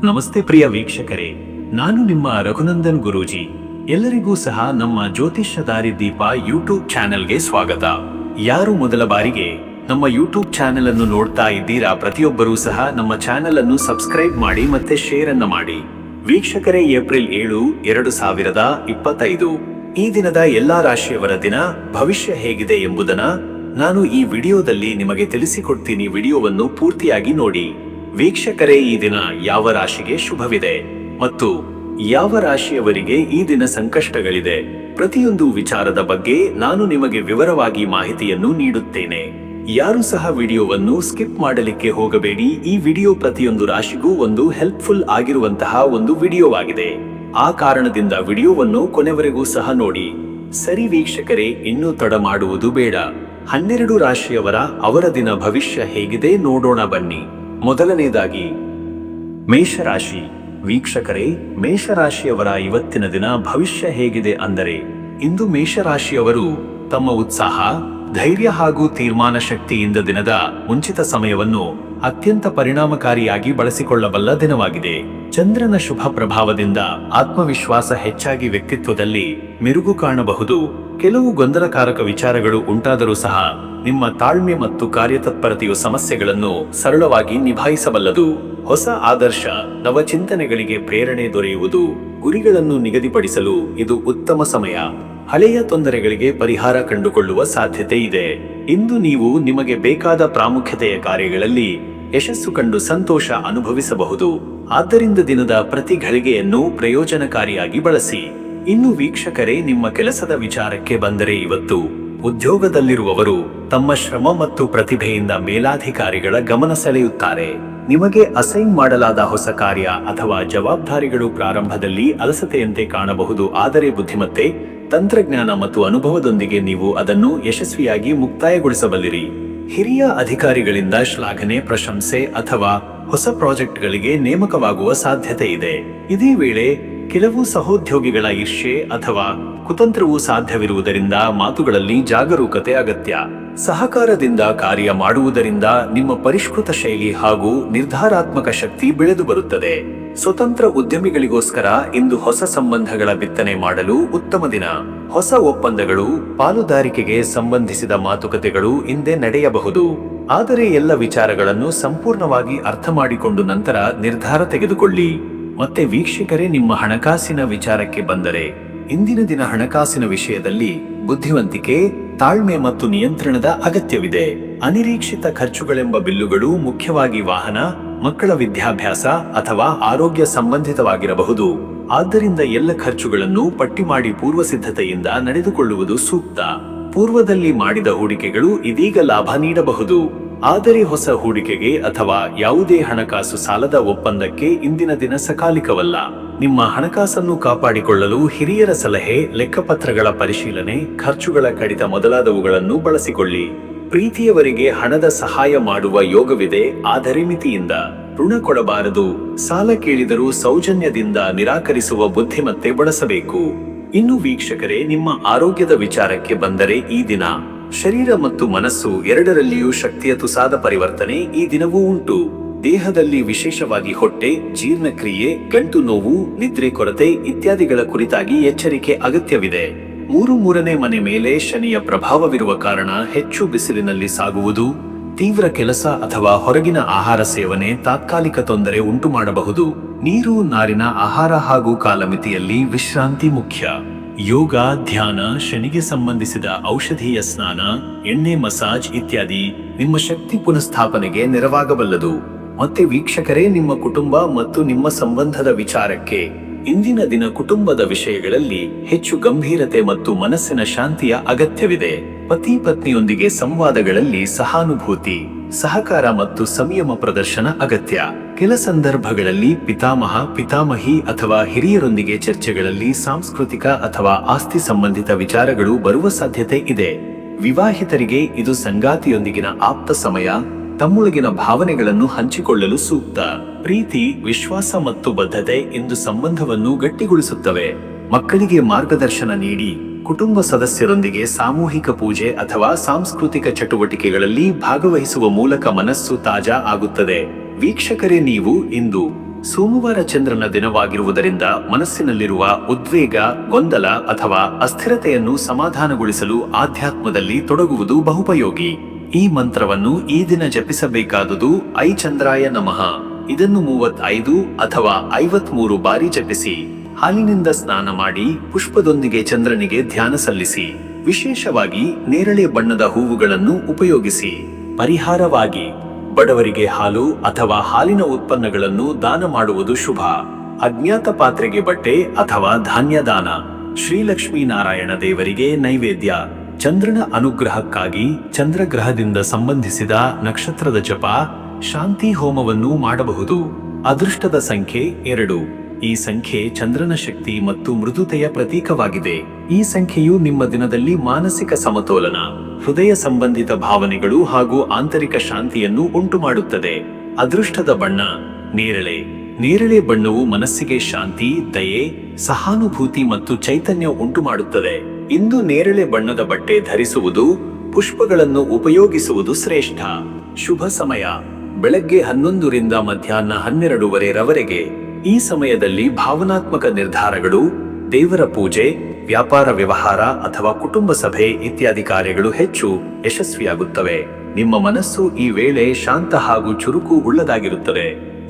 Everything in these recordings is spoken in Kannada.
ನಮಸ್ತೆ ಪ್ರಿಯ ವೀಕ್ಷಕರೇ, ನಾನು ನಿಮ್ಮ ರಘುನಂದನ್ ಗುರೂಜಿ. ಎಲ್ಲರಿಗೂ ಸಹ ನಮ್ಮ ಜ್ಯೋತಿಷ್ಯ ದಾರಿದೀಪ ಯೂಟ್ಯೂಬ್ ಚಾನೆಲ್ಗೆ ಸ್ವಾಗತ. ಯಾರು ಮೊದಲ ಬಾರಿಗೆ ನಮ್ಮ ಯೂಟ್ಯೂಬ್ ಚಾನೆಲ್ ಅನ್ನು ನೋಡ್ತಾ ಇದ್ದೀರಾ, ಪ್ರತಿಯೊಬ್ಬರೂ ಸಹ ನಮ್ಮ ಚಾನೆಲ್ ಅನ್ನು ಸಬ್ಸ್ಕ್ರೈಬ್ ಮಾಡಿ ಮತ್ತೆ ಶೇರ್ ಅನ್ನು ಮಾಡಿ. ವೀಕ್ಷಕರೇ, ಏಪ್ರಿಲ್ 7, 2025 ಈ ದಿನದ ಎಲ್ಲಾ ರಾಶಿಯವರ ದಿನ ಭವಿಷ್ಯ ಹೇಗಿದೆ ಎಂಬುದನ್ನ ನಾನು ಈ ವಿಡಿಯೋದಲ್ಲಿ ನಿಮಗೆ ತಿಳಿಸಿಕೊಡ್ತೀನಿ. ವಿಡಿಯೋವನ್ನು ಪೂರ್ತಿಯಾಗಿ ನೋಡಿ. ವೀಕ್ಷಕರೇ, ಈ ದಿನ ಯಾವ ರಾಶಿಗೆ ಶುಭವಿದೆ ಮತ್ತು ಯಾವ ರಾಶಿಯವರಿಗೆ ಈ ದಿನ ಸಂಕಷ್ಟಗಳಿದೆ, ಪ್ರತಿಯೊಂದು ವಿಚಾರದ ಬಗ್ಗೆ ನಾನು ನಿಮಗೆ ವಿವರವಾಗಿ ಮಾಹಿತಿಯನ್ನು ನೀಡುತ್ತೇನೆ. ಯಾರು ಸಹ ವಿಡಿಯೋವನ್ನು ಸ್ಕಿಪ್ ಮಾಡಲಿಕ್ಕೆ ಹೋಗಬೇಡಿ. ಈ ವಿಡಿಯೋ ಪ್ರತಿಯೊಂದು ರಾಶಿಗೂ ಒಂದು ಹೆಲ್ಪ್ಫುಲ್ ಆಗಿರುವಂತಹ ಒಂದು ವಿಡಿಯೋವಾಗಿದೆ. ಆ ಕಾರಣದಿಂದ ವಿಡಿಯೋವನ್ನು ಕೊನೆವರೆಗೂ ಸಹ ನೋಡಿ. ಸರಿ ವೀಕ್ಷಕರೇ, ಇನ್ನೂ ತಡ ಮಾಡುವುದು ಬೇಡ. 12 ರಾಶಿಯವರ ಅವರ ದಿನ ಭವಿಷ್ಯ ಹೇಗಿದೆ ನೋಡೋಣ ಬನ್ನಿ. ಮೊದಲನೇದಾಗಿ ಮೇಷರಾಶಿ. ವೀಕ್ಷಕರೇ, ಮೇಷರಾಶಿಯವರ ಇವತ್ತಿನ ದಿನ ಭವಿಷ್ಯ ಹೇಗಿದೆ ಅಂದರೆ, ಇಂದು ಮೇಷರಾಶಿಯವರು ತಮ್ಮ ಉತ್ಸಾಹ, ಧೈರ್ಯ ಹಾಗೂ ತೀರ್ಮಾನ ಶಕ್ತಿಯಿಂದ ದಿನದ ಮುಂಚಿತ ಸಮಯವನ್ನು ಅತ್ಯಂತ ಪರಿಣಾಮಕಾರಿಯಾಗಿ ಬಳಸಿಕೊಳ್ಳಬಲ್ಲ ದಿನವಾಗಿದೆ. ಚಂದ್ರನ ಶುಭ ಪ್ರಭಾವದಿಂದ ಆತ್ಮವಿಶ್ವಾಸ ಹೆಚ್ಚಾಗಿ ವ್ಯಕ್ತಿತ್ವದಲ್ಲಿ ಮೆರುಗು ಕಾಣಬಹುದು. ಕೆಲವು ಗೊಂದಲಕಾರಕ ವಿಚಾರಗಳು ಉಂಟಾದರೂ ಸಹ ನಿಮ್ಮ ತಾಳ್ಮೆ ಮತ್ತು ಕಾರ್ಯತತ್ಪರತೆಯು ಸಮಸ್ಯೆಗಳನ್ನು ಸರಳವಾಗಿ ನಿಭಾಯಿಸಬಲ್ಲದು. ಹೊಸ ಆದರ್ಶ, ನವಚಿಂತನೆಗಳಿಗೆ ಪ್ರೇರಣೆ ದೊರೆಯುವುದು. ಗುರಿಗಳನ್ನು ನಿಗದಿಪಡಿಸಲು ಇದು ಉತ್ತಮ ಸಮಯ. ಹಳೆಯ ತೊಂದರೆಗಳಿಗೆ ಪರಿಹಾರ ಕಂಡುಕೊಳ್ಳುವ ಸಾಧ್ಯತೆ ಇದೆ. ಇಂದು ನೀವು ನಿಮಗೆ ಬೇಕಾದ ಪ್ರಾಮುಖ್ಯತೆಯ ಕಾರ್ಯಗಳಲ್ಲಿ ಯಶಸ್ಸು ಕಂಡು ಸಂತೋಷ ಅನುಭವಿಸಬಹುದು. ಆದ್ದರಿಂದ ದಿನದ ಪ್ರತಿ ಘಳಿಗೆಯನ್ನು ಪ್ರಯೋಜನಕಾರಿಯಾಗಿ ಬಳಸಿ. ಇನ್ನು ವೀಕ್ಷಕರೇ, ನಿಮ್ಮ ಕೆಲಸದ ವಿಚಾರಕ್ಕೆ ಬಂದರೆ, ಇವತ್ತು ಉದ್ಯೋಗದಲ್ಲಿರುವವರು ತಮ್ಮ ಶ್ರಮ ಮತ್ತು ಪ್ರತಿಭೆಯಿಂದ ಮೇಲಾಧಿಕಾರಿಗಳ ಗಮನ ಸೆಳೆಯುತ್ತಾರೆ. ನಿಮಗೆ ಅಸೈನ್ ಮಾಡಲಾದ ಹೊಸ ಕಾರ್ಯ ಅಥವಾ ಜವಾಬ್ದಾರಿಗಳು ಪ್ರಾರಂಭದಲ್ಲಿ ಅಲಸತೆಯಂತೆ ಕಾಣಬಹುದು, ಆದರೆ ಬುದ್ಧಿಮತ್ತೆ, ತಂತ್ರಜ್ಞಾನ ಮತ್ತು ಅನುಭವದೊಂದಿಗೆ ನೀವು ಅದನ್ನು ಯಶಸ್ವಿಯಾಗಿ ಮುಕ್ತಾಯಗೊಳಿಸಬಲ್ಲಿರಿ. ಹಿರಿಯ ಅಧಿಕಾರಿಗಳಿಂದ ಶ್ಲಾಘನೆ, ಪ್ರಶಂಸೆ ಅಥವಾ ಹೊಸ ಪ್ರಾಜೆಕ್ಟ್ಗಳಿಗೆ ನೇಮಕವಾಗುವ ಸಾಧ್ಯತೆ ಇದೆ. ಇದೇ ವೇಳೆ ಕೆಲವು ಸಹೋದ್ಯೋಗಿಗಳ ಈರ್ಷ್ಯೆ ಅಥವಾ ಕುತಂತ್ರವೂ ಸಾಧ್ಯವಿರುವುದರಿಂದ ಮಾತುಗಳಲ್ಲಿ ಜಾಗರೂಕತೆ ಅಗತ್ಯ. ಸಹಕಾರದಿಂದ ಕಾರ್ಯ ಮಾಡುವುದರಿಂದ ನಿಮ್ಮ ಪರಿಷ್ಕೃತ ಶೈಲಿ ಹಾಗೂ ನಿರ್ಧಾರಾತ್ಮಕ ಶಕ್ತಿ ಬೆಳೆದು ಬರುತ್ತದೆ. ಸ್ವತಂತ್ರ ಉದ್ಯಮಿಗಳಿಗೋಸ್ಕರ ಇಂದು ಹೊಸ ಸಂಬಂಧಗಳ ಬಿತ್ತನೆ ಮಾಡಲು ಉತ್ತಮ ದಿನ. ಹೊಸ ಒಪ್ಪಂದಗಳು, ಪಾಲುದಾರಿಕೆಗೆ ಸಂಬಂಧಿಸಿದ ಮಾತುಕತೆಗಳು ಇಂದೇ ನಡೆಯಬಹುದು. ಆದರೆ ಎಲ್ಲ ವಿಚಾರಗಳನ್ನು ಸಂಪೂರ್ಣವಾಗಿ ಅರ್ಥ ಮಾಡಿಕೊಂಡು ನಂತರ ನಿರ್ಧಾರ ತೆಗೆದುಕೊಳ್ಳಿ. ಮತ್ತೆ ವೀಕ್ಷಕರೇ, ನಿಮ್ಮ ಹಣಕಾಸಿನ ವಿಚಾರಕ್ಕೆ ಬಂದರೆ, ಇಂದಿನ ದಿನ ಹಣಕಾಸಿನ ವಿಷಯದಲ್ಲಿ ಬುದ್ಧಿವಂತಿಕೆ, ತಾಳ್ಮೆ ಮತ್ತು ನಿಯಂತ್ರಣದ ಅಗತ್ಯವಿದೆ. ಅನಿರೀಕ್ಷಿತ ಖರ್ಚುಗಳೆಂಬ ಬಿಲ್ಲುಗಳು ಮುಖ್ಯವಾಗಿ ವಾಹನ, ಮಕ್ಕಳ ವಿದ್ಯಾಭ್ಯಾಸ ಅಥವಾ ಆರೋಗ್ಯ ಸಂಬಂಧಿತವಾಗಿರಬಹುದು. ಆದ್ದರಿಂದ ಎಲ್ಲ ಖರ್ಚುಗಳನ್ನು ಪಟ್ಟಿ ಮಾಡಿ ಪೂರ್ವಸಿದ್ಧತೆಯಿಂದ ನಡೆದುಕೊಳ್ಳುವುದು ಸೂಕ್ತ. ಪೂರ್ವದಲ್ಲಿ ಮಾಡಿದ ಹೂಡಿಕೆಗಳು ಇದೀಗ ಲಾಭ ನೀಡಬಹುದು. ಆದರೆ ಹೊಸ ಹೂಡಿಕೆಗೆ ಅಥವಾ ಯಾವುದೇ ಹಣಕಾಸು ಸಾಲದ ಒಪ್ಪಂದಕ್ಕೆ ಇಂದಿನ ದಿನ ಸಕಾಲಿಕವಲ್ಲ. ನಿಮ್ಮ ಹಣಕಾಸನ್ನು ಕಾಪಾಡಿಕೊಳ್ಳಲು ಹಿರಿಯರ ಸಲಹೆ, ಲೆಕ್ಕಪತ್ರಗಳ ಪರಿಶೀಲನೆ, ಖರ್ಚುಗಳ ಕಡಿತ ಮೊದಲಾದವುಗಳನ್ನು ಬಳಸಿಕೊಳ್ಳಿ. ಪ್ರೀತಿಯವರಿಗೆ ಹಣದ ಸಹಾಯ ಮಾಡುವ ಯೋಗವಿದೆ, ಆದರೆ ಮಿತಿಯಿಂದ. ಋಣ ಕೊಡಬಾರದು. ಸಾಲ ಕೇಳಿದರೂ ಸೌಜನ್ಯದಿಂದ ನಿರಾಕರಿಸುವ ಬುದ್ಧಿಮತ್ತೆ ಬಳಸಬೇಕು. ಇನ್ನು ವೀಕ್ಷಕರೇ, ನಿಮ್ಮ ಆರೋಗ್ಯದ ವಿಚಾರಕ್ಕೆ ಬಂದರೆ, ಈ ದಿನ ಶರೀರ ಮತ್ತು ಮನಸ್ಸು ಎರಡರಲ್ಲಿಯೂ ಶಕ್ತಿಯ ತುಸಾದ ಪರಿವರ್ತನೆ ಈ ದಿನವೂ ಉಂಟು. ದೇಹದಲ್ಲಿ ವಿಶೇಷವಾಗಿ ಹೊಟ್ಟೆ, ಜೀರ್ಣಕ್ರಿಯೆ, ಗಂಟು ನೋವು, ನಿದ್ರೆ ಕೊರತೆ ಇತ್ಯಾದಿಗಳ ಕುರಿತಾಗಿ ಎಚ್ಚರಿಕೆ ಅಗತ್ಯವಿದೆ. ಮೂರನೇ ಮನೆ ಮೇಲೆ ಶನಿಯ ಪ್ರಭಾವವಿರುವ ಕಾರಣ ಹೆಚ್ಚು ಬಿಸಿಲಿನಲ್ಲಿ ಸಾಗುವುದು, ತೀವ್ರ ಕೆಲಸ ಅಥವಾ ಹೊರಗಿನ ಆಹಾರ ಸೇವನೆ ತಾತ್ಕಾಲಿಕ ತೊಂದರೆ ಉಂಟು ಮಾಡಬಹುದು. ನೀರು, ನಾರಿನ ಆಹಾರ ಹಾಗೂ ಕಾಲಮಿತಿಯಲ್ಲಿ ವಿಶ್ರಾಂತಿ ಮುಖ್ಯ. ಯೋಗ, ಧ್ಯಾನ, ಶನಿಗೆ ಸಂಬಂಧಿಸಿದ ಔಷಧೀಯ ಸ್ನಾನ, ಎಣ್ಣೆ ಮಸಾಜ್ ಇತ್ಯಾದಿ ನಿಮ್ಮ ಶಕ್ತಿ ಪುನಃಸ್ಥಾಪನೆಗೆ ನೆರವಾಗಬಲ್ಲದು. ಮತ್ತೆ ವೀಕ್ಷಕರೇ, ನಿಮ್ಮ ಕುಟುಂಬ ಮತ್ತು ನಿಮ್ಮ ಸಂಬಂಧದ ವಿಚಾರಕ್ಕೆ ಇಂದಿನ ದಿನ ಕುಟುಂಬದ ವಿಷಯಗಳಲ್ಲಿ ಹೆಚ್ಚು ಗಂಭೀರತೆ ಮತ್ತು ಮನಸ್ಸಿನ ಶಾಂತಿಯ ಅಗತ್ಯವಿದೆ. ಪತಿ ಪತ್ನಿಯೊಂದಿಗೆ ಸಂವಾದಗಳಲ್ಲಿ ಸಹಾನುಭೂತಿ, ಸಹಕಾರ ಮತ್ತು ಸಂಯಮ ಪ್ರದರ್ಶನ ಅಗತ್ಯ. ಕೆಲ ಸಂದರ್ಭಗಳಲ್ಲಿ ಪಿತಾಮಹ, ಪಿತಾಮಹಿ ಅಥವಾ ಹಿರಿಯರೊಂದಿಗೆ ಚರ್ಚೆಗಳಲ್ಲಿ ಸಾಂಸ್ಕೃತಿಕ ಅಥವಾ ಆಸ್ತಿ ಸಂಬಂಧಿತ ವಿಚಾರಗಳು ಬರುವ ಸಾಧ್ಯತೆ ಇದೆ. ವಿವಾಹಿತರಿಗೆ ಇದು ಸಂಗಾತಿಯೊಂದಿಗಿನ ಆಪ್ತ ಸಮಯ. ತಮ್ಮೊಳಗಿನ ಭಾವನೆಗಳನ್ನು ಹಂಚಿಕೊಳ್ಳಲು ಸೂಕ್ತ. ಪ್ರೀತಿ, ವಿಶ್ವಾಸ ಮತ್ತು ಬದ್ಧತೆ ಇಂದು ಸಂಬಂಧವನ್ನು ಗಟ್ಟಿಗೊಳಿಸುತ್ತವೆ. ಮಕ್ಕಳಿಗೆ ಮಾರ್ಗದರ್ಶನ ನೀಡಿ. ಕುಟುಂಬ ಸದಸ್ಯರೊಂದಿಗೆ ಸಾಮೂಹಿಕ ಪೂಜೆ ಅಥವಾ ಸಾಂಸ್ಕೃತಿಕ ಚಟುವಟಿಕೆಗಳಲ್ಲಿ ಭಾಗವಹಿಸುವ ಮೂಲಕ ಮನಸ್ಸು ತಾಜಾ ಆಗುತ್ತದೆ. ವೀಕ್ಷಕರೇ, ನೀವು ಇಂದು ಸೋಮವಾರ ಚಂದ್ರನ ದಿನವಾಗಿರುವುದರಿಂದ ಮನಸ್ಸಿನಲ್ಲಿರುವ ಉದ್ವೇಗ, ಗೊಂದಲ ಅಥವಾ ಅಸ್ಥಿರತೆಯನ್ನು ಸಮಾಧಾನಗೊಳಿಸಲು ಆಧ್ಯಾತ್ಮದಲ್ಲಿ ತೊಡಗುವುದು ಬಹುಪಯೋಗಿ. ಈ ಮಂತ್ರವನ್ನು ಈ ದಿನ ಜಪಿಸಬೇಕಾದುದು ಐ ಚಂದ್ರಾಯ ನಮಃ. ಇದನ್ನು 35 ಅಥವಾ 53 ಬಾರಿ ಜಪಿಸಿ. ಹಾಲಿನಿಂದ ಸ್ನಾನ ಮಾಡಿ ಪುಷ್ಪದೊಂದಿಗೆ ಚಂದ್ರನಿಗೆ ಧ್ಯಾನ ಸಲ್ಲಿಸಿ. ವಿಶೇಷವಾಗಿ ನೇರಳೆ ಬಣ್ಣದ ಹೂವುಗಳನ್ನು ಉಪಯೋಗಿಸಿ. ಪರಿಹಾರವಾಗಿ ಬಡವರಿಗೆ ಹಾಲು ಅಥವಾ ಹಾಲಿನ ಉತ್ಪನ್ನಗಳನ್ನು ದಾನ ಮಾಡುವುದು ಶುಭ. ಅಜ್ಞಾತ ಪಾತ್ರೆಗೆ ಬಟ್ಟೆ ಅಥವಾ ಧಾನ್ಯ ದಾನ. ಶ್ರೀಲಕ್ಷ್ಮೀನಾರಾಯಣ ದೇವರಿಗೆ ನೈವೇದ್ಯ. ಚಂದ್ರನ ಅನುಗ್ರಹಕ್ಕಾಗಿ ಚಂದ್ರಗ್ರಹದಿಂದ ಸಂಬಂಧಿಸಿದ ನಕ್ಷತ್ರದ ಜಪ, ಶಾಂತಿ ಹೋಮವನ್ನು ಮಾಡಬಹುದು. ಅದೃಷ್ಟದ ಸಂಖ್ಯೆ 2. ಈ ಸಂಖ್ಯೆ ಚಂದ್ರನ ಶಕ್ತಿ ಮತ್ತು ಮೃದುತೆಯ ಪ್ರತೀಕವಾಗಿದೆ. ಈ ಸಂಖ್ಯೆಯು ನಿಮ್ಮ ದಿನದಲ್ಲಿ ಮಾನಸಿಕ ಸಮತೋಲನ, ಹೃದಯ ಸಂಬಂಧಿತ ಭಾವನೆಗಳು ಹಾಗೂ ಆಂತರಿಕ ಶಾಂತಿಯನ್ನು ಉಂಟುಮಾಡುತ್ತದೆ. ಅದೃಷ್ಟದ ಬಣ್ಣ ನೇರಳೆ. ನೇರಳೆ ಬಣ್ಣವು ಮನಸ್ಸಿಗೆ ಶಾಂತಿ, ದಯೆ, ಸಹಾನುಭೂತಿ ಮತ್ತು ಚೈತನ್ಯ ಉಂಟುಮಾಡುತ್ತದೆ. ಇಂದು ನೇರಳೆ ಬಣ್ಣದ ಬಟ್ಟೆ ಧರಿಸುವುದು, ಪುಷ್ಪಗಳನ್ನು ಉಪಯೋಗಿಸುವುದು ಶ್ರೇಷ್ಠ. ಶುಭ ಸಮಯ ಬೆಳಗ್ಗೆ 11 ರಿಂದ ಮಧ್ಯಾಹ್ನ 12 ಈ ಸಮಯದಲ್ಲಿ ಭಾವನಾತ್ಮಕ ನಿರ್ಧಾರಗಳು, ದೇವರ ಪೂಜೆ, ವ್ಯಾಪಾರ ವ್ಯವಹಾರ ಅಥವಾ ಕುಟುಂಬ ಸಭೆ ಇತ್ಯಾದಿ ಕಾರ್ಯಗಳು ಹೆಚ್ಚು ಯಶಸ್ವಿಯಾಗುತ್ತವೆ. ನಿಮ್ಮ ಮನಸ್ಸು ಈ ವೇಳೆ ಶಾಂತ ಹಾಗೂ ಚುರುಕು ಉಳ್ಳದಾಗಿರುತ್ತದೆ.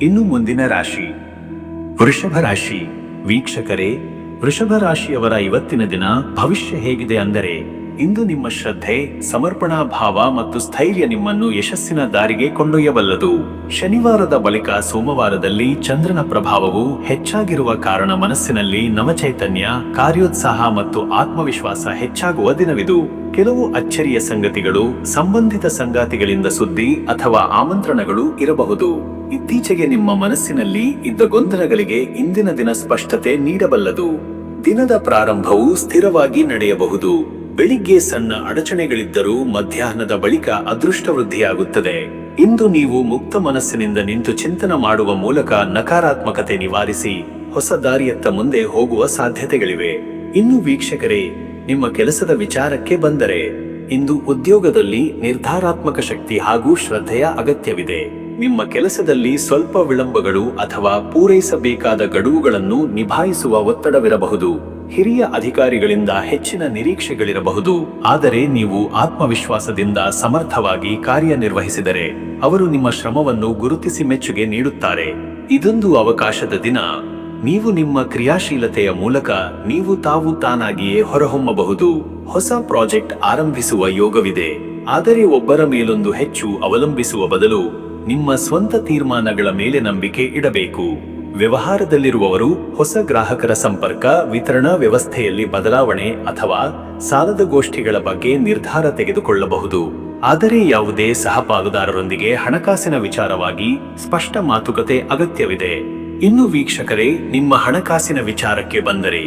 ಇನ್ನು ಮುಂದಿನ ರಾಶಿ ವೃಷಭ ರಾಶಿ. ವೀಕ್ಷಕರೇ, ವೃಷಭ ರಾಶಿಯವರ ಇವತ್ತಿನ ದಿನ ಭವಿಷ್ಯ ಹೇಗಿದೆ ಅಂದರೆ, ಇಂದು ನಿಮ್ಮ ಶ್ರದ್ಧೆ, ಸಮರ್ಪಣಾ ಭಾವ ಮತ್ತು ಸ್ಥೈರ್ಯ ನಿಮ್ಮನ್ನು ಯಶಸ್ಸಿನ ದಾರಿಗೆ ಕೊಂಡೊಯ್ಯಬಲ್ಲದು. ಶನಿವಾರದ ಬಳಿಕ ಸೋಮವಾರದಲ್ಲಿ ಚಂದ್ರನ ಪ್ರಭಾವವು ಹೆಚ್ಚಾಗಿರುವ ಕಾರಣ ಮನಸ್ಸಿನಲ್ಲಿ ನವಚೈತನ್ಯ, ಕಾರ್ಯೋತ್ಸಾಹ ಮತ್ತು ಆತ್ಮವಿಶ್ವಾಸ ಹೆಚ್ಚಾಗುವ ದಿನವಿದು. ಕೆಲವು ಅಚ್ಚರಿಯ ಸಂಗತಿಗಳು, ಸಂಬಂಧಿತ ಸಂಗಾತಿಗಳಿಂದ ಸುದ್ದಿ ಅಥವಾ ಆಮಂತ್ರಣಗಳು ಇರಬಹುದು. ಇತ್ತೀಚೆಗೆ ನಿಮ್ಮ ಮನಸ್ಸಿನಲ್ಲಿ ಇದ್ದ ಗೊಂದಲಗಳಿಗೆ ಇಂದಿನ ದಿನ ಸ್ಪಷ್ಟತೆ ನೀಡಬಲ್ಲದು. ದಿನದ ಪ್ರಾರಂಭವು ಸ್ಥಿರವಾಗಿ ನಡೆಯಬಹುದು. ಬೆಳಿಗ್ಗೆ ಸಣ್ಣ ಅಡಚಣೆಗಳಿದ್ದರೂ ಮಧ್ಯಾಹ್ನದ ಬಳಿಕ ಅದೃಷ್ಟ ವೃದ್ಧಿಯಾಗುತ್ತದೆ. ಇಂದು ನೀವು ಮುಕ್ತ ಮನಸ್ಸಿನಿಂದ ನಿಂತು ಚಿಂತನೆ ಮಾಡುವ ಮೂಲಕ ನಕಾರಾತ್ಮಕತೆ ನಿವಾರಿಸಿ ಹೊಸ ದಾರಿಯತ್ತ ಮುಂದೆ ಹೋಗುವ ಸಾಧ್ಯತೆಗಳಿವೆ. ಇನ್ನು ವೀಕ್ಷಕರೇ, ನಿಮ್ಮ ಕೆಲಸದ ವಿಚಾರಕ್ಕೆ ಬಂದರೆ, ಇಂದು ಉದ್ಯೋಗದಲ್ಲಿ ನಿರ್ಧಾರಾತ್ಮಕ ಶಕ್ತಿ ಹಾಗೂ ಶ್ರದ್ಧೆಯ ಅಗತ್ಯವಿದೆ. ನಿಮ್ಮ ಕೆಲಸದಲ್ಲಿ ಸ್ವಲ್ಪ ವಿಳಂಬಗಳು ಅಥವಾ ಪೂರೈಸಬೇಕಾದ ಗಡುವುಗಳನ್ನು ನಿಭಾಯಿಸುವ ಒತ್ತಡವಿರಬಹುದು. ಹಿರಿಯ ಅಧಿಕಾರಿಗಳಿಂದ ಹೆಚ್ಚಿನ ನಿರೀಕ್ಷೆಗಳಿರಬಹುದು. ಆದರೆ ನೀವು ಆತ್ಮವಿಶ್ವಾಸದಿಂದ ಸಮರ್ಥವಾಗಿ ಕಾರ್ಯನಿರ್ವಹಿಸಿದರೆ ಅವರು ನಿಮ್ಮ ಶ್ರಮವನ್ನು ಗುರುತಿಸಿ ಮೆಚ್ಚುಗೆ ನೀಡುತ್ತಾರೆ. ಇದೊಂದು ಅವಕಾಶದ ದಿನ. ನೀವು ನಿಮ್ಮ ಕ್ರಿಯಾಶೀಲತೆಯ ಮೂಲಕ ನೀವು ತಾನಾಗಿಯೇ ಹೊರಹೊಮ್ಮಬಹುದು. ಹೊಸ ಪ್ರಾಜೆಕ್ಟ್ ಆರಂಭಿಸುವ ಯೋಗವಿದೆ. ಆದರೆ ಒಬ್ಬರ ಮೇಲೊಂದು ಹೆಚ್ಚು ಅವಲಂಬಿಸುವ ಬದಲು ನಿಮ್ಮ ಸ್ವಂತ ತೀರ್ಮಾನಗಳ ಮೇಲೆ ನಂಬಿಕೆ ಇಡಬೇಕು. ವ್ಯವಹಾರದಲ್ಲಿರುವವರು ಹೊಸ ಗ್ರಾಹಕರ ಸಂಪರ್ಕ, ವಿತರಣಾ ವ್ಯವಸ್ಥೆಯಲ್ಲಿ ಬದಲಾವಣೆ ಅಥವಾ ಸಾಲದ ಗೋಷ್ಠಿಗಳ ಬಗ್ಗೆ ನಿರ್ಧಾರ ತೆಗೆದುಕೊಳ್ಳಬಹುದು. ಆದರೆ ಯಾವುದೇ ಸಹಪಾಲುದಾರರೊಂದಿಗೆ ಹಣಕಾಸಿನ ವಿಚಾರವಾಗಿ ಸ್ಪಷ್ಟ ಮಾತುಕತೆ ಅಗತ್ಯವಿದೆ. ಇನ್ನು ವೀಕ್ಷಕರೇ, ನಿಮ್ಮ ಹಣಕಾಸಿನ ವಿಚಾರಕ್ಕೆ ಬಂದರೆ,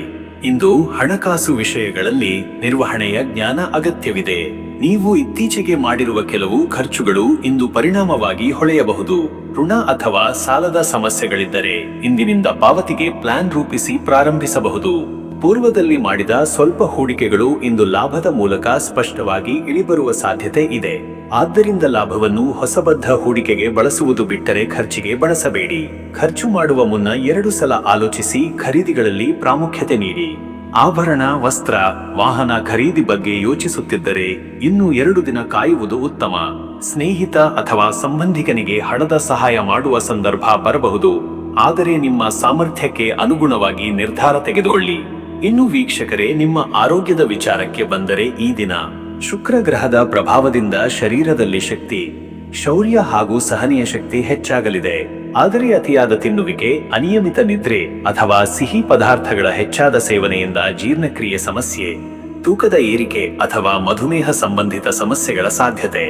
ಇಂದು ಹಣಕಾಸು ವಿಷಯಗಳಲ್ಲಿ ನಿರ್ವಹಣೆಯ ಜ್ಞಾನ ಅಗತ್ಯವಿದೆ. ನೀವು ಇತ್ತೀಚೆಗೆ ಮಾಡಿರುವ ಕೆಲವು ಖರ್ಚುಗಳು ಇಂದು ಪರಿಣಾಮವಾಗಿ ಹೊಳೆಯಬಹುದು. ಋಣ ಅಥವಾ ಸಾಲದ ಸಮಸ್ಯೆಗಳಿದ್ದರೆ ಇಂದಿನಿಂದ ಪಾವತಿಗೆ ಪ್ಲಾನ್ ರೂಪಿಸಿ ಪ್ರಾರಂಭಿಸಬಹುದು. ಪೂರ್ವದಲ್ಲಿ ಮಾಡಿದ ಸ್ವಲ್ಪ ಹೂಡಿಕೆಗಳು ಇಂದು ಲಾಭದ ಮೂಲಕ ಸ್ಪಷ್ಟವಾಗಿ ಇಳಿಬರುವ ಸಾಧ್ಯತೆ ಇದೆ. ಆದ್ದರಿಂದ ಲಾಭವನ್ನು ಹೊಸಬದ್ಧ ಹೂಡಿಕೆಗೆ ಬಳಸುವುದು ಬಿಟ್ಟರೆ ಖರ್ಚಿಗೆ ಬಳಸಬೇಡಿ. ಖರ್ಚು ಮಾಡುವ ಮುನ್ನ 2 ಸಲ ಆಲೋಚಿಸಿ ಖರೀದಿಗಳಲ್ಲಿ ಪ್ರಾಮುಖ್ಯತೆ ನೀಡಿ. ಆಭರಣ, ವಸ್ತ್ರ, ವಾಹನ ಖರೀದಿ ಬಗ್ಗೆ ಯೋಚಿಸುತ್ತಿದ್ದರೆ ಇನ್ನು 2 ದಿನ ಕಾಯುವುದು ಉತ್ತಮ. ಸ್ನೇಹಿತ ಅಥವಾ ಸಂಬಂಧಿಕನಿಗೆ ಹಣದ ಸಹಾಯ ಮಾಡುವ ಸಂದರ್ಭ ಬರಬಹುದು. ಆದರೆ ನಿಮ್ಮ ಸಾಮರ್ಥ್ಯಕ್ಕೆ ಅನುಗುಣವಾಗಿ ನಿರ್ಧಾರ ತೆಗೆದುಕೊಳ್ಳಿ. ಇನ್ನು ವೀಕ್ಷಕರೇ, ನಿಮ್ಮ ಆರೋಗ್ಯದ ವಿಚಾರಕ್ಕೆ ಬಂದರೆ, ಈ ದಿನ ಶುಕ್ರ ಗ್ರಹದ ಪ್ರಭಾವದಿಂದ ಶರೀರದಲ್ಲಿ ಶಕ್ತಿ, ಶೌರ್ಯ ಹಾಗೂ ಸಹನೆಯ ಶಕ್ತಿ ಹೆಚ್ಚಾಗಲಿದೆ. ಆದರೆ ಅತಿಯಾದ ತಿನ್ನುವಿಕೆ, ಅನಿಯಮಿತ ನಿದ್ರೆ ಅಥವಾ ಸಿಹಿ ಪದಾರ್ಥಗಳ ಹೆಚ್ಚಾದ ಸೇವನೆಯಿಂದ ಜೀರ್ಣಕ್ರಿಯೆ ಸಮಸ್ಯೆ, ತೂಕದ ಏರಿಕೆ ಅಥವಾ ಮಧುಮೇಹ ಸಂಬಂಧಿತ ಸಮಸ್ಯೆಗಳ ಸಾಧ್ಯತೆ.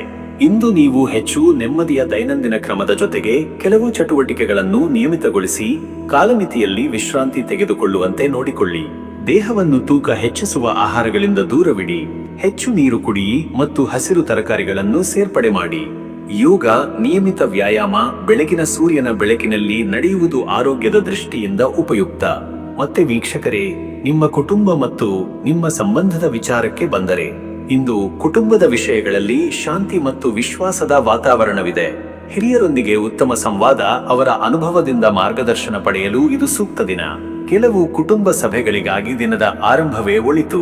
ಇಂದು ನೀವು ಹೆಚ್ಚು ನೆಮ್ಮದಿಯ ದೈನಂದಿನ ಕ್ರಮದ ಜೊತೆಗೆ ಕೆಲವು ಚಟುವಟಿಕೆಗಳನ್ನು ನಿಯಮಿತಗೊಳಿಸಿ ಕಾಲಮಿತಿಯಲ್ಲಿ ವಿಶ್ರಾಂತಿ ತೆಗೆದುಕೊಳ್ಳುವಂತೆ ನೋಡಿಕೊಳ್ಳಿ. ದೇಹವನ್ನು ತೂಕ ಹೆಚ್ಚಿಸುವ ಆಹಾರಗಳಿಂದ ದೂರವಿಡಿ. ಹೆಚ್ಚು ನೀರು ಕುಡಿಯಿ ಮತ್ತು ಹಸಿರು ತರಕಾರಿಗಳನ್ನು ಸೇರ್ಪಡೆ ಮಾಡಿ. ಯೋಗ, ನಿಯಮಿತ ವ್ಯಾಯಾಮ, ಬೆಳಗಿನ ಸೂರ್ಯನ ಬೆಳಕಿನಲ್ಲಿ ನಡೆಯುವುದು ಆರೋಗ್ಯದ ದೃಷ್ಟಿಯಿಂದ ಉಪಯುಕ್ತ. ಮತ್ತೆ ವೀಕ್ಷಕರೇ, ನಿಮ್ಮ ಕುಟುಂಬ ಮತ್ತು ನಿಮ್ಮ ಸಂಬಂಧದ ವಿಚಾರಕ್ಕೆ ಬಂದರೆ, ಇಂದು ಕುಟುಂಬದ ವಿಷಯಗಳಲ್ಲಿ ಶಾಂತಿ ಮತ್ತು ವಿಶ್ವಾಸದ ವಾತಾವರಣವಿದೆ. ಹಿರಿಯರೊಂದಿಗೆ ಉತ್ತಮ ಸಂವಾದ, ಅವರ ಅನುಭವದಿಂದ ಮಾರ್ಗದರ್ಶನ ಪಡೆಯಲು ಇದು ಸೂಕ್ತ ದಿನ. ಕೆಲವು ಕುಟುಂಬ ಸಭೆಗಳಿಗಾಗಿ ದಿನದ ಆರಂಭವೇ ಒಳಿತು.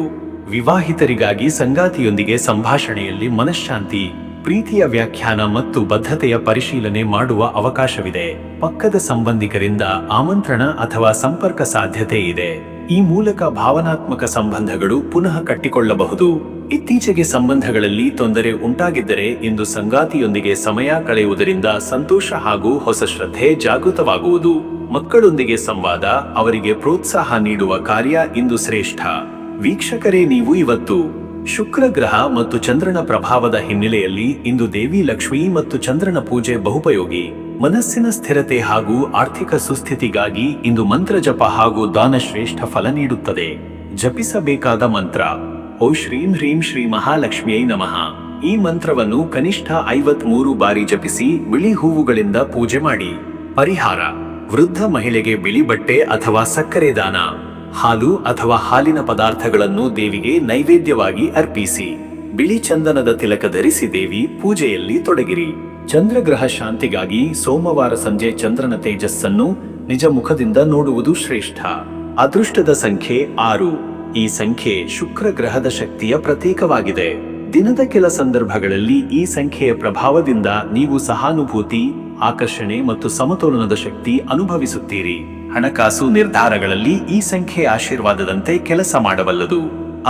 ವಿವಾಹಿತರಿಗಾಗಿ ಸಂಗಾತಿಯೊಂದಿಗೆ ಸಂಭಾಷಣೆಯಲ್ಲಿ ಮನಃಶಾಂತಿ, ಪ್ರೀತಿಯ ವ್ಯಾಖ್ಯಾನ ಮತ್ತು ಬದ್ಧತೆಯ ಪರಿಶೀಲನೆ ಮಾಡುವ ಅವಕಾಶವಿದೆ. ಪಕ್ಕದ ಸಂಬಂಧಿಕರಿಂದ ಆಮಂತ್ರಣ ಅಥವಾ ಸಂಪರ್ಕ ಸಾಧ್ಯತೆ ಇದೆ. ಈ ಮೂಲಕ ಭಾವನಾತ್ಮಕ ಸಂಬಂಧಗಳು ಪುನಃ ಕಟ್ಟಿಕೊಳ್ಳಬಹುದು. ಇತ್ತೀಚೆಗೆ ಸಂಬಂಧಗಳಲ್ಲಿ ತೊಂದರೆ ಉಂಟಾಗಿದ್ದರೆ ಇಂದು ಸಂಗಾತಿಯೊಂದಿಗೆ ಸಮಯ ಕಳೆಯುವುದರಿಂದ ಸಂತೋಷ ಹಾಗೂ ಹೊಸ ಶ್ರದ್ಧೆ ಜಾಗೃತವಾಗುವುದು. ಮಕ್ಕಳೊಂದಿಗೆ ಸಂವಾದ, ಅವರಿಗೆ ಪ್ರೋತ್ಸಾಹ ನೀಡುವ ಕಾರ್ಯ ಇಂದು ಶ್ರೇಷ್ಠ. ವೀಕ್ಷಕರೇ, ನೀವು ಇವತ್ತು ಶುಕ್ರ ಗ್ರಹ ಮತ್ತು ಚಂದ್ರನ ಪ್ರಭಾವದ ಹಿನ್ನೆಲೆಯಲ್ಲಿ ಇಂದು ದೇವಿ ಲಕ್ಷ್ಮಿ ಮತ್ತು ಚಂದ್ರನ ಪೂಜೆ ಬಹುಪಯೋಗಿ. ಮನಸ್ಸಿನ ಸ್ಥಿರತೆ ಹಾಗೂ ಆರ್ಥಿಕ ಸುಸ್ಥಿತಿಗಾಗಿ ಇಂದು ಮಂತ್ರ ಜಪ ಹಾಗೂ ದಾನ ಶ್ರೇಷ್ಠ ಫಲ ನೀಡುತ್ತದೆ. ಜಪಿಸಬೇಕಾದ ಮಂತ್ರ: ಓಂ ಶ್ರೀಂ ಹ್ರೀಂ ಶ್ರೀ ಮಹಾಲಕ್ಷ್ಮಿಯೈ ನಮಃ. ಈ ಮಂತ್ರವನ್ನು ಕನಿಷ್ಠ 53 ಬಾರಿ ಜಪಿಸಿ ಬಿಳಿ ಹೂವುಗಳಿಂದ ಪೂಜೆ ಮಾಡಿ. ಪರಿಹಾರ: ವೃದ್ಧ ಮಹಿಳೆಗೆ ಬಿಳಿ ಬಟ್ಟೆ ಅಥವಾ ಸಕ್ಕರೆ ದಾನ, ಹಾಲು ಅಥವಾ ಹಾಲಿನ ಪದಾರ್ಥಗಳನ್ನು ದೇವಿಗೆ ನೈವೇದ್ಯವಾಗಿ ಅರ್ಪಿಸಿ. ಬಿಳಿ ಚಂದನದ ತಿಲಕ ಧರಿಸಿ ದೇವಿ ಪೂಜೆಯಲ್ಲಿ ತೊಡಗಿರಿ. ಚಂದ್ರಗ್ರಹ ಶಾಂತಿಗಾಗಿ ಸೋಮವಾರ ಸಂಜೆ ಚಂದ್ರನ ತೇಜಸ್ಸನ್ನು ನಿಜ ಮುಖದಿಂದ ನೋಡುವುದು ಶ್ರೇಷ್ಠ. ಅದೃಷ್ಟದ ಸಂಖ್ಯೆ 6. ಈ ಸಂಖ್ಯೆ ಶುಕ್ರ ಗ್ರಹದ ಶಕ್ತಿಯ ಪ್ರತೀಕವಾಗಿದೆ. ದಿನದ ಕೆಲ ಸಂದರ್ಭಗಳಲ್ಲಿ ಈ ಸಂಖ್ಯೆಯ ಪ್ರಭಾವದಿಂದ ನೀವು ಸಹಾನುಭೂತಿ, ಆಕರ್ಷಣೆ ಮತ್ತು ಸಮತೋಲನದ ಶಕ್ತಿ ಅನುಭವಿಸುತ್ತೀರಿ. ಹಣಕಾಸು ನಿರ್ಧಾರಗಳಲ್ಲಿ ಈ ಸಂಖ್ಯೆ ಆಶೀರ್ವಾದದಂತೆ ಕೆಲಸ ಮಾಡಬಲ್ಲದು.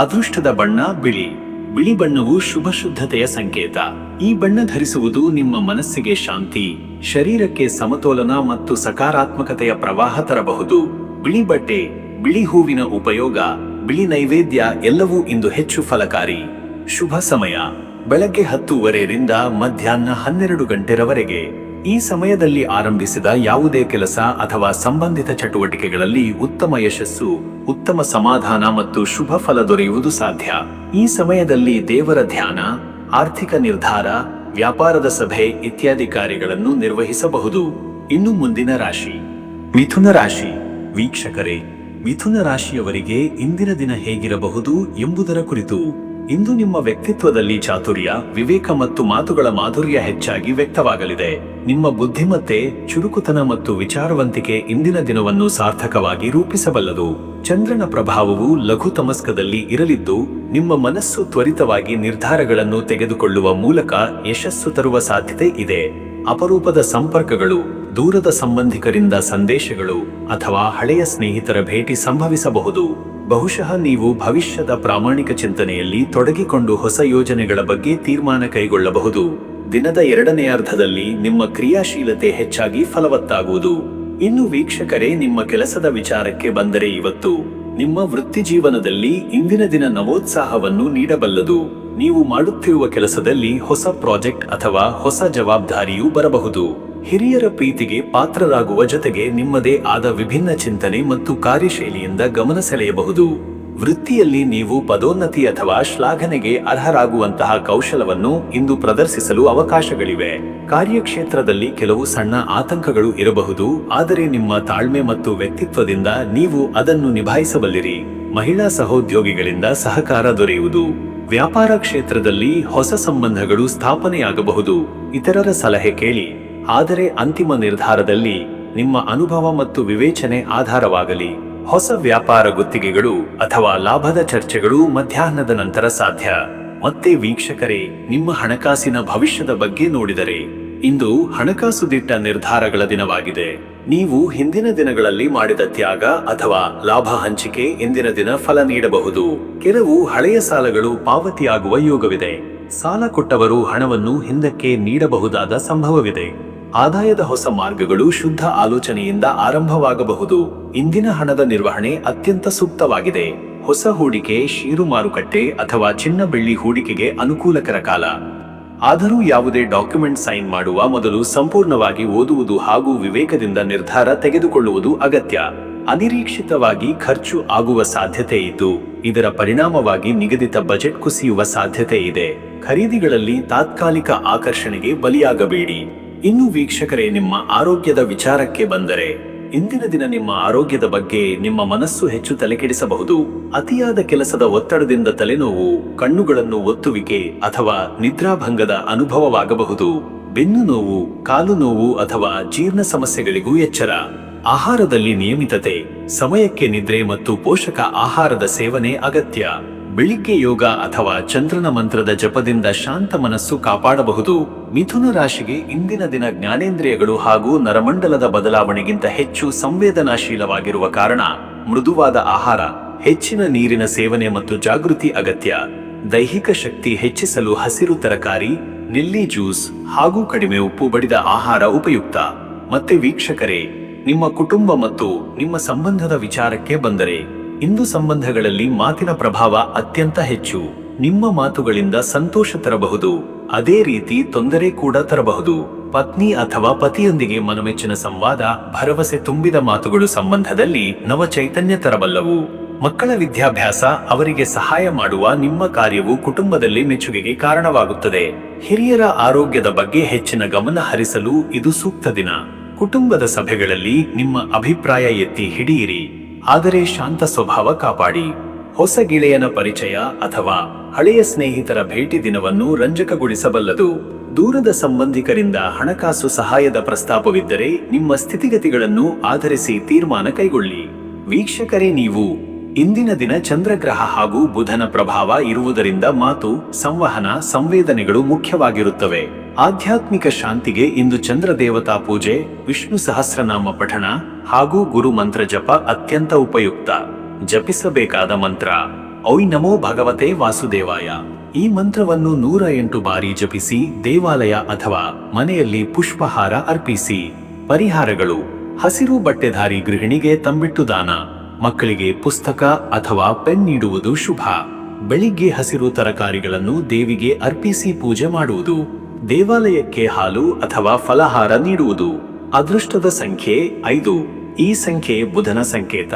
ಅದೃಷ್ಟದ ಬಣ್ಣ ಬಿಳಿ. ಬಿಳಿ ಬಣ್ಣವು ಶುಭ ಶುದ್ಧತೆಯ ಸಂಕೇತ. ಈ ಬಣ್ಣ ಧರಿಸುವುದು ನಿಮ್ಮ ಮನಸ್ಸಿಗೆ ಶಾಂತಿ, ಶರೀರಕ್ಕೆ ಸಮತೋಲನ ಮತ್ತು ಸಕಾರಾತ್ಮಕತೆಯ ಪ್ರವಾಹ ತರಬಹುದು. ಬಿಳಿ ಬಟ್ಟೆ, ಬಿಳಿ ಹೂವಿನ ಉಪಯೋಗ, ಬಿಳಿ ನೈವೇದ್ಯ ಎಲ್ಲವೂ ಇಂದು ಹೆಚ್ಚು ಫಲಕಾರಿ. ಶುಭ ಸಮಯ: ಬೆಳಗ್ಗೆ 10:30ರಿಂದ ಮಧ್ಯಾಹ್ನ 12 ಗಂಟೆರವರೆಗೆ. ಈ ಸಮಯದಲ್ಲಿ ಆರಂಭಿಸಿದ ಯಾವುದೇ ಕೆಲಸ ಅಥವಾ ಸಂಬಂಧಿತ ಚಟುವಟಿಕೆಗಳಲ್ಲಿ ಉತ್ತಮ ಯಶಸ್ಸು, ಉತ್ತಮ ಸಮಾಧಾನ ಮತ್ತು ಶುಭ ಫಲ ದೊರೆಯುವುದು ಸಾಧ್ಯ. ಈ ಸಮಯದಲ್ಲಿ ದೇವರ ಧ್ಯಾನ, ಆರ್ಥಿಕ ನಿರ್ಧಾರ, ವ್ಯಾಪಾರದ ಸಭೆ ಇತ್ಯಾದಿ ಕಾರ್ಯಗಳನ್ನು ನಿರ್ವಹಿಸಬಹುದು. ಇನ್ನು ಮುಂದಿನ ರಾಶಿ ಮಿಥುನ ರಾಶಿ. ವೀಕ್ಷಕರೇ, ಮಿಥುನ ರಾಶಿಯವರಿಗೆ ಇಂದಿನ ದಿನ ಹೇಗಿರಬಹುದು ಎಂಬುದರ ಕುರಿತು. ಇಂದು ನಿಮ್ಮ ವ್ಯಕ್ತಿತ್ವದಲ್ಲಿ ಚಾತುರ್ಯ, ವಿವೇಕ ಮತ್ತು ಮಾತುಗಳ ಮಾಧುರ್ಯ ಹೆಚ್ಚಾಗಿ ವ್ಯಕ್ತವಾಗಲಿದೆ. ನಿಮ್ಮ ಬುದ್ಧಿಮತ್ತೆ, ಚುರುಕುತನ ಮತ್ತು ವಿಚಾರವಂತಿಕೆ ಇಂದಿನ ದಿನವನ್ನು ಸಾರ್ಥಕವಾಗಿ ರೂಪಿಸಬಲ್ಲದು. ಚಂದ್ರನ ಪ್ರಭಾವವು ಲಘು ತಮಸ್ಕದಲ್ಲಿ ಇರಲಿದ್ದು, ನಿಮ್ಮ ಮನಸ್ಸು ತ್ವರಿತವಾಗಿ ನಿರ್ಧಾರಗಳನ್ನು ತೆಗೆದುಕೊಳ್ಳುವ ಮೂಲಕ ಯಶಸ್ಸು ತರುವ ಸಾಧ್ಯತೆ ಇದೆ. ಅಪರೂಪದ ಸಂಪರ್ಕಗಳು, ದೂರದ ಸಂಬಂಧಿಕರಿಂದ ಸಂದೇಶಗಳು ಅಥವಾ ಹಳೆಯ ಸ್ನೇಹಿತರ ಭೇಟಿ ಸಂಭವಿಸಬಹುದು. ಬಹುಶಃ ನೀವು ಭವಿಷ್ಯದ ಪ್ರಾಮಾಣಿಕ ಚಿಂತನೆಯಲ್ಲಿ ತೊಡಗಿಕೊಂಡು ಹೊಸ ಯೋಜನೆಗಳ ಬಗ್ಗೆ ತೀರ್ಮಾನ ಕೈಗೊಳ್ಳಬಹುದು. ದಿನದ 2ನೇ ಅರ್ಧದಲ್ಲಿ ನಿಮ್ಮ ಕ್ರಿಯಾಶೀಲತೆ ಹೆಚ್ಚಾಗಿ ಫಲವತ್ತಾಗುವುದು. ಇನ್ನು ವೀಕ್ಷಕರೇ, ನಿಮ್ಮ ಕೆಲಸದ ವಿಚಾರಕ್ಕೆ ಬಂದರೆ ಇವತ್ತು ನಿಮ್ಮ ವೃತ್ತಿ ಜೀವನದಲ್ಲಿ ಇಂದಿನ ದಿನ ನವೋತ್ಸಾಹವನ್ನು ನೀಡಬಲ್ಲದು. ನೀವು ಮಾಡುತ್ತಿರುವ ಕೆಲಸದಲ್ಲಿ ಹೊಸ ಪ್ರಾಜೆಕ್ಟ್ ಅಥವಾ ಹೊಸ ಜವಾಬ್ದಾರಿಯೂ ಬರಬಹುದು. ಹಿರಿಯರ ಪ್ರೀತಿಗೆ ಪಾತ್ರರಾಗುವ ಜೊತೆಗೆ ನಿಮ್ಮದೇ ಆದ ವಿಭಿನ್ನ ಚಿಂತನೆ ಮತ್ತು ಕಾರ್ಯಶೈಲಿಯಿಂದ ಗಮನ ಸೆಳೆಯಬಹುದು. ವೃತ್ತಿಯಲ್ಲಿ ನೀವು ಪದೋನ್ನತಿ ಅಥವಾ ಶ್ಲಾಘನೆಗೆ ಅರ್ಹರಾಗುವಂತಹ ಕೌಶಲವನ್ನು ಇಂದು ಪ್ರದರ್ಶಿಸಲು ಅವಕಾಶಗಳಿವೆ. ಕಾರ್ಯಕ್ಷೇತ್ರದಲ್ಲಿ ಕೆಲವು ಸಣ್ಣ ಆತಂಕಗಳು ಇರಬಹುದು, ಆದರೆ ನಿಮ್ಮ ತಾಳ್ಮೆ ಮತ್ತು ವ್ಯಕ್ತಿತ್ವದಿಂದ ನೀವು ಅದನ್ನು ನಿಭಾಯಿಸಬಲ್ಲಿರಿ. ಮಹಿಳಾ ಸಹೋದ್ಯೋಗಿಗಳಿಂದ ಸಹಕಾರ ದೊರೆಯುವುದು. ವ್ಯಾಪಾರ ಕ್ಷೇತ್ರದಲ್ಲಿ ಹೊಸ ಸಂಬಂಧಗಳು ಸ್ಥಾಪನೆಯಾಗಬಹುದು. ಇತರರ ಸಲಹೆ ಕೇಳಿ, ಆದರೆ ಅಂತಿಮ ನಿರ್ಧಾರದಲ್ಲಿ ನಿಮ್ಮ ಅನುಭವ ಮತ್ತು ವಿವೇಚನೆ ಆಧಾರವಾಗಲಿ. ಹೊಸ ವ್ಯಾಪಾರ ಗುತ್ತಿಗೆಗಳು ಅಥವಾ ಲಾಭದ ಚರ್ಚೆಗಳು ಮಧ್ಯಾಹ್ನದ ನಂತರ ಸಾಧ್ಯ. ಮತ್ತೆ ವೀಕ್ಷಕರೇ, ನಿಮ್ಮ ಹಣಕಾಸಿನ ಭವಿಷ್ಯದ ಬಗ್ಗೆ ನೋಡಿದರೆ ಇಂದು ಹಣಕಾಸು ದಿಟ್ಟ ನಿರ್ಧಾರಗಳ ದಿನವಾಗಿದೆ. ನೀವು ಹಿಂದಿನ ದಿನಗಳಲ್ಲಿ ಮಾಡಿದ ತ್ಯಾಗ ಅಥವಾ ಲಾಭ ಹಂಚಿಕೆ ಇಂದಿನ ದಿನ ಫಲ ನೀಡಬಹುದು. ಕೆಲವು ಹಳೆಯ ಸಾಲಗಳು ಪಾವತಿಯಾಗುವ ಯೋಗವಿದೆ. ಸಾಲ ಕೊಟ್ಟವರು ಹಣವನ್ನು ಹಿಂದಕ್ಕೆ ನೀಡಬಹುದಾದ ಸಂಭವವಿದೆ. ಆದಾಯದ ಹೊಸ ಮಾರ್ಗಗಳು ಶುದ್ಧ ಆಲೋಚನೆಯಿಂದ ಆರಂಭವಾಗಬಹುದು. ಇಂದಿನ ಹಣದ ನಿರ್ವಹಣೆ ಅತ್ಯಂತ ಸೂಕ್ತವಾಗಿದೆ. ಹೊಸ ಹೂಡಿಕೆ, ಷೇರು ಮಾರುಕಟ್ಟೆ ಅಥವಾ ಚಿನ್ನ ಬೆಳ್ಳಿ ಹೂಡಿಕೆಗೆ ಅನುಕೂಲಕರ ಕಾಲ. ಆದರೂ ಯಾವುದೇ ಡಾಕ್ಯುಮೆಂಟ್ ಸೈನ್ ಮಾಡುವ ಮೊದಲು ಸಂಪೂರ್ಣವಾಗಿ ಓದುವುದು ಹಾಗೂ ವಿವೇಕದಿಂದ ನಿರ್ಧಾರ ತೆಗೆದುಕೊಳ್ಳುವುದು ಅಗತ್ಯ. ಅನಿರೀಕ್ಷಿತವಾಗಿ ಖರ್ಚು ಆಗುವ ಸಾಧ್ಯತೆ ಇದ್ದು, ಇದರ ಪರಿಣಾಮವಾಗಿ ನಿಗದಿತ ಬಜೆಟ್ ಕುಸಿಯುವ ಸಾಧ್ಯತೆ ಇದೆ. ಖರೀದಿಗಳಲ್ಲಿ ತಾತ್ಕಾಲಿಕ ಆಕರ್ಷಣೆಗೆ ಬಲಿಯಾಗಬೇಡಿ. ಇನ್ನು ವೀಕ್ಷಕರೇ, ನಿಮ್ಮ ಆರೋಗ್ಯದ ವಿಚಾರಕ್ಕೆ ಬಂದರೆ ಇಂದಿನ ದಿನ ನಿಮ್ಮ ಆರೋಗ್ಯದ ಬಗ್ಗೆ ನಿಮ್ಮ ಮನಸ್ಸು ಹೆಚ್ಚು ತಲೆಕೆಡಿಸಬಹುದು. ಅತಿಯಾದ ಕೆಲಸದ ಒತ್ತಡದಿಂದ ತಲೆನೋವು, ಕಣ್ಣುಗಳನ್ನು ಒತ್ತುವಿಕೆ ಅಥವಾ ನಿದ್ರಾಭಂಗದ ಅನುಭವವಾಗಬಹುದು. ಬೆನ್ನು ನೋವು, ಕಾಲು ನೋವು ಅಥವಾ ಜೀರ್ಣ ಸಮಸ್ಯೆಗಳಿಗೂ ಎಚ್ಚರ. ಆಹಾರದಲ್ಲಿ ನಿಯಮಿತತೆ, ಸಮಯಕ್ಕೆ ನಿದ್ರೆ ಮತ್ತು ಪೋಷಕ ಆಹಾರದ ಸೇವನೆ ಅಗತ್ಯ. ಬೆಳಿಗ್ಗೆ ಯೋಗ ಅಥವಾ ಚಂದ್ರನ ಮಂತ್ರದ ಜಪದಿಂದ ಶಾಂತ ಮನಸ್ಸು ಕಾಪಾಡಬಹುದು. ಮಿಥುನ ರಾಶಿಗೆ ಇಂದಿನ ದಿನ ಜ್ಞಾನೇಂದ್ರಿಯಗಳು ಹಾಗೂ ನರಮಂಡಲದ ಬದಲಾವಣೆಗಿಂತ ಹೆಚ್ಚು ಸಂವೇದನಾಶೀಲವಾಗಿರುವ ಕಾರಣ ಮೃದುವಾದ ಆಹಾರ, ಹೆಚ್ಚಿನ ನೀರಿನ ಸೇವನೆ ಮತ್ತು ಜಾಗೃತಿ ಅಗತ್ಯ. ದೈಹಿಕ ಶಕ್ತಿ ಹೆಚ್ಚಿಸಲು ಹಸಿರು ತರಕಾರಿ, ನೆಲ್ಲಿ ಜ್ಯೂಸ್ ಹಾಗೂ ಕಡಿಮೆ ಉಪ್ಪು ಬಡಿದ ಆಹಾರ ಉಪಯುಕ್ತ. ಮತ್ತೆ ವೀಕ್ಷಕರೇ, ನಿಮ್ಮ ಕುಟುಂಬ ಮತ್ತು ನಿಮ್ಮ ಸಂಬಂಧದ ವಿಚಾರಕ್ಕೆ ಬಂದರೆ, ಇಂದು ಸಂಬಂಧಗಳಲ್ಲಿ ಮಾತಿನ ಪ್ರಭಾವ ಅತ್ಯಂತ ಹೆಚ್ಚು. ನಿಮ್ಮ ಮಾತುಗಳಿಂದ ಸಂತೋಷ ತರಬಹುದು, ಅದೇ ರೀತಿ ತೊಂದರೆ ಕೂಡ ತರಬಹುದು. ಪತ್ನಿ ಅಥವಾ ಪತಿಯೊಂದಿಗೆ ಮನಮೆಚ್ಚಿನ ಸಂವಾದ, ಭರವಸೆ ತುಂಬಿದ ಮಾತುಗಳು ಸಂಬಂಧದಲ್ಲಿ ನವ ಚೈತನ್ಯ ತರಬಲ್ಲವು. ಮಕ್ಕಳ ವಿದ್ಯಾಭ್ಯಾಸ, ಅವರಿಗೆ ಸಹಾಯ ಮಾಡುವ ನಿಮ್ಮ ಕಾರ್ಯವು ಕುಟುಂಬದಲ್ಲಿ ಮೆಚ್ಚುಗೆಗೆ ಕಾರಣವಾಗುತ್ತದೆ. ಹಿರಿಯರ ಆರೋಗ್ಯದ ಬಗ್ಗೆ ಹೆಚ್ಚಿನ ಗಮನ ಹರಿಸಲು ಇದು ಸೂಕ್ತ ದಿನ. ಕುಟುಂಬದ ಸಭೆಗಳಲ್ಲಿ ನಿಮ್ಮ ಅಭಿಪ್ರಾಯ ಎತ್ತಿ ಹಿಡಿಯಿರಿ, ಆದರೆ ಶಾಂತ ಸ್ವಭಾವ ಕಾಪಾಡಿ. ಹೊಸ ಗೆಳೆಯನ ಪರಿಚಯ ಅಥವಾ ಹಳೆಯ ಸ್ನೇಹಿತರ ಭೇಟಿ ದಿನವನ್ನು ರಂಜಕಗೊಳಿಸಬಲ್ಲದು. ದೂರದ ಸಂಬಂಧಿಕರಿಂದ ಹಣಕಾಸು ಸಹಾಯದ ಪ್ರಸ್ತಾಪವಿದ್ದರೆ ನಿಮ್ಮ ಸ್ಥಿತಿಗತಿಗಳನ್ನು ಆಧರಿಸಿ ತೀರ್ಮಾನ ಕೈಗೊಳ್ಳಿ. ವೀಕ್ಷಕರೇ, ನೀವು ಇಂದಿನ ದಿನ ಚಂದ್ರಗ್ರಹ ಹಾಗೂ ಬುಧನ ಪ್ರಭಾವ ಇರುವುದರಿಂದ ಮಾತು, ಸಂವಹನ, ಸಂವೇದನೆಗಳು ಮುಖ್ಯವಾಗಿರುತ್ತವೆ. ಆಧ್ಯಾತ್ಮಿಕ ಶಾಂತಿಗೆ ಇಂದು ಚಂದ್ರ ದೇವತಾ ಪೂಜೆ, ವಿಷ್ಣು ಸಹಸ್ರನಾಮ ಪಠಣ ಹಾಗೂ ಗುರು ಮಂತ್ರ ಜಪ ಅತ್ಯಂತ ಉಪಯುಕ್ತ. ಜಪಿಸಬೇಕಾದ ಮಂತ್ರ: ಔಂ ನಮೋ ಭಗವತೆ ವಾಸುದೇವಾಯ. ಈ ಮಂತ್ರವನ್ನು 108 ಬಾರಿ ಜಪಿಸಿ ದೇವಾಲಯ ಅಥವಾ ಮನೆಯಲ್ಲಿ ಪುಷ್ಪಹಾರ ಅರ್ಪಿಸಿ. ಪರಿಹಾರಗಳು: ಹಸಿರು ಬಟ್ಟೆಧಾರಿ ಗೃಹಿಣಿಗೆ ತಂಬಿಟ್ಟು ದಾನ, ಮಕ್ಕಳಿಗೆ ಪುಸ್ತಕ ಅಥವಾ ಪೆನ್ ನೀಡುವುದು ಶುಭ. ಬೆಳಿಗ್ಗೆ ಹಸಿರು ತರಕಾರಿಗಳನ್ನು ದೇವಿಗೆ ಅರ್ಪಿಸಿ ಪೂಜೆ ಮಾಡುವುದು. ದೇವಾಲಯಕ್ಕೆ ಹಾಲು ಅಥವಾ ಫಲಹಾರ ನೀಡುವುದು. ಅದೃಷ್ಟದ ಸಂಖ್ಯೆ 5. ಈ ಸಂಖ್ಯೆ ಬುಧನ ಸಂಕೇತ.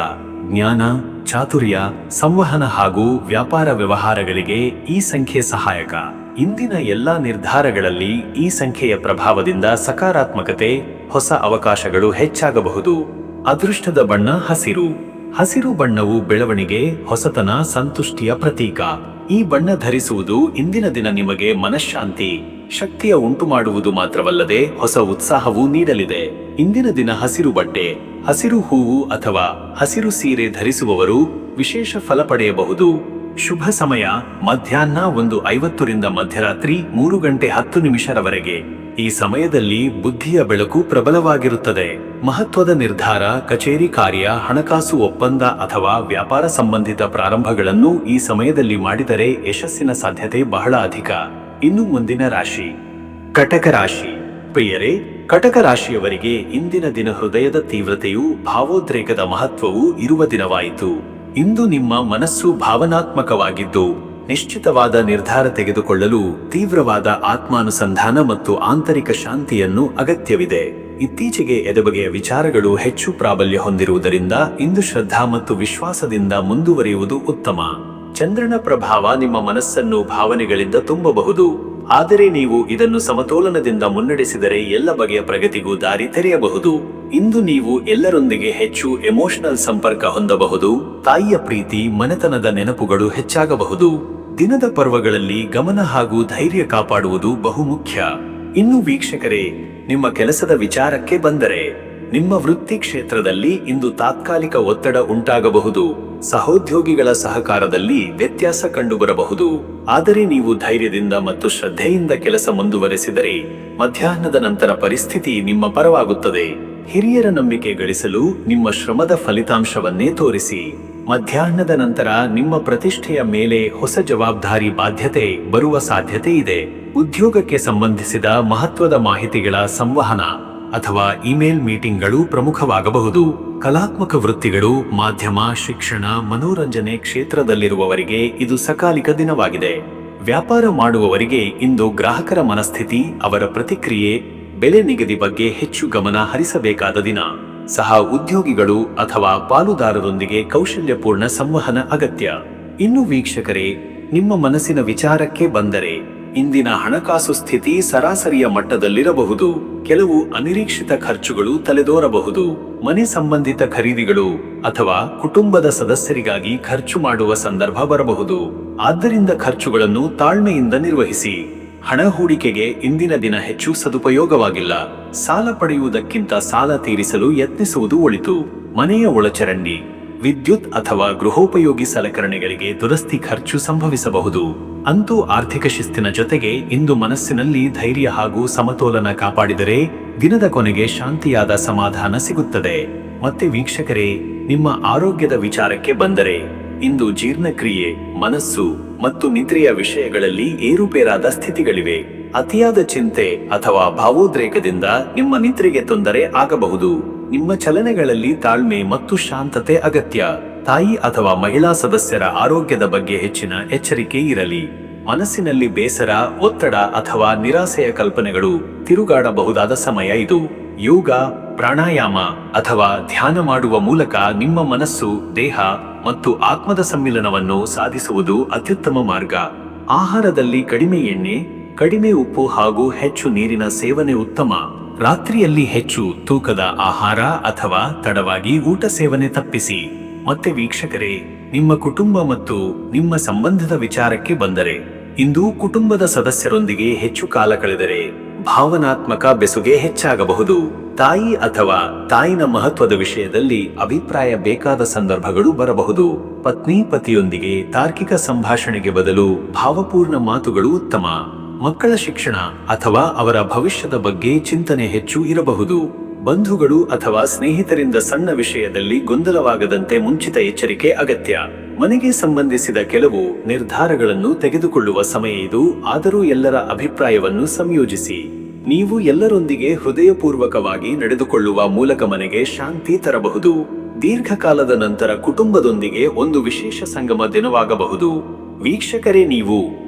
ಜ್ಞಾನ, ಚಾತುರ್ಯ, ಸಂವಹನ ಹಾಗೂ ವ್ಯಾಪಾರ ವ್ಯವಹಾರಗಳಿಗೆ ಈ ಸಂಖ್ಯೆ ಸಹಾಯಕ. ಇಂದಿನ ಎಲ್ಲಾ ನಿರ್ಧಾರಗಳಲ್ಲಿ ಈ ಸಂಖ್ಯೆಯ ಪ್ರಭಾವದಿಂದ ಸಕಾರಾತ್ಮಕತೆ, ಹೊಸ ಅವಕಾಶಗಳು ಹೆಚ್ಚಾಗಬಹುದು. ಅದೃಷ್ಟದ ಬಣ್ಣ ಹಸಿರು. ಹಸಿರು ಬಣ್ಣವು ಬೆಳವಣಿಗೆ, ಹೊಸತನ, ಸಂತುಷ್ಟಿಯ ಪ್ರತೀಕ. ಈ ಬಣ್ಣ ಧರಿಸುವುದು ಇಂದಿನ ದಿನ ನಿಮಗೆ ಮನಃಶಾಂತಿ, ಶಕ್ತಿಯ ಉಂಟು ಮಾಡುವುದು ಮಾತ್ರವಲ್ಲದೆ ಹೊಸ ಉತ್ಸಾಹವೂ ನೀಡಲಿದೆ. ಇಂದಿನ ದಿನ ಹಸಿರು ಬಟ್ಟೆ, ಹಸಿರು ಹೂವು ಅಥವಾ ಹಸಿರು ಸೀರೆ ಧರಿಸುವವರು ವಿಶೇಷ ಫಲ ಪಡೆಯಬಹುದು. ಶುಭ ಸಮಯ: ಮಧ್ಯಾಹ್ನ 1:50 ರಿಂದ ಮಧ್ಯರಾತ್ರಿ 3:10 ಈ ಸಮಯದಲ್ಲಿ ಬುದ್ಧಿಯ ಬೆಳಕು ಪ್ರಬಲವಾಗಿರುತ್ತದೆ. ಮಹತ್ವದ ನಿರ್ಧಾರ, ಕಚೇರಿ ಕಾರ್ಯ, ಹಣಕಾಸು ಒಪ್ಪಂದ ಅಥವಾ ವ್ಯಾಪಾರ ಸಂಬಂಧಿತ ಪ್ರಾರಂಭಗಳನ್ನು ಈ ಸಮಯದಲ್ಲಿ ಮಾಡಿದರೆ ಯಶಸ್ಸಿನ ಸಾಧ್ಯತೆ ಬಹಳ ಅಧಿಕ. ಇನ್ನು ಮುಂದಿನ ರಾಶಿ ಕಟಕ ರಾಶಿ. ಪ್ರಿಯರೇ, ಕಟಕ ರಾಶಿಯವರಿಗೆ ಇಂದಿನ ದಿನ ಹೃದಯದ ತೀವ್ರತೆಯು, ಭಾವೋದ್ರೇಕದ ಮಹತ್ವವು ಇರುವ ದಿನವಾಯಿತು. ಇಂದು ನಿಮ್ಮ ಮನಸ್ಸು ಭಾವನಾತ್ಮಕವಾಗಿದ್ದು ನಿಶ್ಚಿತವಾದ ನಿರ್ಧಾರ ತೆಗೆದುಕೊಳ್ಳಲು ತೀವ್ರವಾದ ಆತ್ಮಾನುಸಂಧಾನ ಮತ್ತು ಆಂತರಿಕ ಶಾಂತಿಯನ್ನು ಅಗತ್ಯವಿದೆ. ಇತ್ತೀಚೆಗೆ ಎದೆಬಗೆಯ ವಿಚಾರಗಳು ಹೆಚ್ಚು ಪ್ರಾಬಲ್ಯ ಹೊಂದಿರುವುದರಿಂದ ಇಂದು ಶ್ರದ್ಧಾ ಮತ್ತು ವಿಶ್ವಾಸದಿಂದ ಮುಂದುವರಿಯುವುದು ಉತ್ತಮ. ಚಂದ್ರನ ಪ್ರಭಾವ ನಿಮ್ಮ ಮನಸ್ಸನ್ನು ಭಾವನೆಗಳಿಂದ ತುಂಬಬಹುದು, ಆದರೆ ನೀವು ಇದನ್ನು ಸಮತೋಲನದಿಂದ ಮುನ್ನಡೆಸಿದರೆ ಎಲ್ಲ ಬಗೆಯ ಪ್ರಗತಿಗೂ ದಾರಿ ತೆರೆಯಬಹುದು. ಇಂದು ನೀವು ಎಲ್ಲರೊಂದಿಗೆ ಹೆಚ್ಚು ಎಮೋಷನಲ್ ಸಂಪರ್ಕ ಹೊಂದಬಹುದು. ತಾಯಿಯ ಪ್ರೀತಿ, ಮನೆತನದ ನೆನಪುಗಳು ಹೆಚ್ಚಾಗಬಹುದು. ದಿನದ ಪರ್ವಗಳಲ್ಲಿ ಗಮನ ಹಾಗೂ ಧೈರ್ಯ ಕಾಪಾಡುವುದು ಬಹುಮುಖ್ಯ. ಇನ್ನು ವೀಕ್ಷಕರೇ, ನಿಮ್ಮ ಕೆಲಸದ ವಿಚಾರಕ್ಕೆ ಬಂದರೆ, ನಿಮ್ಮ ವೃತ್ತಿ ಕ್ಷೇತ್ರದಲ್ಲಿ ಇಂದು ತಾತ್ಕಾಲಿಕ ಒತ್ತಡ ಉಂಟಾಗಬಹುದು. ಸಹೋದ್ಯೋಗಿಗಳ ಸಹಕಾರದಲ್ಲಿ ವ್ಯತ್ಯಾಸ ಕಂಡುಬರಬಹುದು. ಆದರೆ ನೀವು ಧೈರ್ಯದಿಂದ ಮತ್ತು ಶ್ರದ್ಧೆಯಿಂದ ಕೆಲಸ ಮುಂದುವರೆಸಿದರೆ ಮಧ್ಯಾಹ್ನದ ನಂತರ ಪರಿಸ್ಥಿತಿ ನಿಮ್ಮ ಪರವಾಗುತ್ತದೆ. ಹಿರಿಯರ ನಂಬಿಕೆ ಗಳಿಸಲು ನಿಮ್ಮ ಶ್ರಮದ ಫಲಿತಾಂಶವನ್ನೇ ತೋರಿಸಿ. ಮಧ್ಯಾಹ್ನದ ನಂತರ ನಿಮ್ಮ ಪ್ರತಿಷ್ಠೆಯ ಮೇಲೆ ಹೊಸ ಜವಾಬ್ದಾರಿ ಬಾಧ್ಯತೆ ಬರುವ ಸಾಧ್ಯತೆ ಇದೆ. ಉದ್ಯೋಗಕ್ಕೆ ಸಂಬಂಧಿಸಿದ ಮಹತ್ವದ ಮಾಹಿತಿಗಳ ಸಂವಹನ ಅಥವಾ ಇಮೇಲ್ ಮೀಟಿಂಗ್ಗಳು ಪ್ರಮುಖವಾಗಬಹುದು. ಕಲಾತ್ಮಕ ವೃತ್ತಿಗಳು, ಮಾಧ್ಯಮ, ಶಿಕ್ಷಣ, ಮನೋರಂಜನೆ ಕ್ಷೇತ್ರದಲ್ಲಿರುವವರಿಗೆ ಇದು ಸಕಾಲಿಕ ದಿನವಾಗಿದೆ. ವ್ಯಾಪಾರ ಮಾಡುವವರಿಗೆ ಇಂದು ಗ್ರಾಹಕರ ಮನಸ್ಥಿತಿ, ಅವರ ಪ್ರತಿಕ್ರಿಯೆ, ಬೆಲೆ ನಿಗದಿ ಬಗ್ಗೆ ಹೆಚ್ಚು ಗಮನ ಹರಿಸಬೇಕಾದ ದಿನ. ಸಹ ಉದ್ಯೋಗಿಗಳು ಅಥವಾ ಪಾಲುದಾರರೊಂದಿಗೆ ಕೌಶಲ್ಯಪೂರ್ಣ ಸಂವಹನ ಅಗತ್ಯ. ಇನ್ನು ವೀಕ್ಷಕರೇ, ನಿಮ್ಮ ಮನಸ್ಸಿನ ವಿಚಾರಕ್ಕೆ ಬಂದರೆ, ಇಂದಿನ ಹಣಕಾಸು ಸ್ಥಿತಿ ಸರಾಸರಿಯ ಮಟ್ಟದಲ್ಲಿರಬಹುದು. ಕೆಲವು ಅನಿರೀಕ್ಷಿತ ಖರ್ಚುಗಳು ತಲೆದೋರಬಹುದು. ಮನೆ ಸಂಬಂಧಿತ ಖರೀದಿಗಳು ಅಥವಾ ಕುಟುಂಬದ ಸದಸ್ಯರಿಗಾಗಿ ಖರ್ಚು ಮಾಡುವ ಸಂದರ್ಭ ಬರಬಹುದು. ಆದ್ದರಿಂದ ಖರ್ಚುಗಳನ್ನು ತಾಳ್ಮೆಯಿಂದ ನಿರ್ವಹಿಸಿ. ಹಣ ಹೂಡಿಕೆಗೆ ಇಂದಿನ ದಿನ ಹೆಚ್ಚು ಸದುಪಯೋಗವಾಗಿಲ್ಲ. ಸಾಲ ಪಡೆಯುವುದಕ್ಕಿಂತ ಸಾಲ ತೀರಿಸಲು ಯತ್ನಿಸುವುದು ಒಳಿತು. ಮನೆಯ ಒಳಚರಂಡಿ, ವಿದ್ಯುತ್ ಅಥವಾ ಗೃಹೋಪಯೋಗಿ ಸಲಕರಣೆಗಳಿಗೆ ದುರಸ್ತಿ ಖರ್ಚು ಸಂಭವಿಸಬಹುದು. ಅಂತೂ ಆರ್ಥಿಕ ಶಿಸ್ತಿನ ಜೊತೆಗೆ ಇಂದು ಮನಸ್ಸಿನಲ್ಲಿ ಧೈರ್ಯ ಹಾಗೂ ಸಮತೋಲನ ಕಾಪಾಡಿದರೆ ದಿನದ ಕೊನೆಗೆ ಶಾಂತಿಯಾದ ಸಮಾಧಾನ ಸಿಗುತ್ತದೆ. ಮತ್ತೆ ವೀಕ್ಷಕರೇ, ನಿಮ್ಮ ಆರೋಗ್ಯದ ವಿಚಾರಕ್ಕೆ ಬಂದರೆ ಇಂದು ಜೀರ್ಣಕ್ರಿಯೆ, ಮನಸ್ಸು ಮತ್ತು ನಿದ್ರೆಯ ವಿಷಯಗಳಲ್ಲಿ ಏರುಪೇರಾದ ಸ್ಥಿತಿಗಳಿವೆ. ಅತಿಯಾದ ಚಿಂತೆ ಅಥವಾ ಭಾವೋದ್ರೇಕದಿಂದ ನಿಮ್ಮ ನಿದ್ರೆಗೆ ತೊಂದರೆ ಆಗಬಹುದು. ನಿಮ್ಮ ಚಲನೆಗಳಲ್ಲಿ ತಾಳ್ಮೆ ಮತ್ತು ಶಾಂತತೆ ಅಗತ್ಯ. ತಾಯಿ ಅಥವಾ ಮಹಿಳಾ ಸದಸ್ಯರ ಆರೋಗ್ಯದ ಬಗ್ಗೆ ಹೆಚ್ಚಿನ ಎಚ್ಚರಿಕೆ ಇರಲಿ. ಮನಸ್ಸಿನಲ್ಲಿ ಬೇಸರ, ಒತ್ತಡ ಅಥವಾ ನಿರಾಸೆಯ ಕಲ್ಪನೆಗಳು ತಿರುಗಾಡಬಹುದಾದ ಸಮಯ ಇದು. ಯೋಗ, ಪ್ರಾಣಾಯಾಮ ಅಥವಾ ಧ್ಯಾನ ಮಾಡುವ ಮೂಲಕ ನಿಮ್ಮ ಮನಸ್ಸು, ದೇಹ ಮತ್ತು ಆತ್ಮದ ಸಮ್ಮಿಲನವನ್ನು ಸಾಧಿಸುವುದು ಅತ್ಯುತ್ತಮ ಮಾರ್ಗ. ಆಹಾರದಲ್ಲಿ ಕಡಿಮೆ ಎಣ್ಣೆ, ಕಡಿಮೆ ಉಪ್ಪು ಹಾಗೂ ಹೆಚ್ಚು ನೀರಿನ ಸೇವನೆ ಉತ್ತಮ. ರಾತ್ರಿಯಲ್ಲಿ ಹೆಚ್ಚು ತೂಕದ ಆಹಾರ ಅಥವಾ ತಡವಾಗಿ ಊಟ ಸೇವನೆ ತಪ್ಪಿಸಿ. ಮತ್ತೆ ವೀಕ್ಷಕರೇ, ನಿಮ್ಮ ಕುಟುಂಬ ಮತ್ತು ನಿಮ್ಮ ಸಂಬಂಧದ ವಿಚಾರಕ್ಕೆ ಬಂದರೆ ಇಂದು ಕುಟುಂಬದ ಸದಸ್ಯರೊಂದಿಗೆ ಹೆಚ್ಚು ಕಾಲ ಕಳೆದರೆ ಭಾವನಾತ್ಮಕ ಬೆಸುಗೆ ಹೆಚ್ಚಾಗಬಹುದು. ತಾಯಿ ಅಥವಾ ತಾಯಿನ ಮಹತ್ವದ ವಿಷಯದಲ್ಲಿ ಅಭಿಪ್ರಾಯ ಬೇಕಾದ ಸಂದರ್ಭಗಳು ಬರಬಹುದು. ಪತ್ನಿ ಪತಿಯೊಂದಿಗೆ ತಾರ್ಕಿಕ ಸಂಭಾಷಣೆಗೆ ಬದಲು ಭಾವಪೂರ್ಣ ಮಾತುಗಳು ಉತ್ತಮ. ಮಕ್ಕಳ ಶಿಕ್ಷಣ ಅಥವಾ ಅವರ ಭವಿಷ್ಯದ ಬಗ್ಗೆ ಚಿಂತನೆ ಹೆಚ್ಚು ಇರಬಹುದು. ಬಂಧುಗಳು ಅಥವಾ ಸ್ನೇಹಿತರಿಂದ ಸಣ್ಣ ವಿಷಯದಲ್ಲಿ ಗೊಂದಲವಾಗದಂತೆ ಮುಂಚಿತ ಎಚ್ಚರಿಕೆ ಅಗತ್ಯ. ಮನೆಗೆ ಸಂಬಂಧಿಸಿದ ಕೆಲವು ನಿರ್ಧಾರಗಳನ್ನು ತೆಗೆದುಕೊಳ್ಳುವ ಸಮಯ ಇದು. ಆದರೂ ಎಲ್ಲರ ಅಭಿಪ್ರಾಯವನ್ನು ಸಂಯೋಜಿಸಿ. ನೀವು ಎಲ್ಲರೊಂದಿಗೆ ಹೃದಯಪೂರ್ವಕವಾಗಿ ನಡೆದುಕೊಳ್ಳುವ ಮೂಲಕ ಮನೆಗೆ ಶಾಂತಿ ತರಬಹುದು. ದೀರ್ಘಕಾಲದ ನಂತರ ಕುಟುಂಬದೊಂದಿಗೆ ಒಂದು ವಿಶೇಷ ಸಂಗಮ ದಿನವಾಗಬಹುದು. ವೀಕ್ಷಕರೇ, ನೀವು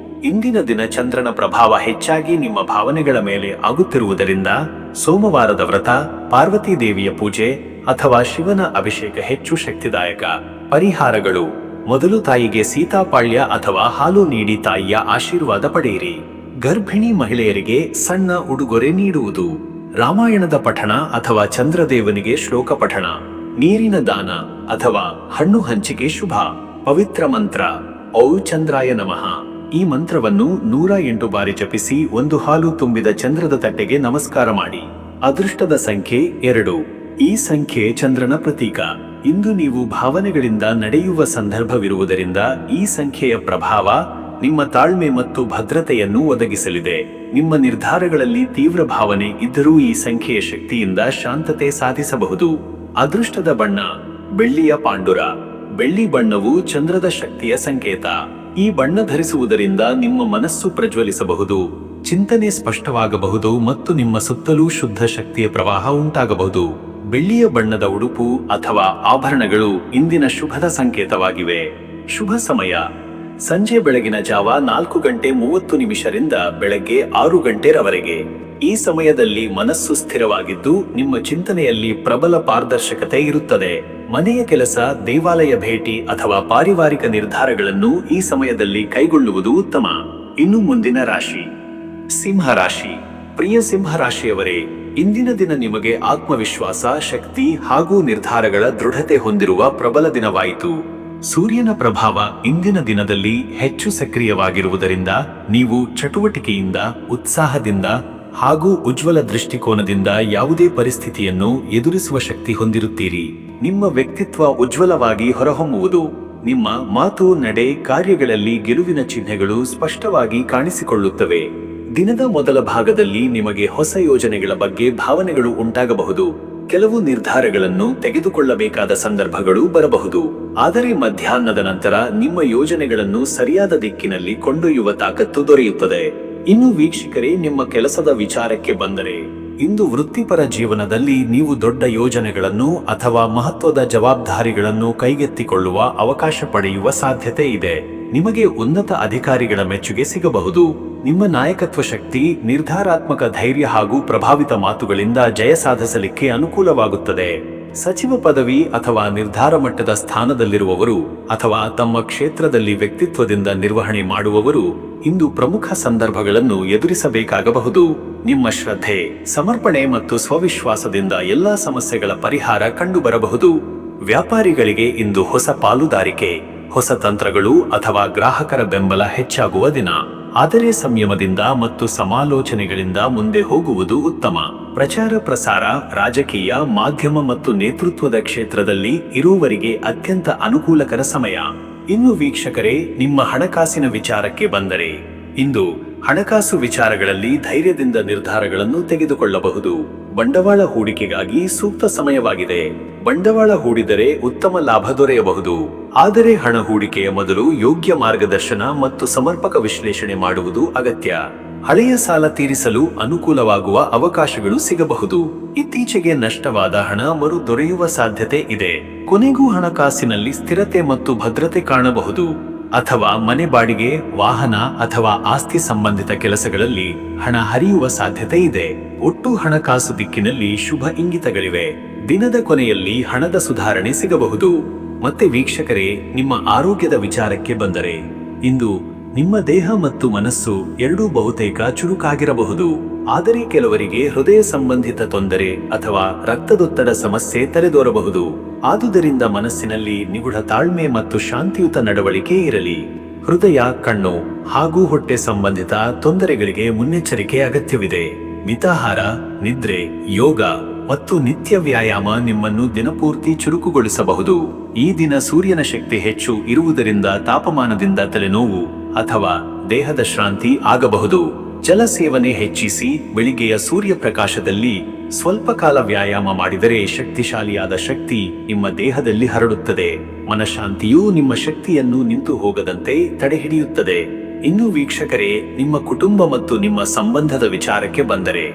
ಇಂದಿನ ದಿನ ಚಂದ್ರನ ಪ್ರಭಾವ ಹೆಚ್ಚಾಗಿ ನಿಮ್ಮ ಭಾವನೆಗಳ ಮೇಲೆ ಆಗುತ್ತಿರುವುದರಿಂದ ಸೋಮವಾರದ ವ್ರತ, ಪಾರ್ವತಿ ದೇವಿಯ ಪೂಜೆ ಅಥವಾ ಶಿವನ ಅಭಿಷೇಕ ಹೆಚ್ಚು ಶಕ್ತಿದಾಯಕ. ಪರಿಹಾರಗಳು: ಮೊದಲು ತಾಯಿಗೆ ಸೀತಾಪಾಳ್ಯ ಅಥವಾ ಹಾಲು ನೀಡಿ ತಾಯಿಯ ಆಶೀರ್ವಾದ ಪಡೆಯಿರಿ. ಗರ್ಭಿಣಿ ಮಹಿಳೆಯರಿಗೆ ಸಣ್ಣ ಉಡುಗೊರೆ ನೀಡುವುದು. ರಾಮಾಯಣದ ಪಠಣ ಅಥವಾ ಚಂದ್ರದೇವನಿಗೆ ಶ್ಲೋಕ ಪಠಣ. ನೀರಿನ ದಾನ ಅಥವಾ ಹಣ್ಣು ಹಂಚಿಕೆ ಶುಭ. ಪವಿತ್ರ ಮಂತ್ರ ಔ ಚಂದ್ರಾಯ ನಮಃ. ಈ ಮಂತ್ರವನ್ನು 108 ಬಾರಿ ಜಪಿಸಿ ಒಂದು ಹಾಲು ತುಂಬಿದ ಚಂದ್ರದ ತಟ್ಟೆಗೆ ನಮಸ್ಕಾರ ಮಾಡಿ. ಅದೃಷ್ಟದ ಸಂಖ್ಯೆ 2. ಈ ಸಂಖ್ಯೆ ಚಂದ್ರನ ಪ್ರತೀಕ. ಇಂದು ನೀವು ಭಾವನೆಗಳಿಂದ ನಡೆಯುವ ಸಂದರ್ಭವಿರುವುದರಿಂದ ಈ ಸಂಖ್ಯೆಯ ಪ್ರಭಾವ ನಿಮ್ಮ ತಾಳ್ಮೆ ಮತ್ತು ಭದ್ರತೆಯನ್ನು ಒದಗಿಸಲಿದೆ. ನಿಮ್ಮ ನಿರ್ಧಾರಗಳಲ್ಲಿ ತೀವ್ರ ಭಾವನೆ ಇದ್ದರೂ ಈ ಸಂಖ್ಯೆಯ ಶಕ್ತಿಯಿಂದ ಶಾಂತತೆ ಸಾಧಿಸಬಹುದು. ಅದೃಷ್ಟದ ಬಣ್ಣ ಬೆಳ್ಳಿಯ ಪಾಂಡುರ. ಬೆಳ್ಳಿ ಬಣ್ಣವು ಚಂದ್ರದ ಶಕ್ತಿಯ ಸಂಕೇತ. ಈ ಬಣ್ಣ ಧರಿಸುವುದರಿಂದ ನಿಮ್ಮ ಮನಸ್ಸು ಪ್ರಜ್ವಲಿಸಬಹುದು, ಚಿಂತನೆ ಸ್ಪಷ್ಟವಾಗಬಹುದು ಮತ್ತು ನಿಮ್ಮ ಸುತ್ತಲೂ ಶುದ್ಧ ಶಕ್ತಿಯ ಪ್ರವಾಹ ಉಂಟಾಗಬಹುದು. ಬೆಳ್ಳಿಯ ಬಣ್ಣದ ಉಡುಪು ಅಥವಾ ಆಭರಣಗಳು ಇಂದಿನ ಶುಭದ ಸಂಕೇತವಾಗಿವೆ. ಶುಭ ಸಮಯ: ಸಂಜೆ ಬೆಳಗಿನ ಜಾವ 4:30 ಬೆಳಗ್ಗೆ 6 ಈ ಸಮಯದಲ್ಲಿ ಮನಸ್ಸು ಸ್ಥಿರವಾಗಿದ್ದು ನಿಮ್ಮ ಚಿಂತನೆಯಲ್ಲಿ ಪ್ರಬಲ ಪಾರದರ್ಶಕತೆ ಇರುತ್ತದೆ. ಮನೆಯ ಕೆಲಸ, ದೇವಾಲಯ ಭೇಟಿ ಅಥವಾ ಪಾರಿವಾರಿಕ ನಿರ್ಧಾರಗಳನ್ನು ಈ ಸಮಯದಲ್ಲಿ ಕೈಗೊಳ್ಳುವುದು ಉತ್ತಮ. ಇನ್ನು ಮುಂದಿನ ರಾಶಿ ಸಿಂಹರಾಶಿ. ಪ್ರಿಯ ಸಿಂಹರಾಶಿಯವರೇ, ಇಂದಿನ ದಿನ ನಿಮಗೆ ಆತ್ಮವಿಶ್ವಾಸ, ಶಕ್ತಿ ಹಾಗೂ ನಿರ್ಧಾರಗಳ ದೃಢತೆ ಹೊಂದಿರುವ ಪ್ರಬಲ ದಿನವಾಯಿತು. ಸೂರ್ಯನ ಪ್ರಭಾವ ಇಂದಿನ ದಿನದಲ್ಲಿ ಹೆಚ್ಚು ಸಕ್ರಿಯವಾಗಿರುವುದರಿಂದ ನೀವು ಚಟುವಟಿಕೆಯಿಂದ, ಉತ್ಸಾಹದಿಂದ ಹಾಗೂ ಉಜ್ವಲ ದೃಷ್ಟಿಕೋನದಿಂದ ಯಾವುದೇ ಪರಿಸ್ಥಿತಿಯನ್ನು ಎದುರಿಸುವ ಶಕ್ತಿ ಹೊಂದಿರುತ್ತೀರಿ. ನಿಮ್ಮ ವ್ಯಕ್ತಿತ್ವ ಉಜ್ವಲವಾಗಿ ಹೊರಹೊಮ್ಮುವುದು. ನಿಮ್ಮ ಮಾತು, ನಡೆ, ಕಾರ್ಯಗಳಲ್ಲಿ ಗೆಲುವಿನ ಚಿಹ್ನೆಗಳು ಸ್ಪಷ್ಟವಾಗಿ ಕಾಣಿಸಿಕೊಳ್ಳುತ್ತವೆ. ದಿನದ ಮೊದಲ ಭಾಗದಲ್ಲಿ ನಿಮಗೆ ಹೊಸ ಯೋಜನೆಗಳ ಬಗ್ಗೆ ಭಾವನೆಗಳು ಉಂಟಾಗಬಹುದು. ಕೆಲವು ನಿರ್ಧಾರಗಳನ್ನು ತೆಗೆದುಕೊಳ್ಳಬೇಕಾದ ಸಂದರ್ಭಗಳು ಬರಬಹುದು. ಆದರೆ ಮಧ್ಯಾಹ್ನದ ನಂತರ ನಿಮ್ಮ ಯೋಜನೆಗಳನ್ನು ಸರಿಯಾದ ದಿಕ್ಕಿನಲ್ಲಿ ಕೊಂಡೊಯ್ಯುವ ತಾಕತ್ತು ದೊರೆಯುತ್ತದೆ. ಇನ್ನು ವೀಕ್ಷಕರೇ, ನಿಮ್ಮ ಕೆಲಸದ ವಿಚಾರಕ್ಕೆ ಬಂದರೆ ಇಂದು ವೃತ್ತಿಪರ ಜೀವನದಲ್ಲಿ ನೀವು ದೊಡ್ಡ ಯೋಜನೆಗಳನ್ನು ಅಥವಾ ಮಹತ್ವದ ಜವಾಬ್ದಾರಿಗಳನ್ನು ಕೈಗೆತ್ತಿಕೊಳ್ಳುವ ಅವಕಾಶ ಪಡೆಯುವ ಸಾಧ್ಯತೆ ಇದೆ. ನಿಮಗೆ ಉನ್ನತ ಅಧಿಕಾರಿಗಳ ಮೆಚ್ಚುಗೆ ಸಿಗಬಹುದು. ನಿಮ್ಮ ನಾಯಕತ್ವ ಶಕ್ತಿ, ನಿರ್ಧಾರಾತ್ಮಕ ಧೈರ್ಯ ಹಾಗೂ ಪ್ರಭಾವಿತ ಮಾತುಗಳಿಂದ ಜಯ ಸಾಧಿಸಲಿಕ್ಕೆ ಅನುಕೂಲವಾಗುತ್ತದೆ. ಸಚಿವ ಪದವಿ ಅಥವಾ ನಿರ್ಧಾರ ಮಟ್ಟದ ಸ್ಥಾನದಲ್ಲಿರುವವರು ಅಥವಾ ತಮ್ಮ ಕ್ಷೇತ್ರದಲ್ಲಿ ವ್ಯಕ್ತಿತ್ವದಿಂದ ನಿರ್ವಹಣೆ ಮಾಡುವವರು ಇಂದು ಪ್ರಮುಖ ಸಂದರ್ಭಗಳನ್ನು ಎದುರಿಸಬೇಕಾಗಬಹುದು. ನಿಮ್ಮ ಶ್ರದ್ಧೆ, ಸಮರ್ಪಣೆ ಮತ್ತು ಸ್ವವಿಶ್ವಾಸದಿಂದ ಎಲ್ಲಾ ಸಮಸ್ಯೆಗಳ ಪರಿಹಾರ ಕಂಡುಬರಬಹುದು. ವ್ಯಾಪಾರಿಗಳಿಗೆ ಇಂದು ಹೊಸ ಪಾಲುದಾರಿಕೆ, ಹೊಸ ತಂತ್ರಗಳು ಅಥವಾ ಗ್ರಾಹಕರ ಬೆಂಬಲ ಹೆಚ್ಚಾಗುವ ದಿನ. ಆದರೆ ಸಂಯಮದಿಂದ ಮತ್ತು ಸಮಾಲೋಚನೆಗಳಿಂದ ಮುಂದೆ ಹೋಗುವುದು ಉತ್ತಮ. ಪ್ರಚಾರ ಪ್ರಸಾರ, ರಾಜಕೀಯ, ಮಾಧ್ಯಮ ಮತ್ತು ನೇತೃತ್ವದ ಕ್ಷೇತ್ರದಲ್ಲಿ ಇರುವವರಿಗೆ ಅತ್ಯಂತ ಅನುಕೂಲಕರ ಸಮಯ. ಇನ್ನು ವೀಕ್ಷಕರೇ, ನಿಮ್ಮ ಹಣಕಾಸಿನ ವಿಚಾರಕ್ಕೆ ಬಂದರೆ ಇಂದು ಹಣಕಾಸು ವಿಚಾರಗಳಲ್ಲಿ ಧೈರ್ಯದಿಂದ ನಿರ್ಧಾರಗಳನ್ನು ತೆಗೆದುಕೊಳ್ಳಬಹುದು. ಬಂಡವಾಳ ಹೂಡಿಕೆಗಾಗಿ ಸೂಕ್ತ ಸಮಯವಾಗಿದೆ. ಬಂಡವಾಳ ಹೂಡಿದರೆ ಉತ್ತಮ ಲಾಭ ದೊರೆಯಬಹುದು. ಆದರೆ ಹಣ ಹೂಡಿಕೆಯ ಮೊದಲು ಯೋಗ್ಯ ಮಾರ್ಗದರ್ಶನ ಮತ್ತು ಸಮರ್ಪಕ ವಿಶ್ಲೇಷಣೆ ಮಾಡುವುದು ಅಗತ್ಯ. ಹಳೆಯ ಸಾಲ ತೀರಿಸಲು ಅನುಕೂಲವಾಗುವ ಅವಕಾಶಗಳು ಸಿಗಬಹುದು. ಇತ್ತೀಚೆಗೆ ನಷ್ಟವಾದ ಹಣ ಮರು ದೊರೆಯುವ ಸಾಧ್ಯತೆ ಇದೆ. ಕೊನೆಗೂ ಹಣಕಾಸಿನಲ್ಲಿ ಸ್ಥಿರತೆ ಮತ್ತು ಭದ್ರತೆ ಕಾಣಬಹುದು. ಅಥವಾ ಮನೆ ಬಾಡಿಗೆ, ವಾಹನ ಅಥವಾ ಆಸ್ತಿ ಸಂಬಂಧಿತ ಕೆಲಸಗಳಲ್ಲಿ ಹಣ ಹರಿಯುವ ಸಾಧ್ಯತೆ ಇದೆ. ಒಟ್ಟು ಹಣಕಾಸು ದಿಕ್ಕಿನಲ್ಲಿ ಶುಭ ಇಂಗಿತಗಳಿವೆ. ದಿನದ ಕೊನೆಯಲ್ಲಿ ಹಣದ ಸುಧಾರಣೆ ಸಿಗಬಹುದು. ಮತ್ತೆ ವೀಕ್ಷಕರೇ, ನಿಮ್ಮ ಆರೋಗ್ಯದ ವಿಚಾರಕ್ಕೆ ಬಂದರೆ ಇಂದು ನಿಮ್ಮ ದೇಹ ಮತ್ತು ಮನಸ್ಸು ಎರಡೂ ಬಹುತೇಕ ಚುರುಕಾಗಿರಬಹುದು. ಆದರೆ ಕೆಲವರಿಗೆ ಹೃದಯ ಸಂಬಂಧಿತ ತೊಂದರೆ ಅಥವಾ ರಕ್ತದೊತ್ತಡ ಸಮಸ್ಯೆ ತಲೆದೋರಬಹುದು. ಆದುದರಿಂದ ಮನಸ್ಸಿನಲ್ಲಿ ನಿಗೂಢ ತಾಳ್ಮೆ ಮತ್ತು ಶಾಂತಿಯುತ ನಡವಳಿಕೆ ಇರಲಿ. ಹೃದಯ, ಕಣ್ಣು ಹಾಗೂ ಹೊಟ್ಟೆ ಸಂಬಂಧಿತ ತೊಂದರೆಗಳಿಗೆ ಮುನ್ನೆಚ್ಚರಿಕೆ ಅಗತ್ಯವಿದೆ. ಮಿತಾಹಾರ, ನಿದ್ರೆ, ಯೋಗ ಮತ್ತು ನಿತ್ಯ ವ್ಯಾಯಾಮ ನಿಮ್ಮನ್ನು ದಿನಪೂರ್ತಿ ಚುರುಕುಗೊಳಿಸಬಹುದು. ಈ ದಿನ ಸೂರ್ಯನ ಶಕ್ತಿ ಹೆಚ್ಚು ಇರುವುದರಿಂದ ತಾಪಮಾನದಿಂದ ತಲೆನೋವು ಅಥವಾ ದೇಹದ ಶ್ರಾಂತಿ ಆಗಬಹುದು. ಜಲ ಸೇವನೆ ಹೆಚ್ಚಿಸಿ. ಬೆಳಿಗ್ಗೆಯ ಸೂರ್ಯಪ್ರಕಾಶದಲ್ಲಿ ಸ್ವಲ್ಪ ಕಾಲ ವ್ಯಾಯಾಮ ಮಾಡಿದರೆ ಶಕ್ತಿಶಾಲಿಯಾದ ಶಕ್ತಿ ನಿಮ್ಮ ದೇಹದಲ್ಲಿ ಹರಡುತ್ತದೆ. ಮನಃಶಾಂತಿಯು ನಿಮ್ಮ ಶಕ್ತಿಯನ್ನು ನಿಂತು ಹೋಗದಂತೆ ತಡೆಹಿಡಿಯುತ್ತದೆ. ಇನ್ನು ವೀಕ್ಷಕರೇ, ನಿಮ್ಮ ಕುಟುಂಬ ಮತ್ತು ನಿಮ್ಮ ಸಂಬಂಧದ ವಿಚಾರಕ್ಕೆ ಬಂದರೆ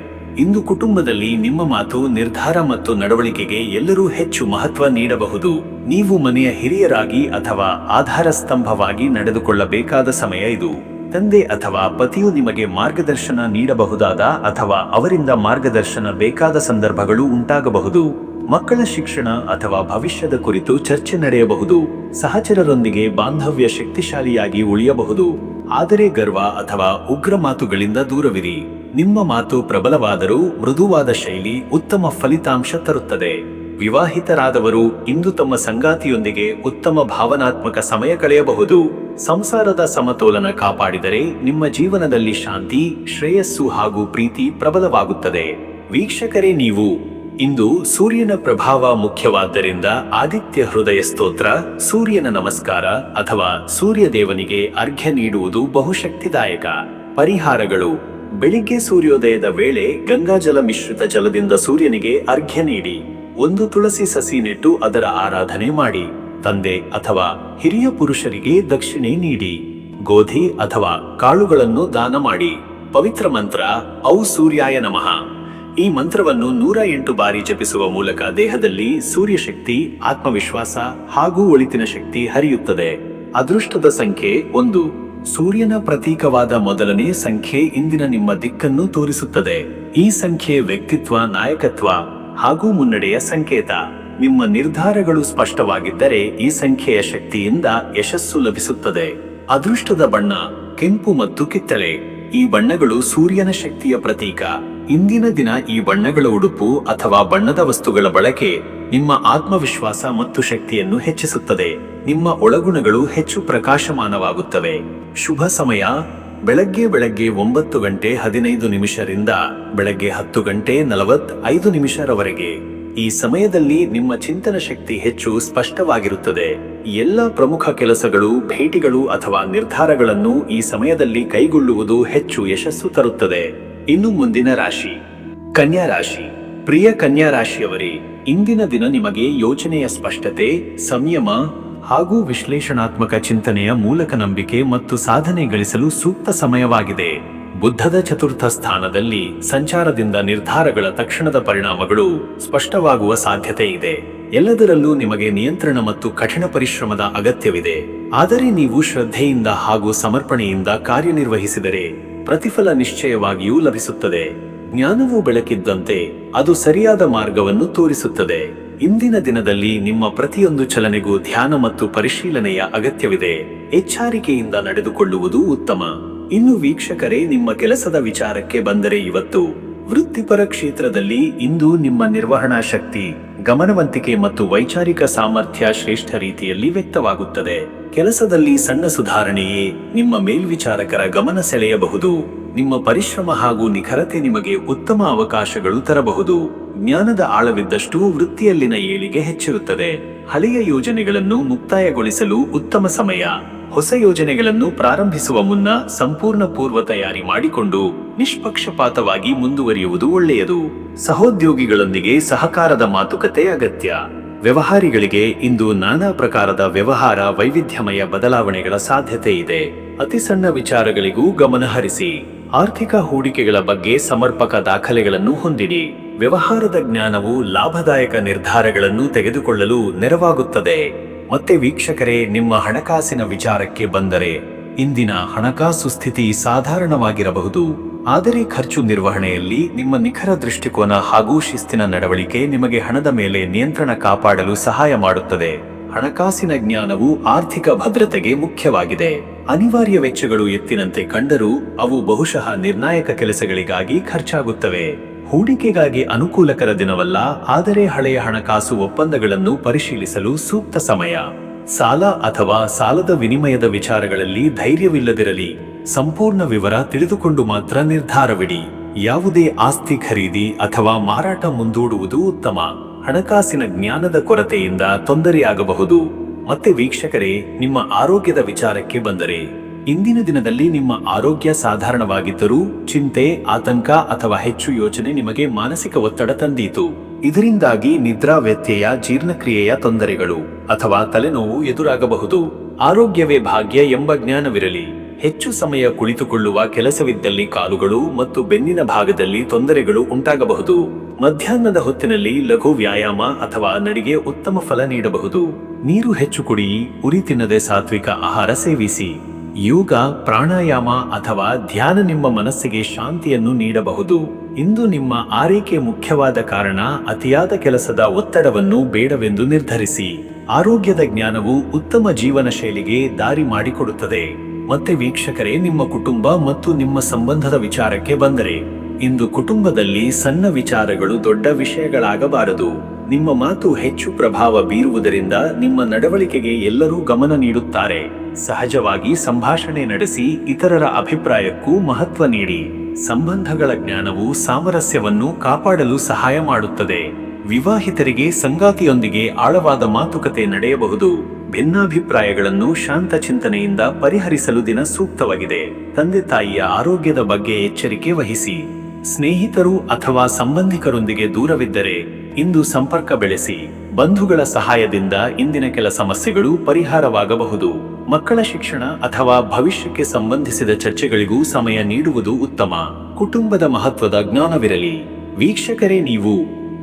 ಇಂದು ಕುಟುಂಬದಲ್ಲಿ ನಿಮ್ಮ ಮಾತು, ನಿರ್ಧಾರ ಮತ್ತು ನಡವಳಿಕೆಗೆ ಎಲ್ಲರೂ ಹೆಚ್ಚು ಮಹತ್ವ ನೀಡಬಹುದು. ನೀವು ಮನೆಯ ಹಿರಿಯರಾಗಿ ಅಥವಾ ಆಧಾರ ಸ್ತಂಭವಾಗಿ ನಡೆದುಕೊಳ್ಳಬೇಕಾದ ಸಮಯ ಇದು. ತಂದೆ ಅಥವಾ ಪತಿಯು ನಿಮಗೆ ಮಾರ್ಗದರ್ಶನ ನೀಡಬಹುದಾದ ಅಥವಾ ಅವರಿಂದ ಮಾರ್ಗದರ್ಶನ ಬೇಕಾದ ಸಂದರ್ಭಗಳು ಉಂಟಾಗಬಹುದು. ಮಕ್ಕಳ ಶಿಕ್ಷಣ ಅಥವಾ ಭವಿಷ್ಯದ ಕುರಿತು ಚರ್ಚೆ ನಡೆಯಬಹುದು. ಸಹಚರರೊಂದಿಗೆ ಬಾಂಧವ್ಯ ಶಕ್ತಿಶಾಲಿಯಾಗಿ ಉಳಿಯಬಹುದು. ಆದರೆ ಗರ್ವ ಅಥವಾ ಉಗ್ರ ಮಾತುಗಳಿಂದ ದೂರವಿರಿ. ನಿಮ್ಮ ಮಾತು ಪ್ರಬಲವಾದರೂ ಮೃದುವಾದ ಶೈಲಿ ಉತ್ತಮ ಫಲಿತಾಂಶ ತರುತ್ತದೆ. ವಿವಾಹಿತರಾದವರು ಇಂದು ತಮ್ಮ ಸಂಗಾತಿಯೊಂದಿಗೆ ಉತ್ತಮ ಭಾವನಾತ್ಮಕ ಸಮಯ ಕಳೆಯಬಹುದು. ಸಂಸಾರದ ಸಮತೋಲನ ಕಾಪಾಡಿದರೆ ನಿಮ್ಮ ಜೀವನದಲ್ಲಿ ಶಾಂತಿ, ಶ್ರೇಯಸ್ಸು ಹಾಗೂ ಪ್ರೀತಿ ಪ್ರಬಲವಾಗುತ್ತದೆ. ವೀಕ್ಷಕರೇ, ನೀವು ಇಂದು ಸೂರ್ಯನ ಪ್ರಭಾವ ಮುಖ್ಯವಾದ್ದರಿಂದ ಆದಿತ್ಯ ಹೃದಯ ಸ್ತೋತ್ರ, ಸೂರ್ಯನ ನಮಸ್ಕಾರ ಅಥವಾ ಸೂರ್ಯ ದೇವನಿಗೆ ಅರ್ಘ್ಯ ನೀಡುವುದು ಬಹುಶಕ್ತಿದಾಯಕ. ಪರಿಹಾರಗಳು: ಬೆಳಿಗ್ಗೆ ಸೂರ್ಯೋದಯದ ವೇಳೆ ಗಂಗಾಜಲ ಮಿಶ್ರಿತ ಜಲದಿಂದ ಸೂರ್ಯನಿಗೆ ಅರ್ಘ್ಯ ನೀಡಿ. ಒಂದು ತುಳಸಿ ಸಸಿ ನೆಟ್ಟು ಅದರ ಆರಾಧನೆ ಮಾಡಿ. ತಂದೆ ಅಥವಾ ಹಿರಿಯ ಪುರುಷರಿಗೆ ದಕ್ಷಿಣೆ ನೀಡಿ. ಗೋಧಿ ಅಥವಾ ಕಾಳುಗಳನ್ನು ದಾನ ಮಾಡಿ. ಪವಿತ್ರ ಮಂತ್ರ ಔ ಸೂರ್ಯಾಯ ನಮಃ. ಈ ಮಂತ್ರವನ್ನು 108 ಬಾರಿ ಜಪಿಸುವ ಮೂಲಕ ದೇಹದಲ್ಲಿ ಸೂರ್ಯಶಕ್ತಿ, ಆತ್ಮವಿಶ್ವಾಸ ಹಾಗೂ ಒಳಿತಿನ ಶಕ್ತಿ ಹರಿಯುತ್ತದೆ. ಅದೃಷ್ಟದ ಸಂಖ್ಯೆ 1. ಸೂರ್ಯನ ಪ್ರತೀಕವಾದ ಮೊದಲನೇ ಸಂಖ್ಯೆ ಇಂದಿನ ನಿಮ್ಮ ದಿಕ್ಕನ್ನು ತೋರಿಸುತ್ತದೆ. ಈ ಸಂಖ್ಯೆ ವ್ಯಕ್ತಿತ್ವ, ನಾಯಕತ್ವ ಹಾಗೂ ಮುನ್ನಡೆಯ ಸಂಕೇತ. ನಿಮ್ಮ ನಿರ್ಧಾರಗಳು ಸ್ಪಷ್ಟವಾಗಿದ್ದರೆ ಈ ಸಂಖ್ಯೆಯ ಶಕ್ತಿಯಿಂದ ಯಶಸ್ಸು ಲಭಿಸುತ್ತದೆ. ಅದೃಷ್ಟದ ಬಣ್ಣ ಕೆಂಪು ಮತ್ತು ಕಿತ್ತಳೆ. ಈ ಬಣ್ಣಗಳು ಸೂರ್ಯನ ಶಕ್ತಿಯ ಪ್ರತೀಕ. ಇಂದಿನ ದಿನ ಈ ಬಣ್ಣಗಳ ಉಡುಪು ಅಥವಾ ಬಣ್ಣದ ವಸ್ತುಗಳ ಬಳಕೆ ನಿಮ್ಮ ಆತ್ಮವಿಶ್ವಾಸ ಮತ್ತು ಶಕ್ತಿಯನ್ನು ಹೆಚ್ಚಿಸುತ್ತದೆ. ನಿಮ್ಮ ಒಳಗುಣಗಳು ಹೆಚ್ಚು ಪ್ರಕಾಶಮಾನವಾಗುತ್ತವೆ. ಶುಭ ಸಮಯ: ಬೆಳಗ್ಗೆ 9:15 ರಿಂದ ಬೆಳಗ್ಗೆ 10:45 ರವರೆಗೆ. ಈ ಸಮಯದಲ್ಲಿ ನಿಮ್ಮ ಚಿಂತನ ಶಕ್ತಿ ಹೆಚ್ಚು ಸ್ಪಷ್ಟವಾಗಿರುತ್ತದೆ. ಎಲ್ಲ ಪ್ರಮುಖ ಕೆಲಸಗಳು, ಭೇಟಿಗಳು ಅಥವಾ ನಿರ್ಧಾರಗಳನ್ನು ಈ ಸಮಯದಲ್ಲಿ ಕೈಗೊಳ್ಳುವುದು ಹೆಚ್ಚು ಯಶಸ್ಸು ತರುತ್ತದೆ. ಇನ್ನು ಮುಂದಿನ ರಾಶಿ ಕನ್ಯಾ ರಾಶಿ. ಪ್ರಿಯ ಕನ್ಯಾ ರಾಶಿಯವರೇ, ಇಂದಿನ ದಿನ ನಿಮಗೆ ಯೋಚನೆಯ ಸ್ಪಷ್ಟತೆ, ಸಂಯಮ ಹಾಗೂ ವಿಶ್ಲೇಷಣಾತ್ಮಕ ಚಿಂತನೆಯ ಮೂಲಕ ನಂಬಿಕೆ ಮತ್ತು ಸಾಧನೆ ಗಳಿಸಲು ಸೂಕ್ತ ಸಮಯವಾಗಿದೆ. ಬುದ್ಧದ ಚತುರ್ಥ ಸ್ಥಾನದಲ್ಲಿ ಸಂಚಾರದಿಂದ ನಿರ್ಧಾರಗಳ ತಕ್ಷಣದ ಪರಿಣಾಮಗಳು ಸ್ಪಷ್ಟವಾಗುವ ಸಾಧ್ಯತೆ ಇದೆ. ಎಲ್ಲದರಲ್ಲೂ ನಿಮಗೆ ನಿಯಂತ್ರಣ ಮತ್ತು ಕಠಿಣ ಪರಿಶ್ರಮದ ಅಗತ್ಯವಿದೆ. ಆದರೆ ನೀವು ಶ್ರದ್ಧೆಯಿಂದ ಹಾಗೂ ಸಮರ್ಪಣೆಯಿಂದ ಕಾರ್ಯನಿರ್ವಹಿಸಿದರೆ ಪ್ರತಿಫಲ ನಿಶ್ಚಯವಾಗಿಯೂ ಲಭಿಸುತ್ತದೆ. ಜ್ಞಾನವು ಬೆಳಕಿದ್ದಂತೆ ಅದು ಸರಿಯಾದ ಮಾರ್ಗವನ್ನು ತೋರಿಸುತ್ತದೆ. ಇಂದಿನ ದಿನದಲ್ಲಿ ನಿಮ್ಮ ಪ್ರತಿಯೊಂದು ಚಲನೆಗೂ ಧ್ಯಾನ ಮತ್ತು ಪರಿಶೀಲನೆಯ ಅಗತ್ಯವಿದೆ. ಎಚ್ಚರಿಕೆಯಿಂದ ನಡೆದುಕೊಳ್ಳುವುದು ಉತ್ತಮ. ಇನ್ನು ವೀಕ್ಷಕರೇ, ನಿಮ್ಮ ಕೆಲಸದ ವಿಚಾರಕ್ಕೆ ಬಂದರೆ ಇವತ್ತು ವೃತ್ತಿಪರ ಕ್ಷೇತ್ರದಲ್ಲಿ ಇಂದು ನಿಮ್ಮ ನಿರ್ವಹಣಾ ಶಕ್ತಿ, ಗಮನವಂತಿಕೆ ಮತ್ತು ವೈಚಾರಿಕ ಸಾಮರ್ಥ್ಯ ಶ್ರೇಷ್ಠ ರೀತಿಯಲ್ಲಿ ವ್ಯಕ್ತವಾಗುತ್ತದೆ. ಕೆಲಸದಲ್ಲಿ ಸಣ್ಣ ಸುಧಾರಣೆಯೇ ನಿಮ್ಮ ಮೇಲ್ವಿಚಾರಕರ ಗಮನ ಸೆಳೆಯಬಹುದು. ನಿಮ್ಮ ಪರಿಶ್ರಮ ಹಾಗೂ ನಿಖರತೆ ನಿಮಗೆ ಉತ್ತಮ ಅವಕಾಶಗಳು ತರಬಹುದು. ಜ್ಞಾನದ ಆಳವಿದ್ದಷ್ಟು ವೃತ್ತಿಯಲ್ಲಿನ ಏಳಿಗೆ ಹೆಚ್ಚಿರುತ್ತದೆ. ಹಳೆಯ ಯೋಜನೆಗಳನ್ನು ಮುಕ್ತಾಯಗೊಳಿಸಲು ಉತ್ತಮ ಸಮಯ. ಹೊಸ ಯೋಜನೆಗಳನ್ನು ಪ್ರಾರಂಭಿಸುವ ಮುನ್ನ ಸಂಪೂರ್ಣ ಪೂರ್ವ ತಯಾರಿ ಮಾಡಿಕೊಂಡು ನಿಷ್ಪಕ್ಷಪಾತವಾಗಿ ಮುಂದುವರಿಯುವುದು ಒಳ್ಳೆಯದು. ಸಹೋದ್ಯೋಗಿಗಳೊಂದಿಗೆ ಸಹಕಾರದ ಮಾತುಕತೆ ಅಗತ್ಯ. ವ್ಯವಹಾರಿಗಳಿಗೆ ಇಂದು ನಾನಾ ಪ್ರಕಾರದ ವ್ಯವಹಾರ ವೈವಿಧ್ಯಮಯ ಬದಲಾವಣೆಗಳ ಸಾಧ್ಯತೆ ಇದೆ. ಅತಿ ಸಣ್ಣ ವಿಚಾರಗಳಿಗೂ ಗಮನ ಹರಿಸಿ. ಆರ್ಥಿಕ ಹೂಡಿಕೆಗಳ ಬಗ್ಗೆ ಸಮರ್ಪಕ ದಾಖಲೆಗಳನ್ನು ಹೊಂದಿರಿ. ವ್ಯವಹಾರದ ಜ್ಞಾನವು ಲಾಭದಾಯಕ ನಿರ್ಧಾರಗಳನ್ನು ತೆಗೆದುಕೊಳ್ಳಲು ನೆರವಾಗುತ್ತದೆ. ಮತ್ತೆ ವೀಕ್ಷಕರೇ, ನಿಮ್ಮ ಹಣಕಾಸಿನ ವಿಚಾರಕ್ಕೆ ಬಂದರೆ ಇಂದಿನ ಹಣಕಾಸು ಸ್ಥಿತಿ ಸಾಧಾರಣವಾಗಿರಬಹುದು. ಆದರೆ ಖರ್ಚು ನಿರ್ವಹಣೆಯಲ್ಲಿ ನಿಮ್ಮ ನಿಖರ ದೃಷ್ಟಿಕೋನ ಹಾಗೂ ಶಿಸ್ತಿನ ನಡವಳಿಕೆ ನಿಮಗೆ ಹಣದ ಮೇಲೆ ನಿಯಂತ್ರಣ ಕಾಪಾಡಲು ಸಹಾಯ ಮಾಡುತ್ತದೆ. ಹಣಕಾಸಿನ ಜ್ಞಾನವು ಆರ್ಥಿಕ ಭದ್ರತೆಗೆ ಮುಖ್ಯವಾಗಿದೆ. ಅನಿವಾರ್ಯ ವೆಚ್ಚಗಳು ಎತ್ತಿನಂತೆ ಕಂಡರೂ ಅವು ಬಹುಶಃ ನಿರ್ಣಾಯಕ ಕೆಲಸಗಳಿಗಾಗಿ ಖರ್ಚಾಗುತ್ತವೆ. ಹೂಡಿಕೆಗಾಗಿ ಅನುಕೂಲಕರ ದಿನವಲ್ಲ, ಆದರೆ ಹಳೆಯ ಹಣಕಾಸು ಒಪ್ಪಂದಗಳನ್ನು ಪರಿಶೀಲಿಸಲು ಸೂಕ್ತ ಸಮಯ. ಸಾಲ ಅಥವಾ ಸಾಲದ ವಿನಿಮಯದ ವಿಚಾರಗಳಲ್ಲಿ ಧೈರ್ಯವಿಲ್ಲದಿರಲಿ. ಸಂಪೂರ್ಣ ವಿವರ ತಿಳಿದುಕೊಂಡು ಮಾತ್ರ ನಿರ್ಧಾರವಿಡಿ. ಯಾವುದೇ ಆಸ್ತಿ ಖರೀದಿ ಅಥವಾ ಮಾರಾಟ ಮುಂದೂಡುವುದು ಉತ್ತಮ. ಹಣಕಾಸಿನ ಜ್ಞಾನದ ಕೊರತೆಯಿಂದ ತೊಂದರೆಯಾಗಬಹುದು. ಮತ್ತೆ ವೀಕ್ಷಕರೇ, ನಿಮ್ಮ ಆರೋಗ್ಯದ ವಿಚಾರಕ್ಕೆ ಬಂದರೆ ಇಂದಿನ ದಿನದಲ್ಲಿ ನಿಮ್ಮ ಆರೋಗ್ಯ ಸಾಧಾರಣವಾಗಿದ್ದರೂ ಚಿಂತೆ, ಆತಂಕ ಅಥವಾ ಹೆಚ್ಚು ಯೋಚನೆ ನಿಮಗೆ ಮಾನಸಿಕ ಒತ್ತಡ ತಂದೀತು. ಇದರಿಂದಾಗಿ ನಿದ್ರಾ ವ್ಯತ್ಯಯ, ಜೀರ್ಣಕ್ರಿಯೆಯ ತೊಂದರೆಗಳು ಅಥವಾ ತಲೆನೋವು ಎದುರಾಗಬಹುದು. ಆರೋಗ್ಯವೇ ಭಾಗ್ಯ ಎಂಬ ಜ್ಞಾನವಿರಲಿ. ಹೆಚ್ಚು ಸಮಯ ಕುಳಿತುಕೊಳ್ಳುವ ಕೆಲಸವಿದ್ದಲ್ಲಿ ಕಾಲುಗಳು ಮತ್ತು ಬೆನ್ನಿನ ಭಾಗದಲ್ಲಿ ತೊಂದರೆಗಳು ಉಂಟಾಗಬಹುದು. ಮಧ್ಯಾಹ್ನದ ಹೊತ್ತಿನಲ್ಲಿ ಲಘು ವ್ಯಾಯಾಮ ಅಥವಾ ನಡಿಗೆ ಉತ್ತಮ ಫಲ ನೀಡಬಹುದು. ನೀರು ಹೆಚ್ಚು ಕುಡಿಯಿ. ಉರಿ ತಿನ್ನದೆ ಸಾತ್ವಿಕ ಆಹಾರ ಸೇವಿಸಿ. ಯೋಗ, ಪ್ರಾಣಾಯಾಮ ಅಥವಾ ಧ್ಯಾನ ನಿಮ್ಮ ಮನಸ್ಸಿಗೆ ಶಾಂತಿಯನ್ನು ನೀಡಬಹುದು. ಇಂದು ನಿಮ್ಮ ಆರೈಕೆ ಮುಖ್ಯವಾದ ಕಾರಣ. ಅತಿಯಾದ ಕೆಲಸದ ಒತ್ತಡವನ್ನು ಬೇಡವೆಂದು ನಿರ್ಧರಿಸಿ. ಆರೋಗ್ಯದ ಜ್ಞಾನವು ಉತ್ತಮ ಜೀವನ ಶೈಲಿಗೆ ದಾರಿ ಮಾಡಿಕೊಡುತ್ತದೆ. ಮತ್ತೆ ವೀಕ್ಷಕರೇ, ನಿಮ್ಮ ಕುಟುಂಬ ಮತ್ತು ನಿಮ್ಮ ಸಂಬಂಧದ ವಿಚಾರಕ್ಕೆ ಬಂದರೆ ಇಂದು ಕುಟುಂಬದಲ್ಲಿ ಸಣ್ಣ ವಿಚಾರಗಳು ದೊಡ್ಡ ವಿಷಯಗಳಾಗಬಾರದು. ನಿಮ್ಮ ಮಾತು ಹೆಚ್ಚು ಪ್ರಭಾವ ಬೀರುವುದರಿಂದ ನಿಮ್ಮ ನಡವಳಿಕೆಗೆ ಎಲ್ಲರೂ ಗಮನ ನೀಡುತ್ತಾರೆ. ಸಹಜವಾಗಿ ಸಂಭಾಷಣೆ ನಡೆಸಿ ಇತರರ ಅಭಿಪ್ರಾಯಕ್ಕೂ ಮಹತ್ವ ನೀಡಿ. ಸಂಬಂಧಗಳ ಜ್ಞಾನವು ಸಾಮರಸ್ಯವನ್ನು ಕಾಪಾಡಲು ಸಹಾಯ ಮಾಡುತ್ತದೆ. ವಿವಾಹಿತರಿಗೆ ಸಂಗಾತಿಯೊಂದಿಗೆ ಆಳವಾದ ಮಾತುಕತೆ ನಡೆಯಬಹುದು. ಭಿನ್ನಾಭಿಪ್ರಾಯಗಳನ್ನು ಶಾಂತ ಚಿಂತನೆಯಿಂದ ಪರಿಹರಿಸಲು ದಿನ ಸೂಕ್ತವಾಗಿದೆ. ತಂದೆ ತಾಯಿಯ ಆರೋಗ್ಯದ ಬಗ್ಗೆ ಎಚ್ಚರಿಕೆ ವಹಿಸಿ. ಸ್ನೇಹಿತರು ಅಥವಾ ಸಂಬಂಧಿಕರೊಂದಿಗೆ ದೂರವಿದ್ದರೆ ಇಂದು ಸಂಪರ್ಕ ಬೆಳೆಸಿ. ಬಂಧುಗಳ ಸಹಾಯದಿಂದ ಇಂದಿನ ಕೆಲ ಸಮಸ್ಯೆಗಳು ಪರಿಹಾರವಾಗಬಹುದು. ಮಕ್ಕಳ ಶಿಕ್ಷಣ ಅಥವಾ ಭವಿಷ್ಯಕ್ಕೆ ಸಂಬಂಧಿಸಿದ ಚರ್ಚೆಗಳಿಗೂ ಸಮಯ ನೀಡುವುದು ಉತ್ತಮ. ಕುಟುಂಬದ ಮಹತ್ವದ ಜ್ಞಾನವಿರಲಿ. ವೀಕ್ಷಕರೇ, ನೀವು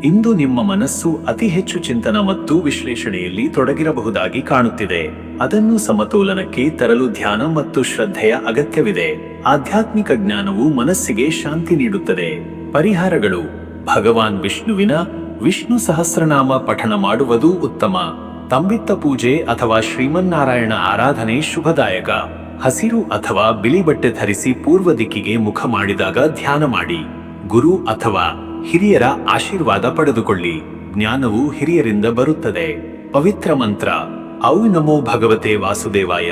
ಇಂದು ನಿಮ್ಮ ಮನಸ್ಸು ಅತಿ ಹೆಚ್ಚು ಚಿಂತನ ಮತ್ತು ವಿಶ್ಲೇಷಣೆಯಲ್ಲಿ ತೊಡಗಿರಬಹುದಾಗಿ ಕಾಣುತ್ತಿದೆ. ಅದನ್ನು ಸಮತೋಲನಕ್ಕೆ ತರಲು ಧ್ಯಾನ ಮತ್ತು ಶ್ರದ್ಧೆಯ ಅಗತ್ಯವಿದೆ. ಆಧ್ಯಾತ್ಮಿಕ ಜ್ಞಾನವು ಮನಸ್ಸಿಗೆ ಶಾಂತಿ ನೀಡುತ್ತದೆ. ಪರಿಹಾರಗಳು: ಭಗವಾನ್ ವಿಷ್ಣುವಿನ ವಿಷ್ಣು ಸಹಸ್ರನಾಮ ಪಠಣ ಮಾಡುವುದು ಉತ್ತಮ. ತಂಬಿತ್ತ ಪೂಜೆ ಅಥವಾ ಶ್ರೀಮನ್ನಾರಾಯಣ ಆರಾಧನೆ ಶುಭದಾಯಕ. ಹಸಿರು ಅಥವಾ ಬಿಳಿ ಬಟ್ಟೆ ಧರಿಸಿ ಪೂರ್ವ ದಿಕ್ಕಿಗೆ ಮುಖ ಮಾಡಿದಾಗ ಧ್ಯಾನ ಮಾಡಿ. ಗುರು ಅಥವಾ ಹಿರಿಯರ ಆಶೀರ್ವಾದ ಪಡೆದುಕೊಳ್ಳಿ. ಜ್ಞಾನವು ಹಿರಿಯರಿಂದ ಬರುತ್ತದೆ. ಪವಿತ್ರ ಮಂತ್ರ: ಔಂ ನಮೋ ಭಗವತೆ ವಾಸುದೇವಾಯ.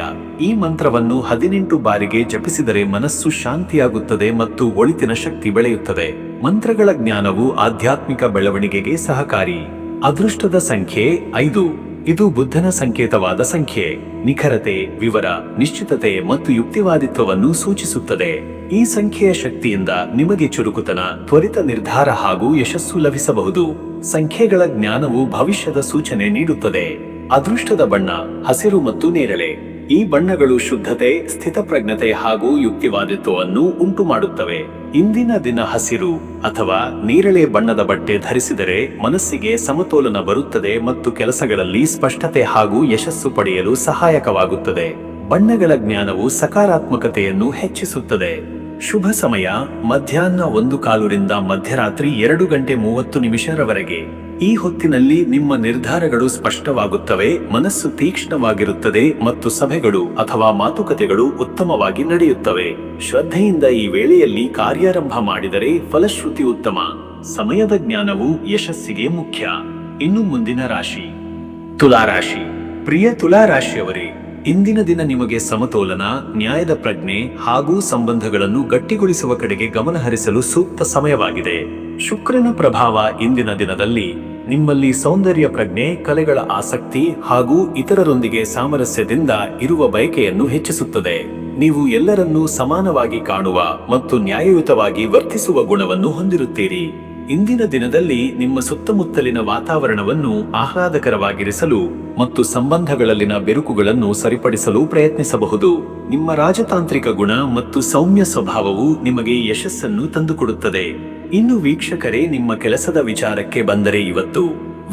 ಈ ಮಂತ್ರವನ್ನು 18 ಬಾರಿಗೆ ಜಪಿಸಿದರೆ ಮನಸ್ಸು ಶಾಂತಿಯಾಗುತ್ತದೆ ಮತ್ತು ಒಳಿತಿನ ಶಕ್ತಿ ಬೆಳೆಯುತ್ತದೆ. ಮಂತ್ರಗಳ ಜ್ಞಾನವು ಆಧ್ಯಾತ್ಮಿಕ ಬೆಳವಣಿಗೆಗೆ ಸಹಕಾರಿ. ಅದೃಷ್ಟದ ಸಂಖ್ಯೆ 5. ಇದು ಬುದ್ಧನ ಸಂಕೇತವಾದ ಸಂಖ್ಯೆ. ನಿಖರತೆ, ವಿವರ, ನಿಶ್ಚಿತತೆ ಮತ್ತು ಯುಕ್ತಿವಾದಿತ್ವವನ್ನು ಸೂಚಿಸುತ್ತದೆ. ಈ ಸಂಖ್ಯೆಯ ಶಕ್ತಿಯಿಂದ ನಿಮಗೆ ಚುರುಕುತನ, ತ್ವರಿತ ನಿರ್ಧಾರ ಹಾಗೂ ಯಶಸ್ಸು ಲಭಿಸಬಹುದು. ಸಂಖ್ಯೆಗಳ ಜ್ಞಾನವು ಭವಿಷ್ಯದ ಸೂಚನೆ ನೀಡುತ್ತದೆ. ಅದೃಷ್ಟದ ಬಣ್ಣ ಹಸಿರು ಮತ್ತು ನೇರಳೆ. ಈ ಬಣ್ಣಗಳು ಶುದ್ಧತೆ, ಸ್ಥಿತಪ್ರಜ್ಞತೆ ಹಾಗೂ ಯುಕ್ತಿವಾದಿತ್ವವನ್ನು ಉಂಟು ಮಾಡುತ್ತವೆ. ಇಂದಿನ ದಿನ ಹಸಿರು ಅಥವಾ ನೇರಳೆ ಬಣ್ಣದ ಬಟ್ಟೆ ಧರಿಸಿದರೆ ಮನಸ್ಸಿಗೆ ಸಮತೋಲನ ಬರುತ್ತದೆ ಮತ್ತು ಕೆಲಸಗಳಲ್ಲಿ ಸ್ಪಷ್ಟತೆ ಹಾಗೂ ಯಶಸ್ಸು ಪಡೆಯಲು ಸಹಾಯಕವಾಗುತ್ತದೆ. ಬಣ್ಣಗಳ ಜ್ಞಾನವು ಸಕಾರಾತ್ಮಕತೆಯನ್ನು ಹೆಚ್ಚಿಸುತ್ತದೆ. ಶುಭ ಸಮಯ: ಮಧ್ಯಾಹ್ನ 1:15 ರಿಂದ ಮಧ್ಯರಾತ್ರಿ 2:30 ಈ ಹೊತ್ತಿನಲ್ಲಿ ನಿಮ್ಮ ನಿರ್ಧಾರಗಳು ಸ್ಪಷ್ಟವಾಗುತ್ತವೆ, ಮನಸ್ಸು ತೀಕ್ಷ್ಣವಾಗಿರುತ್ತದೆ ಮತ್ತು ಸಭೆಗಳು ಅಥವಾ ಮಾತುಕತೆಗಳು ಉತ್ತಮವಾಗಿ ನಡೆಯುತ್ತವೆ. ಶ್ರದ್ಧೆಯಿಂದ ಈ ವೇಳೆಯಲ್ಲಿ ಕಾರ್ಯಾರಂಭ ಮಾಡಿದರೆ ಫಲಶ್ರುತಿ ಉತ್ತಮ. ಸಮಯದ ಜ್ಞಾನವು ಯಶಸ್ಸಿಗೆ ಮುಖ್ಯ. ಇನ್ನು ಮುಂದಿನ ರಾಶಿ ತುಲಾರಾಶಿ. ಪ್ರಿಯ ತುಲಾರಾಶಿಯವರೇ, ಇಂದಿನ ದಿನ ನಿಮಗೆ ಸಮತೋಲನ, ನ್ಯಾಯದ ಪ್ರಜ್ಞೆ ಹಾಗೂ ಸಂಬಂಧಗಳನ್ನು ಗಟ್ಟಿಗೊಳಿಸುವ ಕಡೆಗೆ ಗಮನಹರಿಸಲು ಸೂಕ್ತ ಸಮಯವಾಗಿದೆ. ಶುಕ್ರನ ಪ್ರಭಾವ ಇಂದಿನ ದಿನದಲ್ಲಿ ನಿಮ್ಮಲ್ಲಿ ಸೌಂದರ್ಯ ಪ್ರಜ್ಞೆ, ಕಲೆಗಳ ಆಸಕ್ತಿ ಹಾಗೂ ಇತರರೊಂದಿಗೆ ಸಾಮರಸ್ಯದಿಂದ ಇರುವ ಬಯಕೆಯನ್ನು ಹೆಚ್ಚಿಸುತ್ತದೆ. ನೀವು ಎಲ್ಲರನ್ನೂ ಸಮಾನವಾಗಿ ಕಾಣುವ ಮತ್ತು ನ್ಯಾಯಯುತವಾಗಿ ವರ್ತಿಸುವ ಗುಣವನ್ನು ಹೊಂದಿರುತ್ತೀರಿ. ಇಂದಿನ ದಿನದಲ್ಲಿ ನಿಮ್ಮ ಸುತ್ತಮುತ್ತಲಿನ ವಾತಾವರಣವನ್ನು ಆಹ್ಲಾದಕರವಾಗಿರಿಸಲು ಮತ್ತು ಸಂಬಂಧಗಳಲ್ಲಿನ ಬೆರುಕುಗಳನ್ನು ಸರಿಪಡಿಸಲು ಪ್ರಯತ್ನಿಸಬಹುದು. ನಿಮ್ಮ ರಾಜತಾಂತ್ರಿಕ ಗುಣ ಮತ್ತು ಸೌಮ್ಯ ಸ್ವಭಾವವು ನಿಮಗೆ ಯಶಸ್ಸನ್ನು ತಂದುಕೊಡುತ್ತದೆ. ಇನ್ನು ವೀಕ್ಷಕರೇ, ನಿಮ್ಮ ಕೆಲಸದ ವಿಚಾರಕ್ಕೆ ಬಂದರೆ ಇವತ್ತು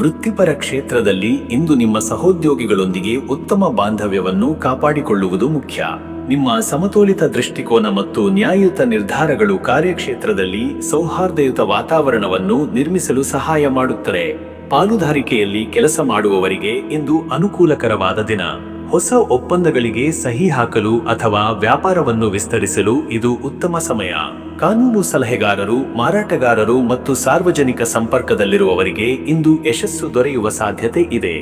ವೃತ್ತಿಪರ ಕ್ಷೇತ್ರದಲ್ಲಿ ಇಂದು ನಿಮ್ಮ ಸಹೋದ್ಯೋಗಿಗಳೊಂದಿಗೆ ಉತ್ತಮ ಬಾಂಧವ್ಯವನ್ನು ಕಾಪಾಡಿಕೊಳ್ಳುವುದು ಮುಖ್ಯ. ನಿಮ್ಮ ಸಮತೋಲಿತ ದೃಷ್ಟಿಕೋನ ಮತ್ತು ನ್ಯಾಯಯುತ ನಿರ್ಧಾರಗಳು ಕಾರ್ಯಕ್ಷೇತ್ರದಲ್ಲಿ ಸೌಹಾರ್ದಯುತ ವಾತಾವರಣವನ್ನು ನಿರ್ಮಿಸಲು ಸಹಾಯ ಮಾಡುತ್ತದೆ. ಪಾಲುದಾರಿಕೆಯಲ್ಲಿ ಕೆಲಸ ಮಾಡುವವರಿಗೆ ಇಂದು ಅನುಕೂಲಕರವಾದ ದಿನ. ಹೊಸ ಒಪ್ಪಂದಗಳಿಗೆ ಸಹಿ ಹಾಕಲು ಅಥವಾ ವ್ಯಾಪಾರವನ್ನು ವಿಸ್ತರಿಸಲು ಇದು ಉತ್ತಮ ಸಮಯ. ಕಾನೂನು ಸಲಹೆಗಾರರು, ಮಾರಾಟಗಾರರು ಮತ್ತು ಸಾರ್ವಜನಿಕ ಸಂಪರ್ಕದಲ್ಲಿರುವವರಿಗೆ ಇಂದು ಯಶಸ್ಸು ದೊರೆಯುವ ಸಾಧ್ಯತೆ ಇದೆ.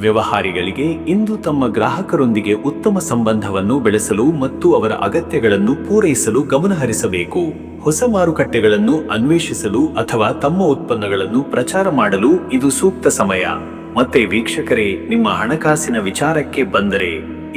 ವ್ಯವಹಾರಿಗಳಿಗೆ ಇಂದು ತಮ್ಮ ಗ್ರಾಹಕರೊಂದಿಗೆ ಉತ್ತಮ ಸಂಬಂಧವನ್ನು ಬೆಳೆಸಲು ಮತ್ತು ಅವರ ಅಗತ್ಯಗಳನ್ನು ಪೂರೈಸಲು ಗಮನಹರಿಸಬೇಕು. ಹೊಸ ಮಾರುಕಟ್ಟೆಗಳನ್ನು ಅನ್ವೇಷಿಸಲು ಅಥವಾ ತಮ್ಮ ಉತ್ಪನ್ನಗಳನ್ನು ಪ್ರಚಾರ ಮಾಡಲು ಇದು ಸೂಕ್ತ ಸಮಯ. ಮತ್ತೆ ವೀಕ್ಷಕರೇ, ನಿಮ್ಮ ಹಣಕಾಸಿನ ವಿಚಾರಕ್ಕೆ ಬಂದರೆ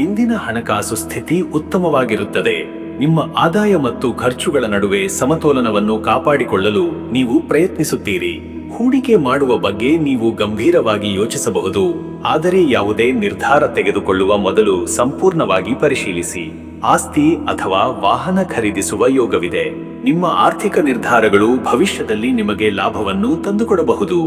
ಇಂದಿನ ಹಣಕಾಸು ಸ್ಥಿತಿ ಉತ್ತಮವಾಗಿರುತ್ತದೆ. ನಿಮ್ಮ ಆದಾಯ ಮತ್ತು ಖರ್ಚುಗಳ ನಡುವೆ ಸಮತೋಲನವನ್ನು ಕಾಪಾಡಿಕೊಳ್ಳಲು ನೀವು ಪ್ರಯತ್ನಿಸುತ್ತೀರಿ. ಹೂಡಿಕೆ ಮಾಡುವ ಬಗ್ಗೆ ನೀವು ಗಂಭೀರವಾಗಿ ಯೋಚಿಸಬಹುದು, ಆದರೆ ಯಾವುದೇ ನಿರ್ಧಾರ ತೆಗೆದುಕೊಳ್ಳುವ ಮೊದಲು ಸಂಪೂರ್ಣವಾಗಿ ಪರಿಶೀಲಿಸಿ. ಆಸ್ತಿ ಅಥವಾ ವಾಹನ ಖರೀದಿಸುವ ಯೋಗವಿದೆ. ನಿಮ್ಮ ಆರ್ಥಿಕ ನಿರ್ಧಾರಗಳು ಭವಿಷ್ಯದಲ್ಲಿ ನಿಮಗೆ ಲಾಭವನ್ನು ತಂದುಕೊಡಬಹುದು.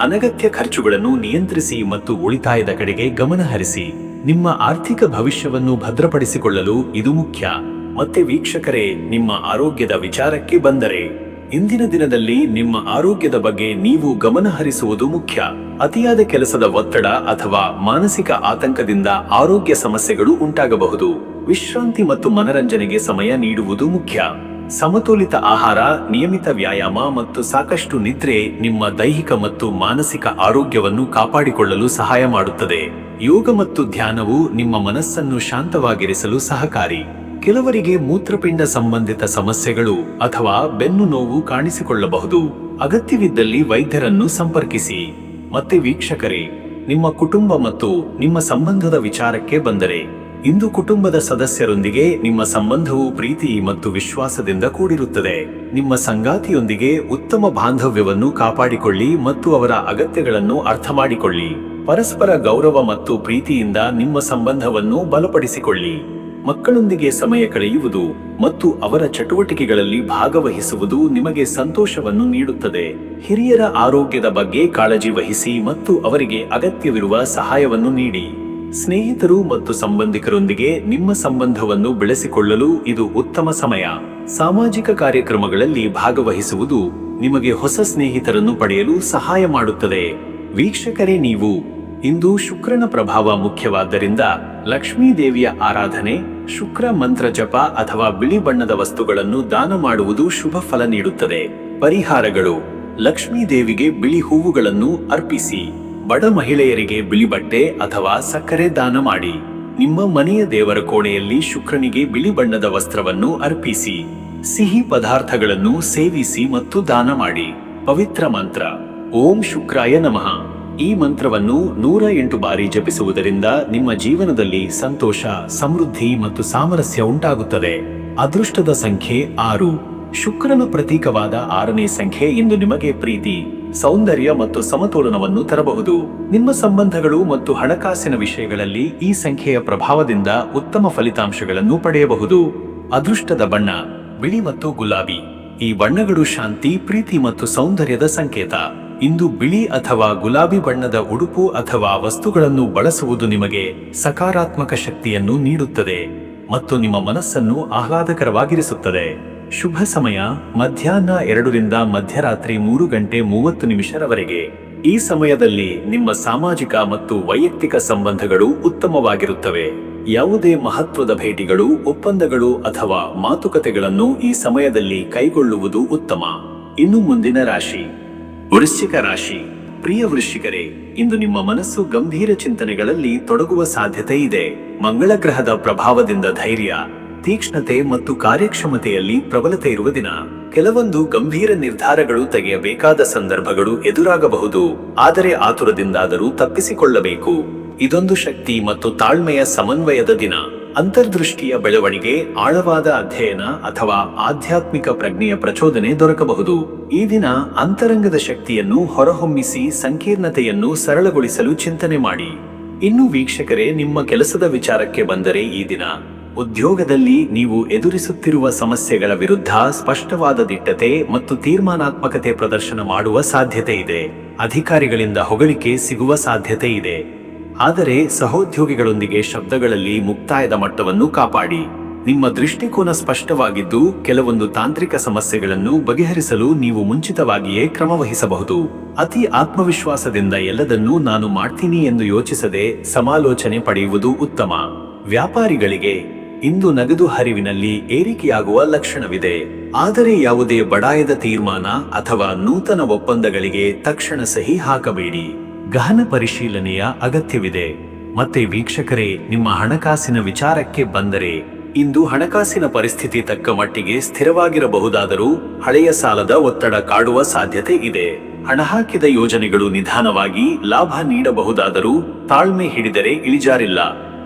ಅನಗತ್ಯ ಖರ್ಚುಗಳನ್ನು ನಿಯಂತ್ರಿಸಿ ಮತ್ತು ಉಳಿತಾಯದ ಕಡೆಗೆ ಗಮನಹರಿಸಿ. ನಿಮ್ಮ ಆರ್ಥಿಕ ಭವಿಷ್ಯವನ್ನು ಭದ್ರಪಡಿಸಿಕೊಳ್ಳಲು ಇದು ಮುಖ್ಯ. ಮತ್ತೆ ವೀಕ್ಷಕರೇ, ನಿಮ್ಮ ಆರೋಗ್ಯದ ವಿಚಾರಕ್ಕೆ ಬಂದರೆ ಇಂದಿನ ದಿನದಲ್ಲಿ ನಿಮ್ಮ ಆರೋಗ್ಯದ ಬಗ್ಗೆ ನೀವು ಗಮನಹರಿಸುವುದು ಮುಖ್ಯ. ಅತಿಯಾದ ಕೆಲಸದ ಒತ್ತಡ ಅಥವಾ ಮಾನಸಿಕ ಆತಂಕದಿಂದ ಆರೋಗ್ಯ ಸಮಸ್ಯೆಗಳು ಉಂಟಾಗಬಹುದು. ವಿಶ್ರಾಂತಿ ಮತ್ತು ಮನರಂಜನೆಗೆ ಸಮಯ ನೀಡುವುದು ಮುಖ್ಯ. ಸಮತೋಲಿತ ಆಹಾರ, ನಿಯಮಿತ ವ್ಯಾಯಾಮ ಮತ್ತು ಸಾಕಷ್ಟು ನಿದ್ರೆ ನಿಮ್ಮ ದೈಹಿಕ ಮತ್ತು ಮಾನಸಿಕ ಆರೋಗ್ಯವನ್ನು ಕಾಪಾಡಿಕೊಳ್ಳಲು ಸಹಾಯ ಮಾಡುತ್ತದೆ. ಯೋಗ ಮತ್ತು ಧ್ಯಾನವು ನಿಮ್ಮ ಮನಸ್ಸನ್ನು ಶಾಂತವಾಗಿರಿಸಲು ಸಹಕಾರಿ. ಕೆಲವರಿಗೆ ಮೂತ್ರಪಿಂಡ ಸಂಬಂಧಿತ ಸಮಸ್ಯೆಗಳು ಅಥವಾ ಬೆನ್ನು ನೋವು ಕಾಣಿಸಿಕೊಳ್ಳಬಹುದು. ಅಗತ್ಯವಿದ್ದಲ್ಲಿ ವೈದ್ಯರನ್ನು ಸಂಪರ್ಕಿಸಿ. ಮತ್ತೆ ವೀಕ್ಷಕರೇ, ನಿಮ್ಮ ಕುಟುಂಬ ಮತ್ತು ನಿಮ್ಮ ಸಂಬಂಧದ ವಿಚಾರಕ್ಕೆ ಬಂದರೆ ಇಂದು ಕುಟುಂಬದ ಸದಸ್ಯರೊಂದಿಗೆ ನಿಮ್ಮ ಸಂಬಂಧವು ಪ್ರೀತಿ ಮತ್ತು ವಿಶ್ವಾಸದಿಂದ ಕೂಡಿರುತ್ತದೆ. ನಿಮ್ಮ ಸಂಗಾತಿಯೊಂದಿಗೆ ಉತ್ತಮ ಬಾಂಧವ್ಯವನ್ನು ಕಾಪಾಡಿಕೊಳ್ಳಿ ಮತ್ತು ಅವರ ಅಗತ್ಯಗಳನ್ನು ಅರ್ಥ ಮಾಡಿಕೊಳ್ಳಿ. ಪರಸ್ಪರ ಗೌರವ ಮತ್ತು ಪ್ರೀತಿಯಿಂದ ನಿಮ್ಮ ಸಂಬಂಧವನ್ನು ಬಲಪಡಿಸಿಕೊಳ್ಳಿ. ಮಕ್ಕಳೊಂದಿಗೆ ಸಮಯ ಕಳೆಯುವುದು ಮತ್ತು ಅವರ ಚಟುವಟಿಕೆಗಳಲ್ಲಿ ಭಾಗವಹಿಸುವುದು ನಿಮಗೆ ಸಂತೋಷವನ್ನು ನೀಡುತ್ತದೆ. ಹಿರಿಯರ ಆರೋಗ್ಯದ ಬಗ್ಗೆ ಕಾಳಜಿ ವಹಿಸಿ ಮತ್ತು ಅವರಿಗೆ ಅಗತ್ಯವಿರುವ ಸಹಾಯವನ್ನು ನೀಡಿ. ಸ್ನೇಹಿತರು ಮತ್ತು ಸಂಬಂಧಿಕರೊಂದಿಗೆ ನಿಮ್ಮ ಸಂಬಂಧವನ್ನು ಬೆಳೆಸಿಕೊಳ್ಳಲು ಇದು ಉತ್ತಮ ಸಮಯ. ಸಾಮಾಜಿಕ ಕಾರ್ಯಕ್ರಮಗಳಲ್ಲಿ ಭಾಗವಹಿಸುವುದು ನಿಮಗೆ ಹೊಸ ಸ್ನೇಹಿತರನ್ನು ಪಡೆಯಲು ಸಹಾಯ ಮಾಡುತ್ತದೆ. ವೀಕ್ಷಕರೇ, ನೀವು ಇಂದು ಶುಕ್ರನ ಪ್ರಭಾವ ಮುಖ್ಯವಾದ್ದರಿಂದ ಲಕ್ಷ್ಮೀ ದೇವಿಯ ಆರಾಧನೆ, ಶುಕ್ರ ಮಂತ್ರ ಜಪ ಅಥವಾ ಬಿಳಿ ಬಣ್ಣದ ವಸ್ತುಗಳನ್ನು ದಾನ ಮಾಡುವುದು ಶುಭ ಫಲ ನೀಡುತ್ತದೆ. ಪರಿಹಾರಗಳು: ಲಕ್ಷ್ಮೀ ದೇವಿಗೆ ಬಿಳಿ ಹೂವುಗಳನ್ನು ಅರ್ಪಿಸಿ. ಬಡ ಮಹಿಳೆಯರಿಗೆ ಬಿಳಿ ಬಟ್ಟೆ ಅಥವಾ ಸಕ್ಕರೆ ದಾನ ಮಾಡಿ. ನಿಮ್ಮ ಮನೆಯ ದೇವರ ಕೋಣೆಯಲ್ಲಿ ಶುಕ್ರನಿಗೆ ಬಿಳಿ ಬಣ್ಣದ ವಸ್ತ್ರವನ್ನು ಅರ್ಪಿಸಿ. ಸಿಹಿ ಪದಾರ್ಥಗಳನ್ನು ಸೇವಿಸಿ ಮತ್ತು ದಾನ ಮಾಡಿ. ಪವಿತ್ರ ಮಂತ್ರ: ಓಂ ಶುಕ್ರಾಯ ನಮಃ. ಈ ಮಂತ್ರವನ್ನು 108 ಬಾರಿ ಜಪಿಸುವುದರಿಂದ ನಿಮ್ಮ ಜೀವನದಲ್ಲಿ ಸಂತೋಷ, ಸಮೃದ್ಧಿ ಮತ್ತು ಸಾಮರಸ್ಯ ಉಂಟಾಗುತ್ತದೆ. ಅದೃಷ್ಟದ ಸಂಖ್ಯೆ 6. ಶುಕ್ರನ ಪ್ರತೀಕವಾದ 6ನೇ ಸಂಖ್ಯೆ ಇಂದು ನಿಮಗೆ ಪ್ರೀತಿ, ಸೌಂದರ್ಯ ಮತ್ತು ಸಮತೋಲನವನ್ನು ತರಬಹುದು. ನಿಮ್ಮ ಸಂಬಂಧಗಳು ಮತ್ತು ಹಣಕಾಸಿನ ವಿಷಯಗಳಲ್ಲಿ ಈ ಸಂಖ್ಯೆಯ ಪ್ರಭಾವದಿಂದ ಉತ್ತಮ ಫಲಿತಾಂಶಗಳನ್ನು ಪಡೆಯಬಹುದು. ಅದೃಷ್ಟದ ಬಣ್ಣ ಬಿಳಿ ಮತ್ತು ಗುಲಾಬಿ. ಈ ಬಣ್ಣಗಳು ಶಾಂತಿ, ಪ್ರೀತಿ ಮತ್ತು ಸೌಂದರ್ಯದ ಸಂಕೇತ. ಇಂದು ಬಿಳಿ ಅಥವಾ ಗುಲಾಬಿ ಬಣ್ಣದ ಉಡುಪು ಅಥವಾ ವಸ್ತುಗಳನ್ನು ಬಳಸುವುದು ನಿಮಗೆ ಸಕಾರಾತ್ಮಕ ಶಕ್ತಿಯನ್ನು ನೀಡುತ್ತದೆ ಮತ್ತು ನಿಮ್ಮ ಮನಸ್ಸನ್ನು ಆಹ್ಲಾದಕರವಾಗಿರಿಸುತ್ತದೆ. ಶುಭ ಸಮಯ: ಮಧ್ಯಾಹ್ನ 2 ರಿಂದ ಮಧ್ಯರಾತ್ರಿ 3:30 ಈ ಸಮಯದಲ್ಲಿ ನಿಮ್ಮ ಸಾಮಾಜಿಕ ಮತ್ತು ವೈಯಕ್ತಿಕ ಸಂಬಂಧಗಳು ಉತ್ತಮವಾಗಿರುತ್ತವೆ. ಯಾವುದೇ ಮಹತ್ವದ ಭೇಟಿಗಳು, ಒಪ್ಪಂದಗಳು ಅಥವಾ ಮಾತುಕತೆಗಳನ್ನು ಈ ಸಮಯದಲ್ಲಿ ಕೈಗೊಳ್ಳುವುದು ಉತ್ತಮ. ಇನ್ನು ಮುಂದಿನ ರಾಶಿ: ವೃಶ್ಚಿಕ ರಾಶಿ. ಪ್ರಿಯ ವೃಶ್ಚಿಕರೇ, ಇಂದು ನಿಮ್ಮ ಮನಸ್ಸು ಗಂಭೀರ ಚಿಂತನೆಗಳಲ್ಲಿ ತೊಡಗುವ ಸಾಧ್ಯತೆ ಇದೆ. ಮಂಗಳ ಗ್ರಹದ ಪ್ರಭಾವದಿಂದ ಧೈರ್ಯ, ತೀಕ್ಷ್ಣತೆ ಮತ್ತು ಕಾರ್ಯಕ್ಷಮತೆಯಲ್ಲಿ ಪ್ರಬಲತೆ ಇರುವ ದಿನ. ಕೆಲವೊಂದು ಗಂಭೀರ ನಿರ್ಧಾರಗಳು ತೆಗೆಯಬೇಕಾದ ಸಂದರ್ಭಗಳು ಎದುರಾಗಬಹುದು, ಆದರೆ ಆತುರದಿಂದಾದರೂ ತಪ್ಪಿಸಿಕೊಳ್ಳಬೇಕು. ಇದೊಂದು ಶಕ್ತಿ ಮತ್ತು ತಾಳ್ಮೆಯ ಸಮನ್ವಯದ ದಿನ. ಅಂತರ್ದೃಷ್ಟಿಯ ಬೆಳವಣಿಗೆ, ಆಳವಾದ ಅಧ್ಯಯನ ಅಥವಾ ಆಧ್ಯಾತ್ಮಿಕ ಪ್ರಜ್ಞೆಯ ಪ್ರಚೋದನೆ ದೊರಕಬಹುದು. ಈ ದಿನ ಅಂತರಂಗದ ಶಕ್ತಿಯನ್ನು ಹೊರಹೊಮ್ಮಿಸಿ ಸಂಕೀರ್ಣತೆಯನ್ನು ಸರಳಗೊಳಿಸಲು ಚಿಂತನೆ ಮಾಡಿ. ಇನ್ನು ವೀಕ್ಷಕರೇ, ನಿಮ್ಮ ಕೆಲಸದ ವಿಚಾರಕ್ಕೆ ಬಂದರೆ ಈ ದಿನ ಉದ್ಯೋಗದಲ್ಲಿ ನೀವು ಎದುರಿಸುತ್ತಿರುವ ಸಮಸ್ಯೆಗಳ ವಿರುದ್ಧ ಸ್ಪಷ್ಟವಾದ ದಿಟ್ಟತೆ ಮತ್ತು ತೀರ್ಮಾನಾತ್ಮಕತೆ ಪ್ರದರ್ಶನ ಮಾಡುವ ಸಾಧ್ಯತೆ ಇದೆ. ಅಧಿಕಾರಿಗಳಿಂದ ಹೊಗಳಿಕೆ ಸಿಗುವ ಸಾಧ್ಯತೆ ಇದೆ. ಆದರೆ ಸಹೋದ್ಯೋಗಿಗಳೊಂದಿಗೆ ಶಬ್ದಗಳಲ್ಲಿ ಮುಕ್ತಾಯದ ಮಟ್ಟವನ್ನು ಕಾಪಾಡಿ. ನಿಮ್ಮ ದೃಷ್ಟಿಕೋನ ಸ್ಪಷ್ಟವಾಗಿದ್ದು, ಕೆಲವೊಂದು ತಾಂತ್ರಿಕ ಸಮಸ್ಯೆಗಳನ್ನು ಬಗೆಹರಿಸಲು ನೀವು ಮುಂಚಿತವಾಗಿಯೇ ಕ್ರಮವಹಿಸಬಹುದು. ಅತಿ ಆತ್ಮವಿಶ್ವಾಸದಿಂದ ಎಲ್ಲದನ್ನೂ ನಾನು ಮಾಡ್ತೀನಿ ಎಂದು ಯೋಚಿಸದೆ ಸಮಾಲೋಚನೆ ಪಡೆಯುವುದು ಉತ್ತಮ. ವ್ಯಾಪಾರಿಗಳಿಗೆ ಇಂದು ನಗದು ಹರಿವಿನಲ್ಲಿ ಏರಿಕೆಯಾಗುವ ಲಕ್ಷಣವಿದೆ. ಆದರೆ ಯಾವುದೇ ಬಡಾಯದ ತೀರ್ಮಾನ ಅಥವಾ ನೂತನ ಒಪ್ಪಂದಗಳಿಗೆ ತಕ್ಷಣ ಸಹಿ ಹಾಕಬೇಡಿ. ಗಹನ ಪರಿಶೀಲನೆಯ ಅಗತ್ಯವಿದೆ. ಮತ್ತೆ ವೀಕ್ಷಕರೇ, ನಿಮ್ಮ ಹಣಕಾಸಿನ ವಿಚಾರಕ್ಕೆ ಬಂದರೆ ಇಂದು ಹಣಕಾಸಿನ ಪರಿಸ್ಥಿತಿ ತಕ್ಕ ಮಟ್ಟಿಗೆ ಸ್ಥಿರವಾಗಿರಬಹುದಾದರೂ ಹಳೆಯ ಸಾಲದ ಒತ್ತಡ ಕಾಡುವ ಸಾಧ್ಯತೆ ಇದೆ. ಹಣ ಹಾಕಿದ ಯೋಜನೆಗಳು ನಿಧಾನವಾಗಿ ಲಾಭ ನೀಡಬಹುದಾದರೂ ತಾಳ್ಮೆ ಹಿಡಿದರೆ ಇಳಿಜಾರಿಲ್ಲ.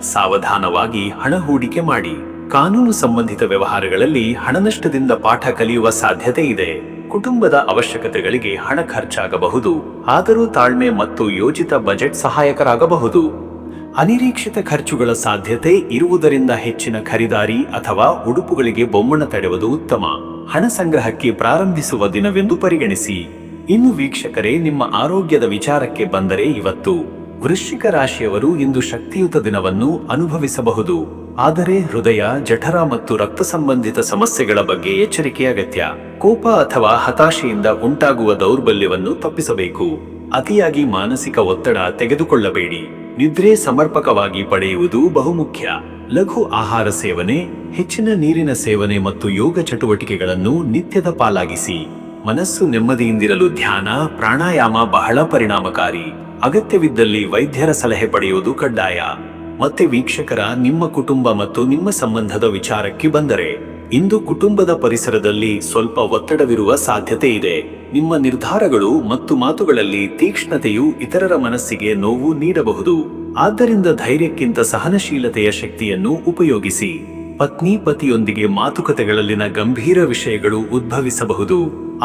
ಸಾವಧಾನವಾಗಿ ಹಣ ಹೂಡಿಕೆ ಮಾಡಿ. ಕಾನೂನು ಸಂಬಂಧಿತ ವ್ಯವಹಾರಗಳಲ್ಲಿ ಹಣನಷ್ಟದಿಂದ ಪಾಠ ಕಲಿಯುವ ಸಾಧ್ಯತೆ ಇದೆ. ಕುಟುಂಬದ ಅವಶ್ಯಕತೆಗಳಿಗೆ ಹಣ ಖರ್ಚಾಗಬಹುದು, ಆದರೂ ತಾಳ್ಮೆ ಮತ್ತು ಯೋಜಿತ ಬಜೆಟ್ ಸಹಾಯಕರಾಗಬಹುದು. ಅನಿರೀಕ್ಷಿತ ಖರ್ಚುಗಳ ಸಾಧ್ಯತೆ ಇರುವುದರಿಂದ ಹೆಚ್ಚಿನ ಖರೀದಾರಿ ಅಥವಾ ಉಡುಪುಗಳಿಗೆ ಬೊಮ್ಮಣ ತಡೆಯುವುದು ಉತ್ತಮ. ಹಣ ಸಂಗ್ರಹಕ್ಕೆ ಪ್ರಾರಂಭಿಸುವ ದಿನವೆಂದು ಪರಿಗಣಿಸಿ. ಇನ್ನು ವೀಕ್ಷಕರೇ, ನಿಮ್ಮ ಆರೋಗ್ಯದ ವಿಚಾರಕ್ಕೆ ಬಂದರೆ ಇವತ್ತು ವೃಶ್ಚಿಕ ರಾಶಿಯವರು ಇಂದು ಶಕ್ತಿಯುತ ದಿನವನ್ನು ಅನುಭವಿಸಬಹುದು. ಆದರೆ ಹೃದಯ, ಜಠರ ಮತ್ತು ರಕ್ತ ಸಂಬಂಧಿತ ಸಮಸ್ಯೆಗಳ ಬಗ್ಗೆ ಎಚ್ಚರಿಕೆ ಅಗತ್ಯ. ಕೋಪ ಅಥವಾ ಹತಾಶೆಯಿಂದ ಉಂಟಾಗುವ ದೌರ್ಬಲ್ಯವನ್ನು ತಪ್ಪಿಸಬೇಕು. ಅತಿಯಾಗಿ ಮಾನಸಿಕ ಒತ್ತಡ ತೆಗೆದುಕೊಳ್ಳಬೇಡಿ. ನಿದ್ರೆ ಸಮರ್ಪಕವಾಗಿ ಪಡೆಯುವುದು ಬಹುಮುಖ್ಯ. ಲಘು ಆಹಾರ ಸೇವನೆ, ಹೆಚ್ಚಿನ ನೀರಿನ ಸೇವನೆ ಮತ್ತು ಯೋಗ ಚಟುವಟಿಕೆಗಳನ್ನು ನಿತ್ಯದ ಪಾಲಾಗಿಸಿ. ಮನಸ್ಸು ನೆಮ್ಮದಿಯಿಂದಿರಲು ಧ್ಯಾನ, ಪ್ರಾಣಾಯಾಮ ಬಹಳ ಪರಿಣಾಮಕಾರಿ. ಅಗತ್ಯವಿದ್ದಲ್ಲಿ ವೈದ್ಯರ ಸಲಹೆ ಪಡೆಯುವುದು ಕಡ್ಡಾಯ. ಮತ್ತೆ ವೀಕ್ಷಕರ, ನಿಮ್ಮ ಕುಟುಂಬ ಮತ್ತು ನಿಮ್ಮ ಸಂಬಂಧದ ವಿಚಾರಕ್ಕೆ ಬಂದರೆ ಇಂದು ಕುಟುಂಬದ ಪರಿಸರದಲ್ಲಿ ಸ್ವಲ್ಪ ಒತ್ತಡವಿರುವ ಸಾಧ್ಯತೆ ಇದೆ. ನಿಮ್ಮ ನಿರ್ಧಾರಗಳು ಮತ್ತು ಮಾತುಗಳಲ್ಲಿ ತೀಕ್ಷ್ಣತೆಯು ಇತರರ ಮನಸ್ಸಿಗೆ ನೋವು ನೀಡಬಹುದು. ಆದ್ದರಿಂದ ಧೈರ್ಯಕ್ಕಿಂತ ಸಹನಶೀಲತೆಯ ಶಕ್ತಿಯನ್ನು ಉಪಯೋಗಿಸಿ. ಪತ್ನಿ ಪತಿಯೊಂದಿಗೆ ಮಾತುಕತೆಗಳಲ್ಲಿನ ಗಂಭೀರ ವಿಷಯಗಳು ಉದ್ಭವಿಸಬಹುದು.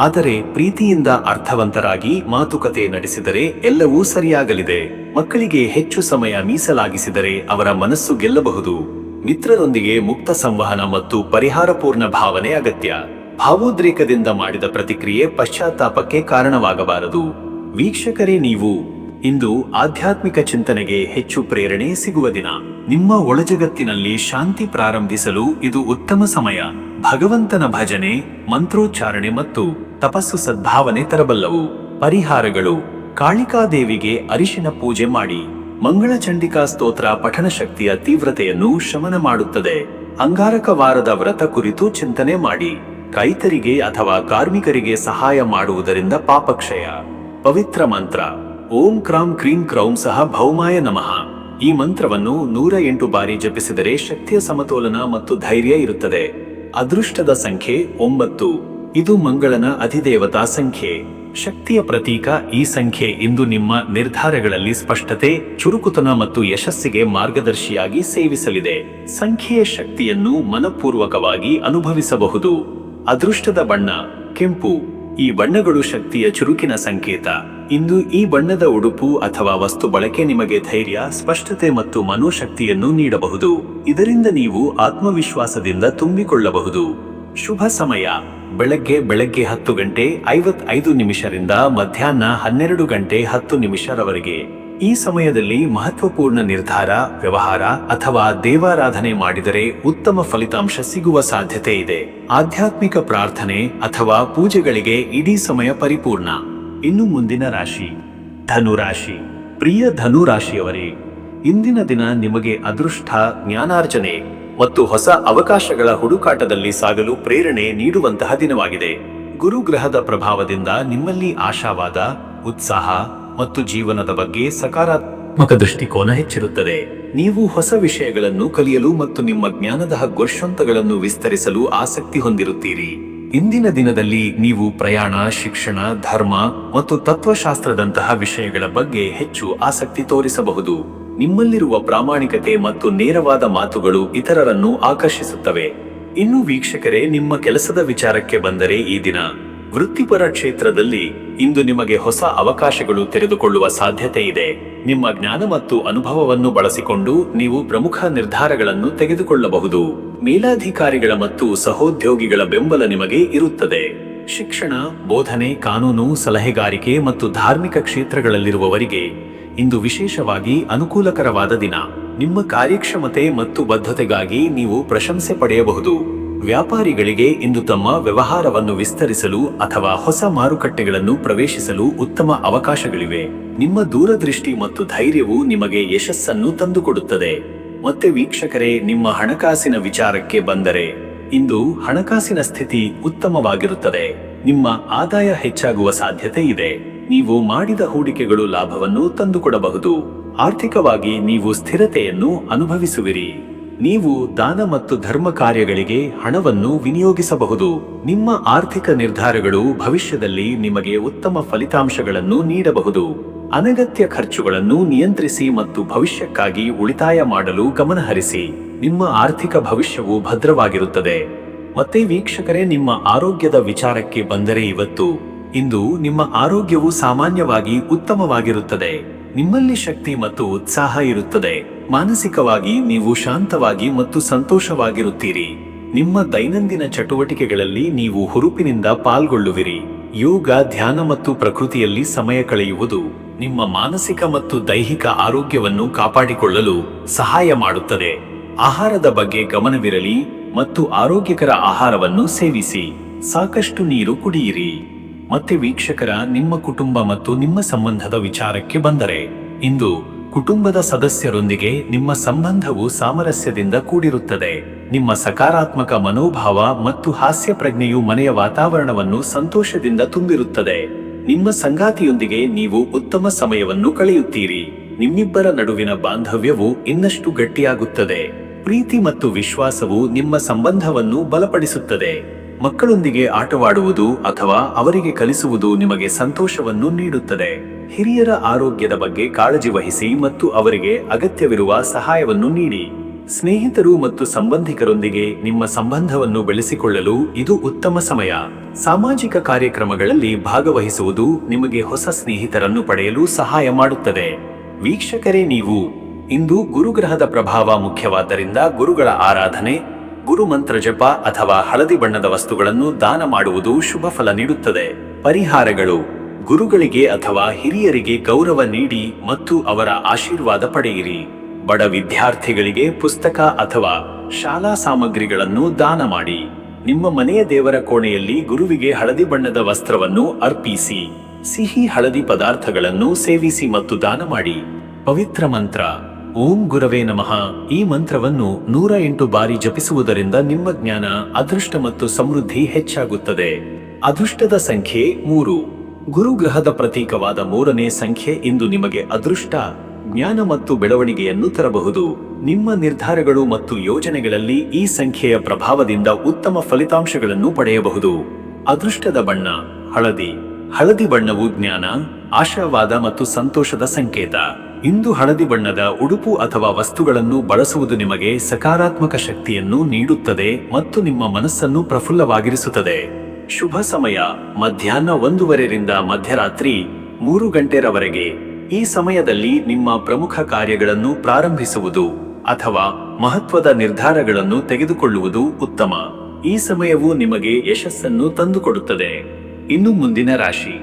ಆದರೆ ಪ್ರೀತಿಯಿಂದ ಅರ್ಥವಂತರಾಗಿ ಮಾತುಕತೆ ನಡೆಸಿದರೆ ಎಲ್ಲವೂ ಸರಿಯಾಗಲಿದೆ. ಮಕ್ಕಳಿಗೆ ಹೆಚ್ಚು ಸಮಯ ಮೀಸಲಾಗಿಸಿದರೆ ಅವರ ಮನಸ್ಸು ಗೆಲ್ಲಬಹುದು. ಮಿತ್ರರೊಂದಿಗೆ ಮುಕ್ತ ಸಂವಹನ ಮತ್ತು ಪರಿಹಾರಪೂರ್ಣ ಭಾವನೆ ಅಗತ್ಯ. ಭಾವೋದ್ರೇಕದಿಂದ ಮಾಡಿದ ಪ್ರತಿಕ್ರಿಯೆ ಪಶ್ಚಾತ್ತಾಪಕ್ಕೆ ಕಾರಣವಾಗಬಾರದು. ವೀಕ್ಷಕರೇ, ನೀವು ಇಂದು ಆಧ್ಯಾತ್ಮಿಕ ಚಿಂತನೆಗೆ ಹೆಚ್ಚು ಪ್ರೇರಣೆ ಸಿಗುವ ದಿನ. ನಿಮ್ಮ ಒಳಜಗತ್ತಿನಲ್ಲಿ ಶಾಂತಿ ಪ್ರಾರಂಭಿಸಲು ಇದು ಉತ್ತಮ ಸಮಯ. ಭಗವಂತನ ಭಜನೆ, ಮಂತ್ರೋಚ್ಚಾರಣೆ ಮತ್ತು ತಪಸ್ಸು ಸದ್ಭಾವನೆ ತರಬಲ್ಲವು. ಪರಿಹಾರಗಳು: ಕಾಳಿಕಾದೇವಿಗೆ ಅರಿಶಿನ ಪೂಜೆ ಮಾಡಿ. ಮಂಗಳ ಚಂಡಿಕಾ ಸ್ತೋತ್ರ ಪಠಣ ಶಕ್ತಿಯ ತೀವ್ರತೆಯನ್ನು ಶಮನ ಮಾಡುತ್ತದೆ. ಅಂಗಾರಕ ವಾರದ ವ್ರತ ಕುರಿತು ಚಿಂತನೆ ಮಾಡಿ. ರೈತರಿಗೆ ಅಥವಾ ಕಾರ್ಮಿಕರಿಗೆ ಸಹಾಯ ಮಾಡುವುದರಿಂದ ಪಾಪಕ್ಷಯ. ಪವಿತ್ರ ಮಂತ್ರ: ಓಂ ಕ್ರಾಂ ಕ್ರೀಂ ಕ್ರೌಂ ಸಹ ಭೌಮಾಯ ನಮಃ. ಈ ಮಂತ್ರವನ್ನು 108 ಬಾರಿ ಜಪಿಸಿದರೆ ಶಕ್ತಿಯ ಸಮತೋಲನ ಮತ್ತು ಧೈರ್ಯ ಇರುತ್ತದೆ. ಅದೃಷ್ಟದ ಸಂಖ್ಯೆ 9. ಇದು ಮಂಗಳನ ಅಧಿದೇವತಾ ಸಂಖ್ಯೆ, ಶಕ್ತಿಯ ಪ್ರತೀಕ. ಈ ಸಂಖ್ಯೆ ಇಂದು ನಿಮ್ಮ ನಿರ್ಧಾರಗಳಲ್ಲಿ ಸ್ಪಷ್ಟತೆ, ಚುರುಕುತನ ಮತ್ತು ಯಶಸ್ಸಿಗೆ ಮಾರ್ಗದರ್ಶಿಯಾಗಿ ಸೇವಿಸಲಿದೆ. ಸಂಖ್ಯೆಯ ಶಕ್ತಿಯನ್ನು ಮನಪೂರ್ವಕವಾಗಿ ಅನುಭವಿಸಬಹುದು. ಅದೃಷ್ಟದ ಬಣ್ಣ ಕೆಂಪು. ಈ ಬಣ್ಣಗಳು ಶಕ್ತಿಯ ಚುರುಕಿನ ಸಂಕೇತ. ಇಂದು ಈ ಬಣ್ಣದ ಉಡುಪು ಅಥವಾ ವಸ್ತು ಬಳಕೆ ನಿಮಗೆ ಧೈರ್ಯ, ಸ್ಪಷ್ಟತೆ ಮತ್ತು ಮನೋಶಕ್ತಿಯನ್ನು ನೀಡಬಹುದು. ಇದರಿಂದ ನೀವು ಆತ್ಮವಿಶ್ವಾಸದಿಂದ ತುಂಬಿಕೊಳ್ಳಬಹುದು. ಶುಭ ಸಮಯ: ಬೆಳಗ್ಗೆ 10:55 ಮಧ್ಯಾಹ್ನ 12:10 ಈ ಸಮಯದಲ್ಲಿ ಮಹತ್ವಪೂರ್ಣ ನಿರ್ಧಾರ, ವ್ಯವಹಾರ ಅಥವಾ ದೇವಾರಾಧನೆ ಮಾಡಿದರೆ ಉತ್ತಮ ಫಲಿತಾಂಶ ಸಿಗುವ ಸಾಧ್ಯತೆ ಇದೆ. ಆಧ್ಯಾತ್ಮಿಕ ಪ್ರಾರ್ಥನೆ ಅಥವಾ ಪೂಜೆಗಳಿಗೆ ಇಡೀ ಸಮಯ ಪರಿಪೂರ್ಣ. ಇನ್ನು ಮುಂದಿನ ರಾಶಿ ಧನುರಾಶಿ. ಪ್ರಿಯ ಧನುರಾಶಿಯವರೇ, ಇಂದಿನ ದಿನ ನಿಮಗೆ ಅದೃಷ್ಟ, ಜ್ಞಾನಾರ್ಜನೆ ಮತ್ತು ಹೊಸ ಅವಕಾಶಗಳ ಹುಡುಕಾಟದಲ್ಲಿ ಸಾಗಲು ಪ್ರೇರಣೆ ನೀಡುವಂತಹ ದಿನವಾಗಿದೆ. ಗುರು ಗ್ರಹದ ಪ್ರಭಾವದಿಂದ ನಿಮ್ಮಲ್ಲಿ ಆಶಾವಾದ, ಉತ್ಸಾಹ ಮತ್ತು ಜೀವನದ ಬಗ್ಗೆ ಸಕಾರಾತ್ಮಕ ದೃಷ್ಟಿಕೋನ ಹೆಚ್ಚಿರುತ್ತದೆ. ನೀವು ಹೊಸ ವಿಷಯಗಳನ್ನು ಕಲಿಯಲು ಮತ್ತು ನಿಮ್ಮ ಜ್ಞಾನದ ಗೊರ್ಷಂತಗಳನ್ನು ವಿಸ್ತರಿಸಲು ಆಸಕ್ತಿ ಹೊಂದಿರುತ್ತೀರಿ. ಇಂದಿನ ದಿನದಲ್ಲಿ ನೀವು ಪ್ರಯಾಣ, ಶಿಕ್ಷಣ, ಧರ್ಮ ಮತ್ತು ತತ್ವಶಾಸ್ತ್ರದಂತಹ ವಿಷಯಗಳ ಬಗ್ಗೆ ಹೆಚ್ಚು ಆಸಕ್ತಿ ತೋರಿಸಬಹುದು. ನಿಮ್ಮಲ್ಲಿರುವ ಪ್ರಾಮಾಣಿಕತೆ ಮತ್ತು ನೇರವಾದ ಮಾತುಗಳು ಇತರರನ್ನು ಆಕರ್ಷಿಸುತ್ತವೆ. ಇನ್ನು ವೀಕ್ಷಕರೇ, ನಿಮ್ಮ ಕೆಲಸದ ವಿಚಾರಕ್ಕೆ ಬಂದರೆ ಈ ದಿನ ವೃತ್ತಿಪರ ಕ್ಷೇತ್ರದಲ್ಲಿ ಇಂದು ನಿಮಗೆ ಹೊಸ ಅವಕಾಶಗಳು ತೆರೆದುಕೊಳ್ಳುವ ಸಾಧ್ಯತೆ ಇದೆ. ನಿಮ್ಮ ಜ್ಞಾನ ಮತ್ತು ಅನುಭವವನ್ನು ಬಳಸಿಕೊಂಡು ನೀವು ಪ್ರಮುಖ ನಿರ್ಧಾರಗಳನ್ನು ತೆಗೆದುಕೊಳ್ಳಬಹುದು. ಮೇಲಾಧಿಕಾರಿಗಳ ಮತ್ತು ಸಹೋದ್ಯೋಗಿಗಳ ಬೆಂಬಲ ನಿಮಗೆ ಇರುತ್ತದೆ. ಶಿಕ್ಷಣ, ಬೋಧನೆ, ಕಾನೂನು, ಸಲಹೆಗಾರಿಕೆ ಮತ್ತು ಧಾರ್ಮಿಕ ಕ್ಷೇತ್ರಗಳಲ್ಲಿರುವವರಿಗೆ ಇಂದು ವಿಶೇಷವಾಗಿ ಅನುಕೂಲಕರವಾದ ದಿನ. ನಿಮ್ಮ ಕಾರ್ಯಕ್ಷಮತೆ ಮತ್ತು ಬದ್ಧತೆಗಾಗಿ ನೀವು ಪ್ರಶಂಸೆ ಪಡೆಯಬಹುದು. ವ್ಯಾಪಾರಿಗಳಿಗೆ ಇಂದು ತಮ್ಮ ವ್ಯವಹಾರವನ್ನು ವಿಸ್ತರಿಸಲು ಅಥವಾ ಹೊಸ ಮಾರುಕಟ್ಟೆಗಳನ್ನು ಪ್ರವೇಶಿಸಲು ಉತ್ತಮ ಅವಕಾಶಗಳಿವೆ. ನಿಮ್ಮ ದೂರದೃಷ್ಟಿ ಮತ್ತು ಧೈರ್ಯವು ನಿಮಗೆ ಯಶಸ್ಸನ್ನು ತಂದುಕೊಡುತ್ತದೆ. ಮತ್ತೆ ವೀಕ್ಷಕರೇ, ನಿಮ್ಮ ಹಣಕಾಸಿನ ವಿಚಾರಕ್ಕೆ ಬಂದರೆ ಇಂದು ಹಣಕಾಸಿನ ಸ್ಥಿತಿ ಉತ್ತಮವಾಗಿರುತ್ತದೆ. ನಿಮ್ಮ ಆದಾಯ ಹೆಚ್ಚಾಗುವ ಸಾಧ್ಯತೆ ಇದೆ. ನೀವು ಮಾಡಿದ ಹೂಡಿಕೆಗಳು ಲಾಭವನ್ನು ತಂದುಕೊಡಬಹುದು. ಆರ್ಥಿಕವಾಗಿ ನೀವು ಸ್ಥಿರತೆಯನ್ನು ಅನುಭವಿಸುವಿರಿ. ನೀವು ದಾನ ಮತ್ತು ಧರ್ಮ ಕಾರ್ಯಗಳಿಗೆ ಹಣವನ್ನು ವಿನಿಯೋಗಿಸಬಹುದು. ನಿಮ್ಮ ಆರ್ಥಿಕ ನಿರ್ಧಾರಗಳು ಭವಿಷ್ಯದಲ್ಲಿ ನಿಮಗೆ ಉತ್ತಮ ಫಲಿತಾಂಶಗಳನ್ನು ನೀಡಬಹುದು. ಅನಗತ್ಯ ಖರ್ಚುಗಳನ್ನು ನಿಯಂತ್ರಿಸಿ ಮತ್ತು ಭವಿಷ್ಯಕ್ಕಾಗಿ ಉಳಿತಾಯ ಮಾಡಲು ಗಮನಹರಿಸಿ. ನಿಮ್ಮ ಆರ್ಥಿಕ ಭವಿಷ್ಯವು ಭದ್ರವಾಗಿರುತ್ತದೆ. ಮತ್ತೆ ವೀಕ್ಷಕರೇ, ನಿಮ್ಮ ಆರೋಗ್ಯದ ವಿಚಾರಕ್ಕೆ ಬಂದರೆ ಇಂದು ನಿಮ್ಮ ಆರೋಗ್ಯವು ಸಾಮಾನ್ಯವಾಗಿ ಉತ್ತಮವಾಗಿರುತ್ತದೆ. ನಿಮ್ಮಲ್ಲಿ ಶಕ್ತಿ ಮತ್ತು ಉತ್ಸಾಹ ಇರುತ್ತದೆ. ಮಾನಸಿಕವಾಗಿ ನೀವು ಶಾಂತವಾಗಿ ಮತ್ತು ಸಂತೋಷವಾಗಿರುತ್ತೀರಿ. ನಿಮ್ಮ ದೈನಂದಿನ ಚಟುವಟಿಕೆಗಳಲ್ಲಿ ನೀವು ಹುರುಪಿನಿಂದ ಪಾಲ್ಗೊಳ್ಳುವಿರಿ. ಯೋಗ, ಧ್ಯಾನ ಮತ್ತು ಪ್ರಕೃತಿಯಲ್ಲಿ ಸಮಯ ಕಳೆಯುವುದು ನಿಮ್ಮ ಮಾನಸಿಕ ಮತ್ತು ದೈಹಿಕ ಆರೋಗ್ಯವನ್ನು ಕಾಪಾಡಿಕೊಳ್ಳಲು ಸಹಾಯ ಮಾಡುತ್ತದೆ. ಆಹಾರದ ಬಗ್ಗೆ ಗಮನವಿರಲಿ ಮತ್ತು ಆರೋಗ್ಯಕರ ಆಹಾರವನ್ನು ಸೇವಿಸಿ. ಸಾಕಷ್ಟು ನೀರು ಕುಡಿಯಿರಿ. ಮತ್ತೆ ವೀಕ್ಷಕರ, ನಿಮ್ಮ ಕುಟುಂಬ ಮತ್ತು ನಿಮ್ಮ ಸಂಬಂಧದ ವಿಚಾರಕ್ಕೆ ಬಂದರೆ ಇಂದು ಕುಟುಂಬದ ಸದಸ್ಯರೊಂದಿಗೆ ನಿಮ್ಮ ಸಂಬಂಧವು ಸಾಮರಸ್ಯದಿಂದ ಕೂಡಿರುತ್ತದೆ. ನಿಮ್ಮ ಸಕಾರಾತ್ಮಕ ಮನೋಭಾವ ಮತ್ತು ಹಾಸ್ಯ ಪ್ರಜ್ಞೆಯು ಮನೆಯ ವಾತಾವರಣವನ್ನು ಸಂತೋಷದಿಂದ ತುಂಬಿರುತ್ತದೆ. ನಿಮ್ಮ ಸಂಗಾತಿಯೊಂದಿಗೆ ನೀವು ಉತ್ತಮ ಸಮಯವನ್ನು ಕಳೆಯುತ್ತೀರಿ. ನಿಮ್ಮಿಬ್ಬರ ನಡುವಿನ ಬಾಂಧವ್ಯವು ಇನ್ನಷ್ಟು ಗಟ್ಟಿಯಾಗುತ್ತದೆ. ಪ್ರೀತಿ ಮತ್ತು ವಿಶ್ವಾಸವು ನಿಮ್ಮ ಸಂಬಂಧವನ್ನು ಬಲಪಡಿಸುತ್ತದೆ. ಮಕ್ಕಳೊಂದಿಗೆ ಆಟವಾಡುವುದು ಅಥವಾ ಅವರಿಗೆ ಕಲಿಸುವುದು ನಿಮಗೆ ಸಂತೋಷವನ್ನು ನೀಡುತ್ತದೆ. ಹಿರಿಯರ ಆರೋಗ್ಯದ ಬಗ್ಗೆ ಕಾಳಜಿ ವಹಿಸಿ ಮತ್ತು ಅವರಿಗೆ ಅಗತ್ಯವಿರುವ ಸಹಾಯವನ್ನು ನೀಡಿ. ಸ್ನೇಹಿತರು ಮತ್ತು ಸಂಬಂಧಿಕರೊಂದಿಗೆ ನಿಮ್ಮ ಸಂಬಂಧವನ್ನು ಬೆಳೆಸಿಕೊಳ್ಳಲು ಇದು ಉತ್ತಮ ಸಮಯ. ಸಾಮಾಜಿಕ ಕಾರ್ಯಕ್ರಮಗಳಲ್ಲಿ ಭಾಗವಹಿಸುವುದು ನಿಮಗೆ ಹೊಸ ಸ್ನೇಹಿತರನ್ನು ಪಡೆಯಲು ಸಹಾಯ ಮಾಡುತ್ತದೆ. ವೀಕ್ಷಕರೇ, ನೀವು ಇಂದು ಗುರುಗ್ರಹದ ಪ್ರಭಾವ ಮುಖ್ಯವಾದ್ದರಿಂದ ಗುರುಗಳ ಆರಾಧನೆ, ಗುರುಮಂತ್ರ ಜಪ ಅಥವಾ ಹಳದಿ ಬಣ್ಣದ ವಸ್ತುಗಳನ್ನು ದಾನ ಮಾಡುವುದು ಶುಭ ಫಲ ನೀಡುತ್ತದೆ. ಪರಿಹಾರಗಳು: ಗುರುಗಳಿಗೆ ಅಥವಾ ಹಿರಿಯರಿಗೆ ಗೌರವ ನೀಡಿ ಮತ್ತು ಅವರ ಆಶೀರ್ವಾದ ಪಡೆಯಿರಿ. ಬಡ ವಿದ್ಯಾರ್ಥಿಗಳಿಗೆ ಪುಸ್ತಕ ಅಥವಾ ಶಾಲಾ ಸಾಮಗ್ರಿಗಳನ್ನು ದಾನ ಮಾಡಿ. ನಿಮ್ಮ ಮನೆಯ ದೇವರ ಕೋಣೆಯಲ್ಲಿ ಗುರುವಿಗೆ ಹಳದಿ ಬಣ್ಣದ ವಸ್ತ್ರವನ್ನು ಅರ್ಪಿಸಿ. ಸಿಹಿ ಹಳದಿ ಪದಾರ್ಥಗಳನ್ನು ಸೇವಿಸಿ ಮತ್ತು ದಾನ ಮಾಡಿ. ಪವಿತ್ರ ಮಂತ್ರ: ಓಂ ಗುರವೇ ನಮಃ. ಈ ಮಂತ್ರವನ್ನು 108 ಬಾರಿ ಜಪಿಸುವುದರಿಂದ ನಿಮ್ಮ ಜ್ಞಾನ, ಅದೃಷ್ಟ ಮತ್ತು ಸಮೃದ್ಧಿ ಹೆಚ್ಚಾಗುತ್ತದೆ. ಅದೃಷ್ಟದ ಸಂಖ್ಯೆ 3. ಗುರುಗ್ರಹದ ಪ್ರತೀಕವಾದ 3ನೇ ಸಂಖ್ಯೆ ಇಂದು ನಿಮಗೆ ಅದೃಷ್ಟ, ಜ್ಞಾನ ಮತ್ತು ಬೆಳವಣಿಗೆಯನ್ನು ತರಬಹುದು. ನಿಮ್ಮ ನಿರ್ಧಾರಗಳು ಮತ್ತು ಯೋಜನೆಗಳಲ್ಲಿ ಈ ಸಂಖ್ಯೆಯ ಪ್ರಭಾವದಿಂದ ಉತ್ತಮ ಫಲಿತಾಂಶಗಳನ್ನು ಪಡೆಯಬಹುದು. ಅದೃಷ್ಟದ ಬಣ್ಣ ಹಳದಿ. ಹಳದಿ ಬಣ್ಣವು ಜ್ಞಾನ, ಆಶಾವಾದ ಮತ್ತು ಸಂತೋಷದ ಸಂಕೇತ. ಇಂದು ಹಳದಿ ಬಣ್ಣದ ಉಡುಪು ಅಥವಾ ವಸ್ತುಗಳನ್ನು ಬಳಸುವುದು ನಿಮಗೆ ಸಕಾರಾತ್ಮಕ ಶಕ್ತಿಯನ್ನು ನೀಡುತ್ತದೆ ಮತ್ತು ನಿಮ್ಮ ಮನಸ್ಸನ್ನು ಪ್ರಫುಲ್ಲವಾಗಿರಿಸುತ್ತದೆ. ಶುಭ ಸಮಯ: ಮಧ್ಯಾಹ್ನ 1:15 ಮಧ್ಯರಾತ್ರಿ 3 ಗಂಟೆರವರೆಗೆ. ಈ ಸಮಯದಲ್ಲಿ ನಿಮ್ಮ ಪ್ರಮುಖ ಕಾರ್ಯಗಳನ್ನು ಪ್ರಾರಂಭಿಸುವುದು ಅಥವಾ ಮಹತ್ವದ ನಿರ್ಧಾರಗಳನ್ನು ತೆಗೆದುಕೊಳ್ಳುವುದು ಉತ್ತಮ. ಈ ಸಮಯವು ನಿಮಗೆ ಯಶಸ್ಸನ್ನು ತಂದುಕೊಡುತ್ತದೆ. ಇನ್ನು ಮುಂದಿನ ರಾಶಿ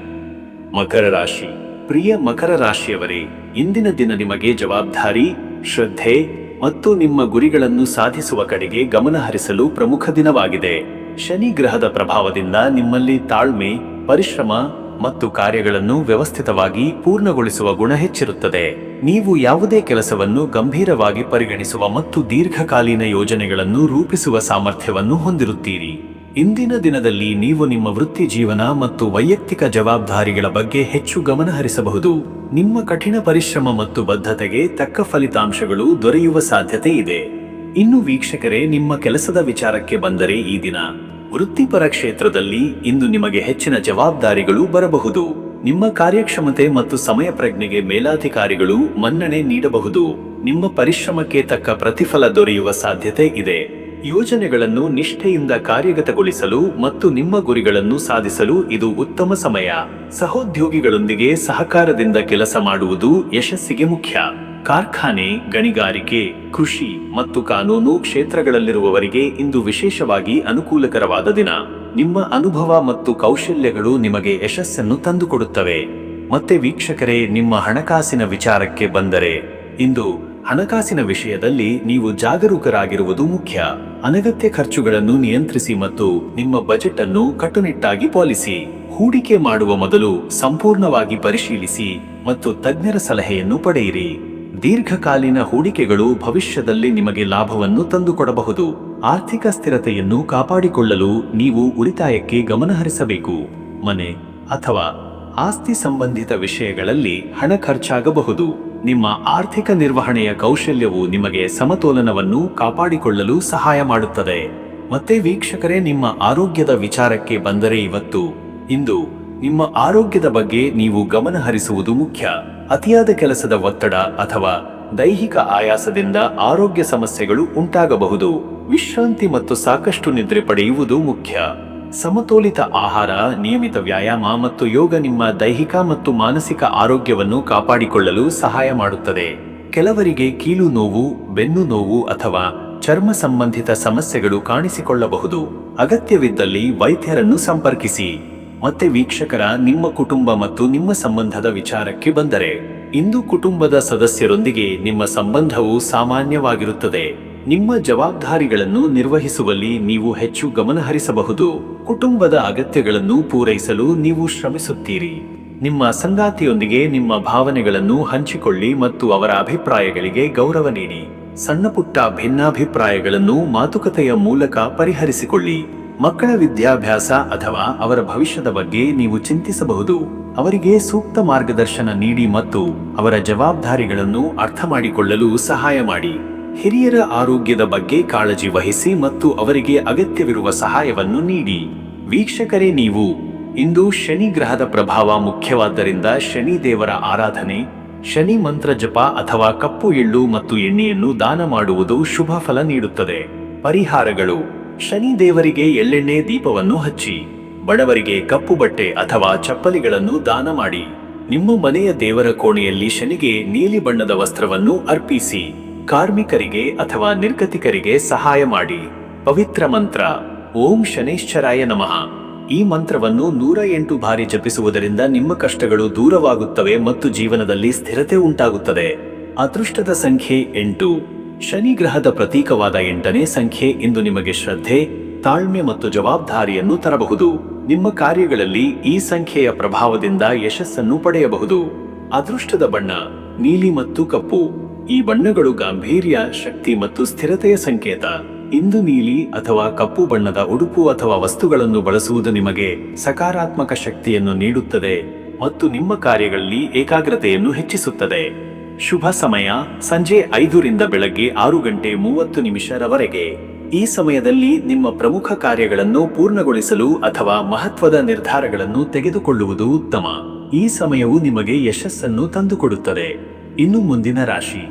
ಮಕರ ರಾಶಿ. ಪ್ರಿಯ ಮಕರ ರಾಶಿಯವರೇ, ಇಂದಿನ ದಿನ ನಿಮಗೆ ಜವಾಬ್ದಾರಿ, ಶ್ರದ್ಧೆ ಮತ್ತು ನಿಮ್ಮ ಗುರಿಗಳನ್ನು ಸಾಧಿಸುವ ಕಡೆಗೆ ಗಮನಹರಿಸಲು ಪ್ರಮುಖ ದಿನವಾಗಿದೆ. ಶನಿ ಗ್ರಹದ ಪ್ರಭಾವದಿಂದ ನಿಮ್ಮಲ್ಲಿ ತಾಳ್ಮೆ, ಪರಿಶ್ರಮ ಮತ್ತು ಕಾರ್ಯಗಳನ್ನು ವ್ಯವಸ್ಥಿತವಾಗಿ ಪೂರ್ಣಗೊಳಿಸುವ ಗುಣ ಹೆಚ್ಚಿರುತ್ತದೆ. ನೀವು ಯಾವುದೇ ಕೆಲಸವನ್ನು ಗಂಭೀರವಾಗಿ ಪರಿಗಣಿಸುವ ಮತ್ತು ದೀರ್ಘಕಾಲೀನ ಯೋಜನೆಗಳನ್ನು ರೂಪಿಸುವ ಸಾಮರ್ಥ್ಯವನ್ನು ಹೊಂದಿರುತ್ತೀರಿ. ಇಂದಿನ ದಿನದಲ್ಲಿ ನೀವು ನಿಮ್ಮ ವೃತ್ತಿ ಜೀವನ ಮತ್ತು ವೈಯಕ್ತಿಕ ಜವಾಬ್ದಾರಿಗಳ ಬಗ್ಗೆ ಹೆಚ್ಚು ಗಮನ ಹರಿಸಬಹುದು. ನಿಮ್ಮ ಕಠಿಣ ಪರಿಶ್ರಮ ಮತ್ತು ಬದ್ಧತೆಗೆ ತಕ್ಕ ಫಲಿತಾಂಶಗಳು ದೊರೆಯುವ ಸಾಧ್ಯತೆ ಇದೆ. ಇನ್ನು ವೀಕ್ಷಕರೇ, ನಿಮ್ಮ ಕೆಲಸದ ವಿಚಾರಕ್ಕೆ ಬಂದರೆ ಈ ದಿನ ವೃತ್ತಿಪರ ಕ್ಷೇತ್ರದಲ್ಲಿ ಇಂದು ನಿಮಗೆ ಹೆಚ್ಚಿನ ಜವಾಬ್ದಾರಿಗಳು ಬರಬಹುದು. ನಿಮ್ಮ ಕಾರ್ಯಕ್ಷಮತೆ ಮತ್ತು ಸಮಯ ಪ್ರಜ್ಞೆಗೆ ಮೇಲಾಧಿಕಾರಿಗಳು ಮನ್ನಣೆ ನೀಡಬಹುದು. ನಿಮ್ಮ ಪರಿಶ್ರಮಕ್ಕೆ ತಕ್ಕ ಪ್ರತಿಫಲ ದೊರೆಯುವ ಸಾಧ್ಯತೆ ಇದೆ. ಯೋಜನೆಗಳನ್ನು ನಿಷ್ಠೆಯಿಂದ ಕಾರ್ಯಗತಗೊಳಿಸಲು ಮತ್ತು ನಿಮ್ಮ ಗುರಿಗಳನ್ನು ಸಾಧಿಸಲು ಇದು ಉತ್ತಮ ಸಮಯ. ಸಹೋದ್ಯೋಗಿಗಳೊಂದಿಗೆ ಸಹಕಾರದಿಂದ ಕೆಲಸ ಮಾಡುವುದು ಯಶಸ್ಸಿಗೆ ಮುಖ್ಯ. ಕಾರ್ಖಾನೆ, ಗಣಿಗಾರಿಕೆ, ಕೃಷಿ ಮತ್ತು ಕಾನೂನು ಕ್ಷೇತ್ರಗಳಲ್ಲಿರುವವರಿಗೆ ಇಂದು ವಿಶೇಷವಾಗಿ ಅನುಕೂಲಕರವಾದ ದಿನ. ನಿಮ್ಮ ಅನುಭವ ಮತ್ತು ಕೌಶಲ್ಯಗಳು ನಿಮಗೆ ಯಶಸ್ಸನ್ನು ತಂದುಕೊಡುತ್ತವೆ. ಮತ್ತೆ ವೀಕ್ಷಕರೇ, ನಿಮ್ಮ ಹಣಕಾಸಿನ ವಿಚಾರಕ್ಕೆ ಬಂದರೆ ಇಂದು ಹಣಕಾಸಿನ ವಿಷಯದಲ್ಲಿ ನೀವು ಜಾಗರೂಕರಾಗಿರುವುದು ಮುಖ್ಯ. ಅನಗತ್ಯ ಖರ್ಚುಗಳನ್ನು ನಿಯಂತ್ರಿಸಿ ಮತ್ತು ನಿಮ್ಮ ಬಜೆಟ್ ಅನ್ನು ಕಟ್ಟುನಿಟ್ಟಾಗಿ ಪಾಲಿಸಿ. ಹೂಡಿಕೆ ಮಾಡುವ ಮೊದಲು ಸಂಪೂರ್ಣವಾಗಿ ಪರಿಶೀಲಿಸಿ ಮತ್ತು ತಜ್ಞರ ಸಲಹೆಯನ್ನು ಪಡೆಯಿರಿ. ದೀರ್ಘಕಾಲೀನ ಹೂಡಿಕೆಗಳು ಭವಿಷ್ಯದಲ್ಲಿ ನಿಮಗೆ ಲಾಭವನ್ನು ತಂದುಕೊಡಬಹುದು. ಆರ್ಥಿಕ ಸ್ಥಿರತೆಯನ್ನು ಕಾಪಾಡಿಕೊಳ್ಳಲು ನೀವು ಉಳಿತಾಯಕ್ಕೆ ಗಮನ ಹರಿಸಬೇಕು. ಮನೆ ಅಥವಾ ಆಸ್ತಿ ಸಂಬಂಧಿತ ವಿಷಯಗಳಲ್ಲಿ ಹಣ ಖರ್ಚಾಗಬಹುದು. ನಿಮ್ಮ ಆರ್ಥಿಕ ನಿರ್ವಹಣೆಯ ಕೌಶಲ್ಯವು ನಿಮಗೆ ಸಮತೋಲನವನ್ನು ಕಾಪಾಡಿಕೊಳ್ಳಲು ಸಹಾಯ ಮಾಡುತ್ತದೆ. ಮತ್ತೆ ವೀಕ್ಷಕರೇ, ನಿಮ್ಮ ಆರೋಗ್ಯದ ವಿಚಾರಕ್ಕೆ ಬಂದರೆ ಇಂದು ನಿಮ್ಮ ಆರೋಗ್ಯದ ಬಗ್ಗೆ ನೀವು ಗಮನ ಹರಿಸುವುದು ಮುಖ್ಯ. ಅತಿಯಾದ ಕೆಲಸದ ಒತ್ತಡ ಅಥವಾ ದೈಹಿಕ ಆಯಾಸದಿಂದ ಆರೋಗ್ಯ ಸಮಸ್ಯೆಗಳು ಉಂಟಾಗಬಹುದು. ವಿಶ್ರಾಂತಿ ಮತ್ತು ಸಾಕಷ್ಟು ನಿದ್ರೆ ಪಡೆಯುವುದು ಮುಖ್ಯ. ಸಮತೋಲಿತ ಆಹಾರ, ನಿಯಮಿತ ವ್ಯಾಯಾಮ ಮತ್ತು ಯೋಗ ನಿಮ್ಮ ದೈಹಿಕ ಮತ್ತು ಮಾನಸಿಕ ಆರೋಗ್ಯವನ್ನು ಕಾಪಾಡಿಕೊಳ್ಳಲು ಸಹಾಯ ಮಾಡುತ್ತದೆ. ಕೆಲವರಿಗೆ ಕೀಲು ನೋವು, ಬೆನ್ನು ನೋವು ಅಥವಾ ಚರ್ಮ ಸಂಬಂಧಿತ ಸಮಸ್ಯೆಗಳು ಕಾಣಿಸಿಕೊಳ್ಳಬಹುದು. ಅಗತ್ಯವಿದ್ದಲ್ಲಿ ವೈದ್ಯರನ್ನು ಸಂಪರ್ಕಿಸಿ. ಮತ್ತೆ ವೀಕ್ಷಕರ, ನಿಮ್ಮ ಕುಟುಂಬ ಮತ್ತು ನಿಮ್ಮ ಸಂಬಂಧದ ವಿಚಾರಕ್ಕೆ ಬಂದರೆ ಇಂದು ಕುಟುಂಬದ ಸದಸ್ಯರೊಂದಿಗೆ ನಿಮ್ಮ ಸಂಬಂಧವು ಸಾಮಾನ್ಯವಾಗಿರುತ್ತದೆ. ನಿಮ್ಮ ಜವಾಬ್ದಾರಿಗಳನ್ನು ನಿರ್ವಹಿಸುವಲ್ಲಿ ನೀವು ಹೆಚ್ಚು ಗಮನ ಹರಿಸಬಹುದು. ಕುಟುಂಬದ ಅಗತ್ಯಗಳನ್ನು ಪೂರೈಸಲು ನೀವು ಶ್ರಮಿಸುತ್ತೀರಿ. ನಿಮ್ಮ ಸಂಗಾತಿಯೊಂದಿಗೆ ನಿಮ್ಮ ಭಾವನೆಗಳನ್ನು ಹಂಚಿಕೊಳ್ಳಿ ಮತ್ತು ಅವರ ಅಭಿಪ್ರಾಯಗಳಿಗೆ ಗೌರವ ನೀಡಿ. ಸಣ್ಣಪುಟ್ಟ ಭಿನ್ನಾಭಿಪ್ರಾಯಗಳನ್ನು ಮಾತುಕತೆಯ ಮೂಲಕ ಪರಿಹರಿಸಿಕೊಳ್ಳಿ. ಮಕ್ಕಳ ವಿದ್ಯಾಭ್ಯಾಸ ಅಥವಾ ಅವರ ಭವಿಷ್ಯದ ಬಗ್ಗೆ ನೀವು ಚಿಂತಿಸಬಹುದು. ಅವರಿಗೆ ಸೂಕ್ತ ಮಾರ್ಗದರ್ಶನ ನೀಡಿ ಮತ್ತು ಅವರ ಜವಾಬ್ದಾರಿಗಳನ್ನು ಅರ್ಥ ಮಾಡಿಕೊಳ್ಳಲು ಸಹಾಯ ಮಾಡಿ. ಹಿರಿಯರ ಆರೋಗ್ಯದ ಬಗ್ಗೆ ಕಾಳಜಿ ವಹಿಸಿ ಮತ್ತು ಅವರಿಗೆ ಅಗತ್ಯವಿರುವ ಸಹಾಯವನ್ನು ನೀಡಿ. ವೀಕ್ಷಕರೇ, ನೀವು ಇಂದು ಶನಿ ಗ್ರಹದ ಪ್ರಭಾವ ಮುಖ್ಯವಾದ್ದರಿಂದ ಶನಿ ದೇವರ ಆರಾಧನೆ, ಶನಿ ಮಂತ್ರ ಜಪ ಅಥವಾ ಕಪ್ಪು ಎಳ್ಳು ಮತ್ತು ಎಣ್ಣೆಯನ್ನು ದಾನ ಮಾಡುವುದು ಶುಭ ಫಲ ನೀಡುತ್ತದೆ. ಪರಿಹಾರಗಳು: ಶನಿ ದೇವರಿಗೆ ಎಳ್ಳೆಣ್ಣೆ ದೀಪವನ್ನು ಹಚ್ಚಿ. ಬಡವರಿಗೆ ಕಪ್ಪು ಬಟ್ಟೆ ಅಥವಾ ಚಪ್ಪಲಿಗಳನ್ನು ದಾನ ಮಾಡಿ. ನಿಮ್ಮ ಮನೆಯ ದೇವರ ಕೋಣೆಯಲ್ಲಿ ಶನಿಗೆ ನೀಲಿ ಬಣ್ಣದ ವಸ್ತ್ರವನ್ನು ಅರ್ಪಿಸಿ. ಕಾರ್ಮಿಕರಿಗೆ ಅಥವಾ ನಿರ್ಗತಿಕರಿಗೆ ಸಹಾಯ ಮಾಡಿ. ಪವಿತ್ರ ಮಂತ್ರ: ಓಂ ಶನೈಶ್ಚರಾಯ ನಮಃ. ಈ ಮಂತ್ರವನ್ನು 108 ಬಾರಿ ಜಪಿಸುವುದರಿಂದ ನಿಮ್ಮ ಕಷ್ಟಗಳು ದೂರವಾಗುತ್ತವೆ ಮತ್ತು ಜೀವನದಲ್ಲಿ ಸ್ಥಿರತೆ ಉಂಟಾಗುತ್ತದೆ. ಅದೃಷ್ಟದ ಸಂಖ್ಯೆ 8. ಶನಿ ಗ್ರಹದ ಪ್ರತೀಕವಾದ 8ನೇ ಸಂಖ್ಯೆ ಇಂದು ನಿಮಗೆ ಶ್ರದ್ಧೆ, ತಾಳ್ಮೆ ಮತ್ತು ಜವಾಬ್ದಾರಿಯನ್ನು ತರಬಹುದು. ನಿಮ್ಮ ಕಾರ್ಯಗಳಲ್ಲಿ ಈ ಸಂಖ್ಯೆಯ ಪ್ರಭಾವದಿಂದ ಯಶಸ್ಸನ್ನು ಪಡೆಯಬಹುದು. ಅದೃಷ್ಟದ ಬಣ್ಣ ನೀಲಿ ಮತ್ತು ಕಪ್ಪು. ಈ ಬಣ್ಣಗಳು ಗಾಂಭೀರ್ಯ, ಶಕ್ತಿ ಮತ್ತು ಸ್ಥಿರತೆಯ ಸಂಕೇತ. ಇಂದು ನೀಲಿ ಅಥವಾ ಕಪ್ಪು ಬಣ್ಣದ ಉಡುಪು ಅಥವಾ ವಸ್ತುಗಳನ್ನು ಬಳಸುವುದು ನಿಮಗೆ ಸಕಾರಾತ್ಮಕ ಶಕ್ತಿಯನ್ನು ನೀಡುತ್ತದೆ ಮತ್ತು ನಿಮ್ಮ ಕಾರ್ಯಗಳಲ್ಲಿ ಏಕಾಗ್ರತೆಯನ್ನು ಹೆಚ್ಚಿಸುತ್ತದೆ. ಶುಭ ಸಮಯ: ಸಂಜೆ 5 ರಿಂದ ಬೆಳಗ್ಗೆ 6:30 ಈ ಸಮಯದಲ್ಲಿ ನಿಮ್ಮ ಪ್ರಮುಖ ಕಾರ್ಯಗಳನ್ನು ಪೂರ್ಣಗೊಳಿಸಲು ಅಥವಾ ಮಹತ್ವದ ನಿರ್ಧಾರಗಳನ್ನು ತೆಗೆದುಕೊಳ್ಳುವುದು ಉತ್ತಮ. ಈ ಸಮಯವು ನಿಮಗೆ ಯಶಸ್ಸನ್ನು ತಂದುಕೊಡುತ್ತದೆ. ಇನ್ನು ಮುಂದಿನ ರಾಶಿ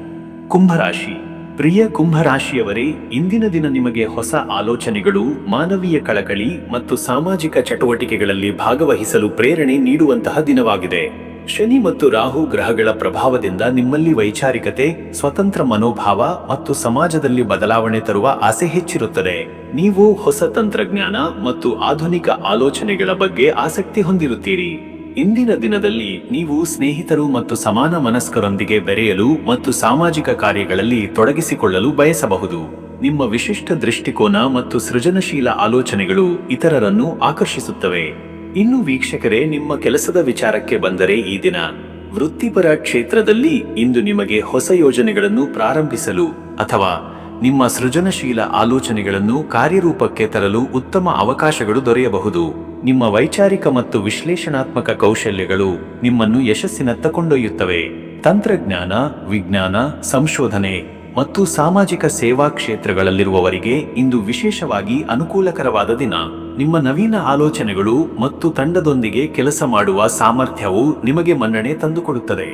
ಕುಂಭರಾಶಿ. ಪ್ರಿಯ ಕುಂಭರಾಶಿಯವರೇ, ಇಂದಿನ ದಿನ ನಿಮಗೆ ಹೊಸ ಆಲೋಚನೆಗಳು, ಮಾನವೀಯ ಕಳಕಳಿ ಮತ್ತು ಸಾಮಾಜಿಕ ಚಟುವಟಿಕೆಗಳಲ್ಲಿ ಭಾಗವಹಿಸಲು ಪ್ರೇರಣೆ ನೀಡುವಂತಹ ದಿನವಾಗಿದೆ. ಶನಿ ಮತ್ತು ರಾಹು ಗ್ರಹಗಳ ಪ್ರಭಾವದಿಂದ ನಿಮ್ಮಲ್ಲಿ ವೈಚಾರಿಕತೆ, ಸ್ವತಂತ್ರ ಮನೋಭಾವ ಮತ್ತು ಸಮಾಜದಲ್ಲಿ ಬದಲಾವಣೆ ತರುವ ಆಸೆ ಹೆಚ್ಚಿರುತ್ತದೆ. ನೀವು ಹೊಸ ತಂತ್ರಜ್ಞಾನ ಮತ್ತು ಆಧುನಿಕ ಆಲೋಚನೆಗಳ ಬಗ್ಗೆ ಆಸಕ್ತಿ ಹೊಂದಿರುತ್ತೀರಿ. ಇಂದಿನ ದಿನದಲ್ಲಿ ನೀವು ಸ್ನೇಹಿತರು ಮತ್ತು ಸಮಾನ ಮನಸ್ಕರೊಂದಿಗೆ ಬೆರೆಯಲು ಮತ್ತು ಸಾಮಾಜಿಕ ಕಾರ್ಯಗಳಲ್ಲಿ ತೊಡಗಿಸಿಕೊಳ್ಳಲು ಬಯಸಬಹುದು. ನಿಮ್ಮ ವಿಶಿಷ್ಟ ದೃಷ್ಟಿಕೋನ ಮತ್ತು ಸೃಜನಶೀಲ ಆಲೋಚನೆಗಳು ಇತರರನ್ನು ಆಕರ್ಷಿಸುತ್ತವೆ. ಇನ್ನು ವೀಕ್ಷಕರೇ, ನಿಮ್ಮ ಕೆಲಸದ ವಿಚಾರಕ್ಕೆ ಬಂದರೆ ಈ ದಿನ ವೃತ್ತಿಪರ ಕ್ಷೇತ್ರದಲ್ಲಿ ಇಂದು ನಿಮಗೆ ಹೊಸ ಯೋಜನೆಗಳನ್ನು ಪ್ರಾರಂಭಿಸಲು ಅಥವಾ ನಿಮ್ಮ ಸೃಜನಶೀಲ ಆಲೋಚನೆಗಳನ್ನು ಕಾರ್ಯರೂಪಕ್ಕೆ ತರಲು ಉತ್ತಮ ಅವಕಾಶಗಳು ದೊರೆಯಬಹುದು. ನಿಮ್ಮ ವೈಚಾರಿಕ ಮತ್ತು ವಿಶ್ಲೇಷಣಾತ್ಮಕ ಕೌಶಲ್ಯಗಳು ನಿಮ್ಮನ್ನು ಯಶಸ್ಸಿನತ್ತ ಕೊಂಡೊಯ್ಯುತ್ತವೆ. ತಂತ್ರಜ್ಞಾನ, ವಿಜ್ಞಾನ, ಸಂಶೋಧನೆ ಮತ್ತು ಸಾಮಾಜಿಕ ಸೇವಾ ಕ್ಷೇತ್ರಗಳಲ್ಲಿರುವವರಿಗೆ ಇಂದು ವಿಶೇಷವಾಗಿ ಅನುಕೂಲಕರವಾದ ದಿನ. ನಿಮ್ಮ ನವೀನ ಆಲೋಚನೆಗಳು ಮತ್ತು ತಂಡದೊಂದಿಗೆ ಕೆಲಸ ಮಾಡುವ ಸಾಮರ್ಥ್ಯವು ನಿಮಗೆ ಮನ್ನಣೆ ತಂದುಕೊಡುತ್ತದೆ.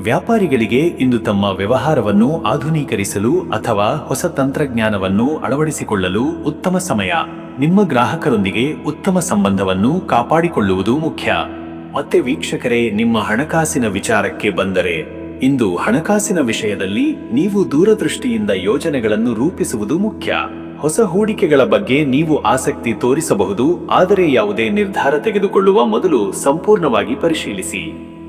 ವ್ಯಾಪಾರಿಗಳಿಗೆ ಇಂದು ತಮ್ಮ ವ್ಯವಹಾರವನ್ನು ಆಧುನೀಕರಿಸಲು ಅಥವಾ ಹೊಸ ತಂತ್ರಜ್ಞಾನವನ್ನು ಅಳವಡಿಸಿಕೊಳ್ಳಲು ಉತ್ತಮ ಸಮಯ. ನಿಮ್ಮ ಗ್ರಾಹಕರೊಂದಿಗೆ ಉತ್ತಮ ಸಂಬಂಧವನ್ನು ಕಾಪಾಡಿಕೊಳ್ಳುವುದು ಮುಖ್ಯ. ಮತ್ತೆ ವೀಕ್ಷಕರೇ, ನಿಮ್ಮ ಹಣಕಾಸಿನ ವಿಚಾರಕ್ಕೆ ಬಂದರೆ, ಇಂದು ಹಣಕಾಸಿನ ವಿಷಯದಲ್ಲಿ ನೀವು ದೂರದೃಷ್ಟಿಯಿಂದ ಯೋಜನೆಗಳನ್ನು ರೂಪಿಸುವುದು ಮುಖ್ಯ. ಹೊಸ ಹೂಡಿಕೆಗಳ ಬಗ್ಗೆ ನೀವು ಆಸಕ್ತಿ ತೋರಿಸಬಹುದು, ಆದರೆ ಯಾವುದೇ ನಿರ್ಧಾರ ತೆಗೆದುಕೊಳ್ಳುವ ಮೊದಲು ಸಂಪೂರ್ಣವಾಗಿ ಪರಿಶೀಲಿಸಿ.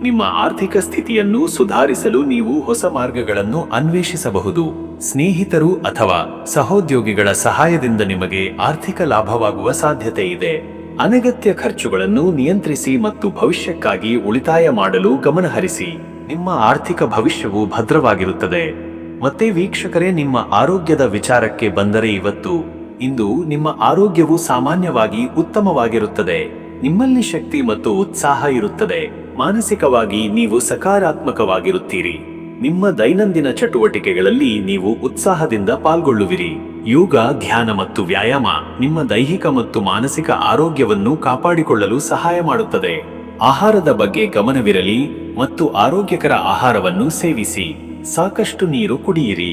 ನಿಮ್ಮ ಆರ್ಥಿಕ ಸ್ಥಿತಿಯನ್ನು ಸುಧಾರಿಸಲು ನೀವು ಹೊಸ ಮಾರ್ಗಗಳನ್ನು ಅನ್ವೇಷಿಸಬಹುದು. ಸ್ನೇಹಿತರು ಅಥವಾ ಸಹೋದ್ಯೋಗಿಗಳ ಸಹಾಯದಿಂದ ನಿಮಗೆ ಆರ್ಥಿಕ ಲಾಭವಾಗುವ ಸಾಧ್ಯತೆ ಇದೆ. ಅನಗತ್ಯ ಖರ್ಚುಗಳನ್ನು ನಿಯಂತ್ರಿಸಿ ಮತ್ತು ಭವಿಷ್ಯಕ್ಕಾಗಿ ಉಳಿತಾಯ ಮಾಡಲು ಗಮನಹರಿಸಿ. ನಿಮ್ಮ ಆರ್ಥಿಕ ಭವಿಷ್ಯವು ಭದ್ರವಾಗಿರುತ್ತದೆ. ಮತ್ತೆ ವೀಕ್ಷಕರೇ, ನಿಮ್ಮ ಆರೋಗ್ಯದ ವಿಚಾರಕ್ಕೆ ಬಂದರೆ ಇಂದು ನಿಮ್ಮ ಆರೋಗ್ಯವು ಸಾಮಾನ್ಯವಾಗಿ ಉತ್ತಮವಾಗಿರುತ್ತದೆ. ನಿಮ್ಮಲ್ಲಿ ಶಕ್ತಿ ಮತ್ತು ಉತ್ಸಾಹ ಇರುತ್ತದೆ. ಮಾನಸಿಕವಾಗಿ ನೀವು ಸಕಾರಾತ್ಮಕವಾಗಿರುತ್ತೀರಿ. ನಿಮ್ಮ ದೈನಂದಿನ ಚಟುವಟಿಕೆಗಳಲ್ಲಿ ನೀವು ಉತ್ಸಾಹದಿಂದ ಪಾಲ್ಗೊಳ್ಳುವಿರಿ. ಯೋಗ, ಧ್ಯಾನ ಮತ್ತು ವ್ಯಾಯಾಮ ನಿಮ್ಮ ದೈಹಿಕ ಮತ್ತು ಮಾನಸಿಕ ಆರೋಗ್ಯವನ್ನು ಕಾಪಾಡಿಕೊಳ್ಳಲು ಸಹಾಯ ಮಾಡುತ್ತದೆ. ಆಹಾರದ ಬಗ್ಗೆ ಗಮನವಿರಲಿ ಮತ್ತು ಆರೋಗ್ಯಕರ ಆಹಾರವನ್ನು ಸೇವಿಸಿ. ಸಾಕಷ್ಟು ನೀರು ಕುಡಿಯಿರಿ.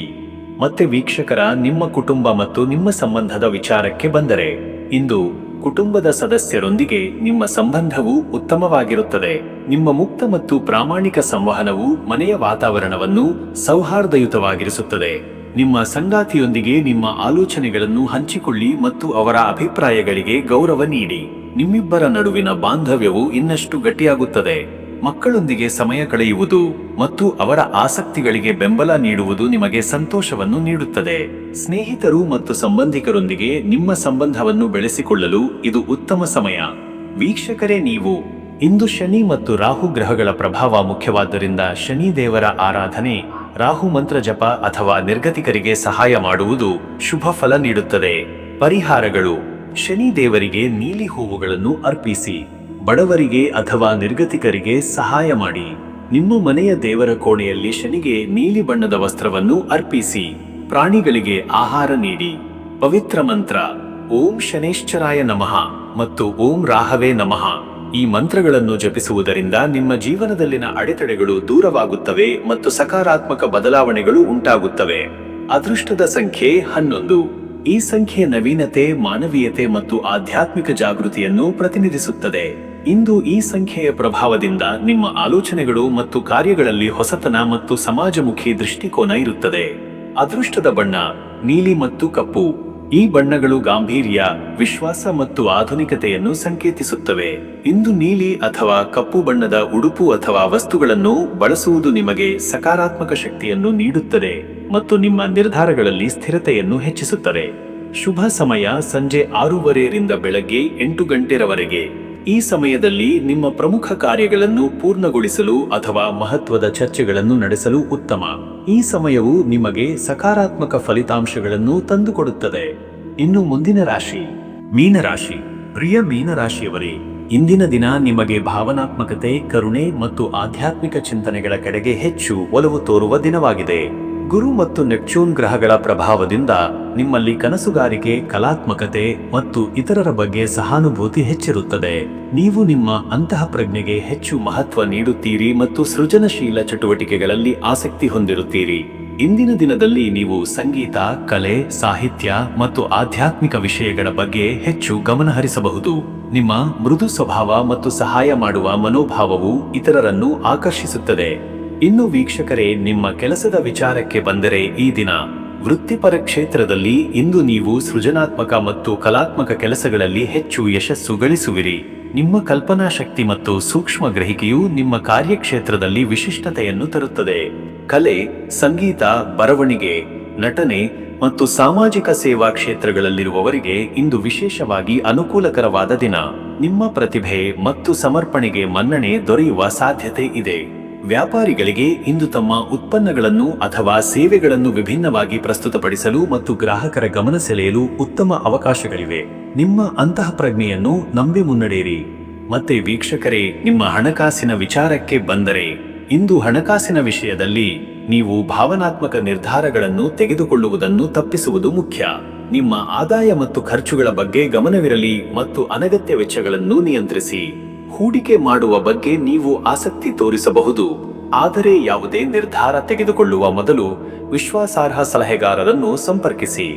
ಮತ್ತೆ ವೀಕ್ಷಕರ, ನಿಮ್ಮ ಕುಟುಂಬ ಮತ್ತು ನಿಮ್ಮ ಸಂಬಂಧದ ವಿಚಾರಕ್ಕೆ ಬಂದರೆ, ಇಂದು ಕುಟುಂಬದ ಸದಸ್ಯರೊಂದಿಗೆ ನಿಮ್ಮ ಸಂಬಂಧವು ಉತ್ತಮವಾಗಿರುತ್ತದೆ. ನಿಮ್ಮ ಮುಕ್ತ ಮತ್ತು ಪ್ರಾಮಾಣಿಕ ಸಂವಹನವು ಮನೆಯ ವಾತಾವರಣವನ್ನು ಸೌಹಾರ್ದಯುತವಾಗಿರಿಸುತ್ತದೆ. ನಿಮ್ಮ ಸಂಗಾತಿಯೊಂದಿಗೆ ನಿಮ್ಮ ಆಲೋಚನೆಗಳನ್ನು ಹಂಚಿಕೊಳ್ಳಿ ಮತ್ತು ಅವರ ಅಭಿಪ್ರಾಯಗಳಿಗೆ ಗೌರವ ನೀಡಿ. ನಿಮ್ಮಿಬ್ಬರ ನಡುವಿನ ಬಾಂಧವ್ಯವು ಇನ್ನಷ್ಟು ಗಟ್ಟಿಯಾಗುತ್ತದೆ. ಮಕ್ಕಳೊಂದಿಗೆ ಸಮಯ ಕಳೆಯುವುದು ಮತ್ತು ಅವರ ಆಸಕ್ತಿಗಳಿಗೆ ಬೆಂಬಲ ನೀಡುವುದು ನಿಮಗೆ ಸಂತೋಷವನ್ನು ನೀಡುತ್ತದೆ. ಸ್ನೇಹಿತರು ಮತ್ತು ಸಂಬಂಧಿಕರೊಂದಿಗೆ ನಿಮ್ಮ ಸಂಬಂಧವನ್ನು ಬೆಳೆಸಿಕೊಳ್ಳಲು ಇದು ಉತ್ತಮ ಸಮಯ. ವೀಕ್ಷಕರೇ, ನೀವು ಇಂದು ಶನಿ ಮತ್ತು ರಾಹು ಗ್ರಹಗಳ ಪ್ರಭಾವ ಮುಖ್ಯವಾದ್ದರಿಂದ ಶನಿ ದೇವರ ಆರಾಧನೆ, ರಾಹು ಮಂತ್ರ ಜಪ ಅಥವಾ ನಿರ್ಗತಿಕರಿಗೆ ಸಹಾಯ ಮಾಡುವುದು ಶುಭ ಫಲ ನೀಡುತ್ತದೆ. ಪರಿಹಾರಗಳು: ಶನಿ ದೇವರಿಗೆ ನೀಲಿ ಹೂವುಗಳನ್ನು ಅರ್ಪಿಸಿ. ಬಡವರಿಗೆ ಅಥವಾ ನಿರ್ಗತಿಕರಿಗೆ ಸಹಾಯ ಮಾಡಿ. ನಿಮ್ಮ ಮನೆಯ ದೇವರ ಕೋಣೆಯಲ್ಲಿ ಶನಿಗೆ ನೀಲಿ ಬಣ್ಣದ ವಸ್ತ್ರವನ್ನು ಅರ್ಪಿಸಿ. ಪ್ರಾಣಿಗಳಿಗೆ ಆಹಾರ ನೀಡಿ. ಪವಿತ್ರ ಮಂತ್ರ: ಓಂ ಶನೇಶ್ಚರಾಯ ನಮಃ ಮತ್ತು ಓಂ ರಾಹವೇ ನಮಃ. ಈ ಮಂತ್ರಗಳನ್ನು ಜಪಿಸುವುದರಿಂದ ನಿಮ್ಮ ಜೀವನದಲ್ಲಿನ ಅಡೆತಡೆಗಳು ದೂರವಾಗುತ್ತವೆ ಮತ್ತು ಸಕಾರಾತ್ಮಕ ಬದಲಾವಣೆಗಳು ಉಂಟಾಗುತ್ತವೆ. ಅದೃಷ್ಟದ ಸಂಖ್ಯೆ 11. ಈ ಸಂಖ್ಯೆ ನವೀನತೆ, ಮಾನವೀಯತೆ ಮತ್ತು ಆಧ್ಯಾತ್ಮಿಕ ಜಾಗೃತಿಯನ್ನು ಪ್ರತಿನಿಧಿಸುತ್ತದೆ. ಇಂದು ಈ ಸಂಖ್ಯೆಯ ಪ್ರಭಾವದಿಂದ ನಿಮ್ಮ ಆಲೋಚನೆಗಳು ಮತ್ತು ಕಾರ್ಯಗಳಲ್ಲಿ ಹೊಸತನ ಮತ್ತು ಸಮಾಜಮುಖಿ ದೃಷ್ಟಿಕೋನ ಇರುತ್ತದೆ. ಅದೃಷ್ಟದ ಬಣ್ಣ ನೀಲಿ ಮತ್ತು ಕಪ್ಪು. ಈ ಬಣ್ಣಗಳು ಗಾಂಭೀರ್ಯ, ವಿಶ್ವಾಸ ಮತ್ತು ಆಧುನಿಕತೆಯನ್ನು ಸಂಕೇತಿಸುತ್ತವೆ. ಇಂದು ನೀಲಿ ಅಥವಾ ಕಪ್ಪು ಬಣ್ಣದ ಉಡುಪು ಅಥವಾ ವಸ್ತುಗಳನ್ನು ಬಳಸುವುದು ನಿಮಗೆ ಸಕಾರಾತ್ಮಕ ಶಕ್ತಿಯನ್ನು ನೀಡುತ್ತದೆ ಮತ್ತು ನಿಮ್ಮ ನಿರ್ಧಾರಗಳಲ್ಲಿ ಸ್ಥಿರತೆಯನ್ನು ಹೆಚ್ಚಿಸುತ್ತದೆ. ಶುಭ ಸಮಯ ಸಂಜೆ 6:30 ರಿಂದ ಬೆಳಗ್ಗೆ 8 ಗಂಟೆರವರೆಗೆ. ಈ ಸಮಯದಲ್ಲಿ ನಿಮ್ಮ ಪ್ರಮುಖ ಕಾರ್ಯಗಳನ್ನು ಪೂರ್ಣಗೊಳಿಸಲು ಅಥವಾ ಮಹತ್ವದ ಚರ್ಚೆಗಳನ್ನು ನಡೆಸಲು ಉತ್ತಮ. ಈ ಸಮಯವು ನಿಮಗೆ ಸಕಾರಾತ್ಮಕ ಫಲಿತಾಂಶಗಳನ್ನು ತಂದುಕೊಡುತ್ತದೆ. ಇನ್ನು ಮುಂದಿನ ರಾಶಿ ಮೀನರಾಶಿ. ಪ್ರಿಯ ಮೀನರಾಶಿಯವರೇ, ಇಂದಿನ ದಿನ ನಿಮಗೆ ಭಾವನಾತ್ಮಕತೆ, ಕರುಣೆ ಮತ್ತು ಆಧ್ಯಾತ್ಮಿಕ ಚಿಂತನೆಗಳ ಕಡೆಗೆ ಹೆಚ್ಚು ಒಲವು ತೋರುವ ದಿನವಾಗಿದೆ. ಗುರು ಮತ್ತು ನೆಪ್ಚೂನ್ ಗ್ರಹಗಳ ಪ್ರಭಾವದಿಂದ ನಿಮ್ಮಲ್ಲಿ ಕನಸುಗಾರಿಕೆ, ಕಲಾತ್ಮಕತೆ ಮತ್ತು ಇತರರ ಬಗ್ಗೆ ಸಹಾನುಭೂತಿ ಹೆಚ್ಚಿರುತ್ತದೆ. ನೀವು ನಿಮ್ಮ ಅಂತಃ ಪ್ರಜ್ಞೆಗೆ ಹೆಚ್ಚು ಮಹತ್ವ ನೀಡುತ್ತೀರಿ ಮತ್ತು ಸೃಜನಶೀಲ ಚಟುವಟಿಕೆಗಳಲ್ಲಿ ಆಸಕ್ತಿ ಹೊಂದಿರುತ್ತೀರಿ. ಇಂದಿನ ದಿನದಲ್ಲಿ ನೀವು ಸಂಗೀತ, ಕಲೆ, ಸಾಹಿತ್ಯ ಮತ್ತು ಆಧ್ಯಾತ್ಮಿಕ ವಿಷಯಗಳ ಬಗ್ಗೆ ಹೆಚ್ಚು ಗಮನಹರಿಸಬಹುದು. ನಿಮ್ಮ ಮೃದು ಸ್ವಭಾವ ಮತ್ತು ಸಹಾಯ ಮಾಡುವ ಮನೋಭಾವವು ಇತರರನ್ನು ಆಕರ್ಷಿಸುತ್ತದೆ. ಇನ್ನು ವೀಕ್ಷಕರೇ, ನಿಮ್ಮ ಕೆಲಸದ ವಿಚಾರಕ್ಕೆ ಬಂದರೆ, ಈ ದಿನ ವೃತ್ತಿಪರ ಕ್ಷೇತ್ರದಲ್ಲಿ ಇಂದು ನೀವು ಸೃಜನಾತ್ಮಕ ಮತ್ತು ಕಲಾತ್ಮಕ ಕೆಲಸಗಳಲ್ಲಿ ಹೆಚ್ಚು ಯಶಸ್ಸು ಗಳಿಸುವಿರಿ. ನಿಮ್ಮ ಕಲ್ಪನಾ ಶಕ್ತಿ ಮತ್ತು ಸೂಕ್ಷ್ಮ ಗ್ರಹಿಕೆಯು ನಿಮ್ಮ ಕಾರ್ಯಕ್ಷೇತ್ರದಲ್ಲಿ ವಿಶಿಷ್ಟತೆಯನ್ನು ತರುತ್ತದೆ. ಕಲೆ, ಸಂಗೀತ, ಬರವಣಿಗೆ, ನಟನೆ ಮತ್ತು ಸಾಮಾಜಿಕ ಸೇವಾ ಕ್ಷೇತ್ರಗಳಲ್ಲಿರುವವರಿಗೆ ಇಂದು ವಿಶೇಷವಾಗಿ ಅನುಕೂಲಕರವಾದ ದಿನ. ನಿಮ್ಮ ಪ್ರತಿಭೆ ಮತ್ತು ಸಮರ್ಪಣೆಗೆ ಮನ್ನಣೆ ದೊರೆಯುವ ಸಾಧ್ಯತೆ ಇದೆ. ವ್ಯಾಪಾರಿಗಳಿಗೆ ಇಂದು ತಮ್ಮ ಉತ್ಪನ್ನಗಳನ್ನು ಅಥವಾ ಸೇವೆಗಳನ್ನು ವಿಭಿನ್ನವಾಗಿ ಪ್ರಸ್ತುತಪಡಿಸಲು ಮತ್ತು ಗ್ರಾಹಕರ ಗಮನ ಸೆಳೆಯಲು ಉತ್ತಮ ಅವಕಾಶಗಳಿವೆ. ನಿಮ್ಮ ಅಂತಃಪ್ರಜ್ಞೆಯನ್ನು ನಂಬಿ ಮುನ್ನಡೆಯಿರಿ. ಮತ್ತೆ ವೀಕ್ಷಕರೇ, ನಿಮ್ಮ ಹಣಕಾಸಿನ ವಿಚಾರಕ್ಕೆ ಬಂದರೆ, ಇಂದು ಹಣಕಾಸಿನ ವಿಷಯದಲ್ಲಿ ನೀವು ಭಾವನಾತ್ಮಕ ನಿರ್ಧಾರಗಳನ್ನು ತೆಗೆದುಕೊಳ್ಳುವುದನ್ನು ತಪ್ಪಿಸುವುದು ಮುಖ್ಯ. ನಿಮ್ಮ ಆದಾಯ ಮತ್ತು ಖರ್ಚುಗಳ ಬಗ್ಗೆ ಗಮನವಿರಲಿ ಮತ್ತು ಅನಗತ್ಯ ವೆಚ್ಚಗಳನ್ನು ನಿಯಂತ್ರಿಸಿ. ಹೂಡಿಕೆ ಮಾಡುವ ಬಗ್ಗೆ ನೀವು ಆಸಕ್ತಿ ತೋರಿಸಬಹುದು, ಆದರೆ ಯಾವುದೇ ನಿರ್ಧಾರ ತೆಗೆದುಕೊಳ್ಳುವ ಮೊದಲು ವಿಶ್ವಾಸಾರ್ಹ ಸಲಹೆಗಾರರನ್ನು ಸಂಪರ್ಕಿಸಿ.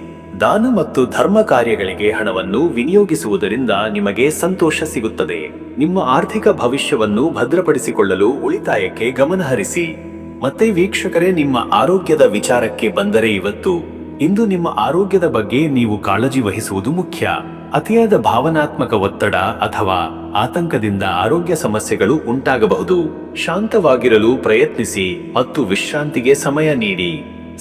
ದಾನ ಮತ್ತು ಧರ್ಮ ಕಾರ್ಯಗಳಿಗೆ ಹಣವನ್ನು ವಿನಿಯೋಗಿಸುವುದರಿಂದ ನಿಮಗೆ ಸಂತೋಷ ಸಿಗುತ್ತದೆ. ನಿಮ್ಮ ಆರ್ಥಿಕ ಭವಿಷ್ಯವನ್ನು ಭದ್ರಪಡಿಸಿಕೊಳ್ಳಲು ಉಳಿತಾಯಕ್ಕೆ ಗಮನಹರಿಸಿ. ಮತ್ತೆ ವೀಕ್ಷಕರೇ, ನಿಮ್ಮ ಆರೋಗ್ಯದ ವಿಚಾರಕ್ಕೆ ಬಂದರೆ ಇಂದು ನಿಮ್ಮ ಆರೋಗ್ಯದ ಬಗ್ಗೆ ನೀವು ಕಾಳಜಿ ವಹಿಸುವುದು ಮುಖ್ಯ. ಅತಿಯಾದ ಭಾವನಾತ್ಮಕ ಒತ್ತಡ ಅಥವಾ ಆತಂಕದಿಂದ ಆರೋಗ್ಯ ಸಮಸ್ಯೆಗಳು ಉಂಟಾಗಬಹುದು. ಶಾಂತವಾಗಿರಲು ಪ್ರಯತ್ನಿಸಿ ಮತ್ತು ವಿಶ್ರಾಂತಿಗೆ ಸಮಯ ನೀಡಿ.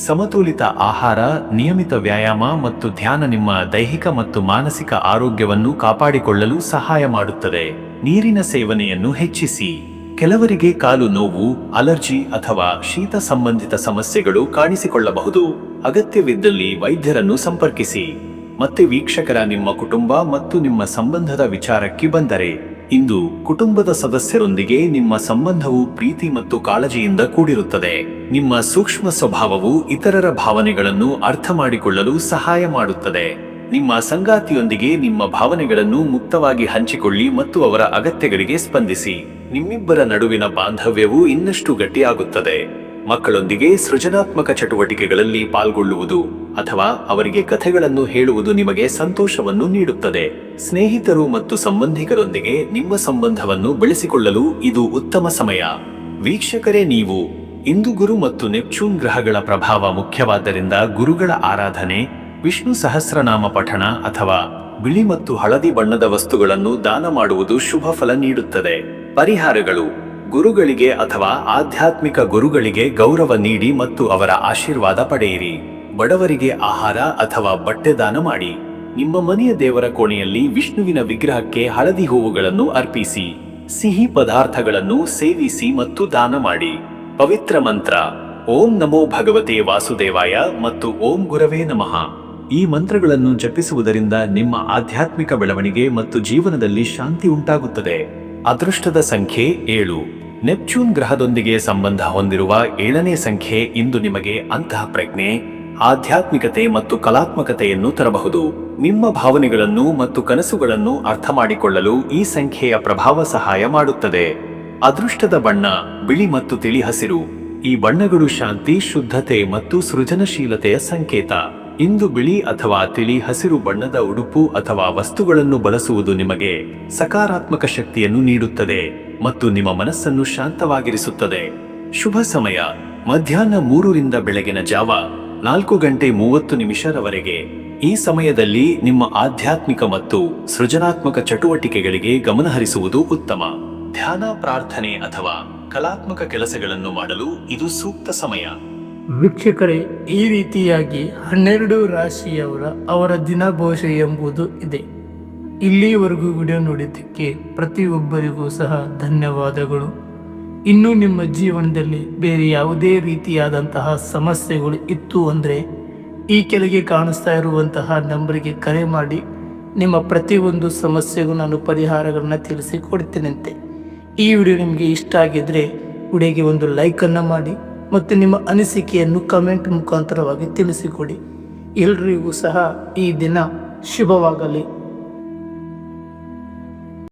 ಸಮತೋಲಿತ ಆಹಾರ, ನಿಯಮಿತ ವ್ಯಾಯಾಮ ಮತ್ತು ಧ್ಯಾನ ನಿಮ್ಮ ದೈಹಿಕ ಮತ್ತು ಮಾನಸಿಕ ಆರೋಗ್ಯವನ್ನು ಕಾಪಾಡಿಕೊಳ್ಳಲು ಸಹಾಯ ಮಾಡುತ್ತದೆ. ನೀರಿನ ಸೇವನೆಯನ್ನು ಹೆಚ್ಚಿಸಿ. ಕೆಲವರಿಗೆ ಕಾಲು ನೋವು, ಅಲರ್ಜಿ ಅಥವಾ ಶೀತ ಸಂಬಂಧಿತ ಸಮಸ್ಯೆಗಳು ಕಾಣಿಸಿಕೊಳ್ಳಬಹುದು. ಅಗತ್ಯವಿದ್ದಲ್ಲಿ ವೈದ್ಯರನ್ನು ಸಂಪರ್ಕಿಸಿ. ಮತ್ತೆ ವೀಕ್ಷಕರ, ನಿಮ್ಮ ಕುಟುಂಬ ಮತ್ತು ನಿಮ್ಮ ಸಂಬಂಧದ ವಿಚಾರಕ್ಕೆ ಬಂದರೆ, ಇಂದು ಕುಟುಂಬದ ಸದಸ್ಯರೊಂದಿಗೆ ನಿಮ್ಮ ಸಂಬಂಧವು ಪ್ರೀತಿ ಮತ್ತು ಕಾಳಜಿಯಿಂದ ಕೂಡಿರುತ್ತದೆ. ನಿಮ್ಮ ಸೂಕ್ಷ್ಮ ಸ್ವಭಾವವು ಇತರರ ಭಾವನೆಗಳನ್ನು ಅರ್ಥ ಮಾಡಿಕೊಳ್ಳಲು ಸಹಾಯ ಮಾಡುತ್ತದೆ. ನಿಮ್ಮ ಸಂಗಾತಿಯೊಂದಿಗೆ ನಿಮ್ಮ ಭಾವನೆಗಳನ್ನು ಮುಕ್ತವಾಗಿ ಹಂಚಿಕೊಳ್ಳಿ ಮತ್ತು ಅವರ ಅಗತ್ಯಗಳಿಗೆ ಸ್ಪಂದಿಸಿ. ನಿಮ್ಮಿಬ್ಬರ ನಡುವಿನ ಬಾಂಧವ್ಯವು ಇನ್ನಷ್ಟು ಗಟ್ಟಿಯಾಗುತ್ತದೆ. ಮಕ್ಕಳೊಂದಿಗೆ ಸೃಜನಾತ್ಮಕ ಚಟುವಟಿಕೆಗಳಲ್ಲಿ ಪಾಲ್ಗೊಳ್ಳುವುದು ಅಥವಾ ಅವರಿಗೆ ಕಥೆಗಳನ್ನು ಹೇಳುವುದು ನಿಮಗೆ ಸಂತೋಷವನ್ನು ನೀಡುತ್ತದೆ. ಸ್ನೇಹಿತರು ಮತ್ತು ಸಂಬಂಧಿಕರೊಂದಿಗೆ ನಿಮ್ಮ ಸಂಬಂಧವನ್ನು ಬೆಳೆಸಿಕೊಳ್ಳಲು ಇದು ಉತ್ತಮ ಸಮಯ. ವೀಕ್ಷಕರೇ, ನೀವು ಇಂದು ಗುರು ಮತ್ತು ನೆಪ್ಚೂನ್ ಗ್ರಹಗಳ ಪ್ರಭಾವ ಮುಖ್ಯವಾದ್ದರಿಂದ ಗುರುಗಳ ಆರಾಧನೆ, ವಿಷ್ಣು ಸಹಸ್ರನಾಮ ಪಠಣ ಅಥವಾ ಬಿಳಿ ಮತ್ತು ಹಳದಿ ಬಣ್ಣದ ವಸ್ತುಗಳನ್ನು ದಾನ ಮಾಡುವುದು ಶುಭ ಫಲ ನೀಡುತ್ತದೆ. ಪರಿಹಾರಗಳು: ಗುರುಗಳಿಗೆ ಅಥವಾ ಆಧ್ಯಾತ್ಮಿಕ ಗುರುಗಳಿಗೆ ಗೌರವ ನೀಡಿ ಮತ್ತು ಅವರ ಆಶೀರ್ವಾದ ಪಡೆಯಿರಿ. ಬಡವರಿಗೆ ಆಹಾರ ಅಥವಾ ಬಟ್ಟೆ ದಾನ ಮಾಡಿ. ನಿಮ್ಮ ಮನೆಯ ದೇವರ ಕೋಣೆಯಲ್ಲಿ ವಿಷ್ಣುವಿನ ವಿಗ್ರಹಕ್ಕೆ ಹಳದಿ ಹೂವುಗಳನ್ನು ಅರ್ಪಿಸಿ. ಸಿಹಿ ಪದಾರ್ಥಗಳನ್ನು ಸೇವಿಸಿ ಮತ್ತು ದಾನ ಮಾಡಿ. ಪವಿತ್ರ ಮಂತ್ರ: ಓಂ ನಮೋ ಭಗವತೆ ವಾಸುದೇವಾಯ ಮತ್ತು ಓಂ ಗುರವೇ ನಮಃ. ಈ ಮಂತ್ರಗಳನ್ನು ಜಪಿಸುವುದರಿಂದ ನಿಮ್ಮ ಆಧ್ಯಾತ್ಮಿಕ ಬೆಳವಣಿಗೆ ಮತ್ತು ಜೀವನದಲ್ಲಿ ಶಾಂತಿ ಉಂಟಾಗುತ್ತದೆ. ಅದೃಷ್ಟದ ಸಂಖ್ಯೆ 7. ನೆಪ್ಚೂನ್ ಗ್ರಹದೊಂದಿಗೆ ಸಂಬಂಧ ಹೊಂದಿರುವ 7ನೇ ಸಂಖ್ಯೆ ಇಂದು ನಿಮಗೆ ಅಂತಃಪ್ರಜ್ಞೆ, ಆಧ್ಯಾತ್ಮಿಕತೆ ಮತ್ತು ಕಲಾತ್ಮಕತೆಯನ್ನು ತರಬಹುದು. ನಿಮ್ಮ ಭಾವನೆಗಳನ್ನು ಮತ್ತು ಕನಸುಗಳನ್ನು ಅರ್ಥ ಮಾಡಿಕೊಳ್ಳಲು ಈ ಸಂಖ್ಯೆಯ ಪ್ರಭಾವ ಸಹಾಯ ಮಾಡುತ್ತದೆ. ಅದೃಷ್ಟದ ಬಣ್ಣ ಬಿಳಿ ಮತ್ತು ತಿಳಿ ಹಸಿರು. ಈ ಬಣ್ಣಗಳು ಶಾಂತಿ, ಶುದ್ಧತೆ ಮತ್ತು ಸೃಜನಶೀಲತೆಯ ಸಂಕೇತ. ಇಂದು ಬಿಳಿ ಅಥವಾ ತಿಳಿ ಹಸಿರು ಬಣ್ಣದ ಉಡುಪು ಅಥವಾ ವಸ್ತುಗಳನ್ನು ಬಳಸುವುದು ನಿಮಗೆ ಸಕಾರಾತ್ಮಕ ಶಕ್ತಿಯನ್ನು ನೀಡುತ್ತದೆ ಮತ್ತು ನಿಮ್ಮ ಮನಸ್ಸನ್ನು ಶಾಂತವಾಗಿರಿಸುತ್ತದೆ. ಶುಭ ಸಮಯ: ಮಧ್ಯಾಹ್ನ 3 ರಿಂದ ಬೆಳಗಿನ ಜಾವ 4:30 ಈ ಸಮಯದಲ್ಲಿ ನಿಮ್ಮ ಆಧ್ಯಾತ್ಮಿಕ ಮತ್ತು ಸೃಜನಾತ್ಮಕ ಚಟುವಟಿಕೆಗಳಿಗೆ ಗಮನಹರಿಸುವುದು ಉತ್ತಮ. ಧ್ಯಾನ, ಪ್ರಾರ್ಥನೆ ಅಥವಾ ಕಲಾತ್ಮಕ ಕೆಲಸಗಳನ್ನು ಮಾಡಲು ಇದು ಸೂಕ್ತ ಸಮಯ. ವೀಕ್ಷಕರೇ, ಈ ರೀತಿಯಾಗಿ 12 ರಾಶಿಯವರ ಅವರ ದಿನ ಭವಿಷ್ಯ ಎಂಬುದು ಇದೆ. ಇಲ್ಲಿವರೆಗೂ ವಿಡಿಯೋ ನೋಡಿದ್ದಕ್ಕೆ ಪ್ರತಿಯೊಬ್ಬರಿಗೂ ಸಹ ಧನ್ಯವಾದಗಳು. ಇನ್ನೂ ನಿಮ್ಮ ಜೀವನದಲ್ಲಿ ಬೇರೆ ಯಾವುದೇ ರೀತಿಯಾದಂತಹ ಸಮಸ್ಯೆಗಳು ಇತ್ತು ಅಂದರೆ ಈ ಕೆಳಗೆ ಕಾಣಿಸ್ತಾ ಇರುವಂತಹ ನಂಬರಿಗೆ ಕರೆ ಮಾಡಿ ನಿಮ್ಮ ಪ್ರತಿಯೊಂದು ಸಮಸ್ಯೆಗೂ ನಾನು ಪರಿಹಾರಗಳನ್ನ ತಿಳಿಸಿಕೊಡ್ತೇನಂತೆ. ಈ ವಿಡಿಯೋ ನಿಮಗೆ ಇಷ್ಟ ಆಗಿದ್ರೆ ವಿಡಿಯೋಗೆ ಒಂದು ಲೈಕನ್ನು ಮಾಡಿ ಮತ್ತು ನಿಮ್ಮ ಅನಿಸಿಕೆಯನ್ನು ಕಮೆಂಟ್ ಮುಖಾಂತರವಾಗಿ ತಿಳಿಸಿಕೊಡಿ. ಎಲ್ರಿಗೂ ಸಹ ಈ ದಿನ ಶುಭವಾಗಲಿ.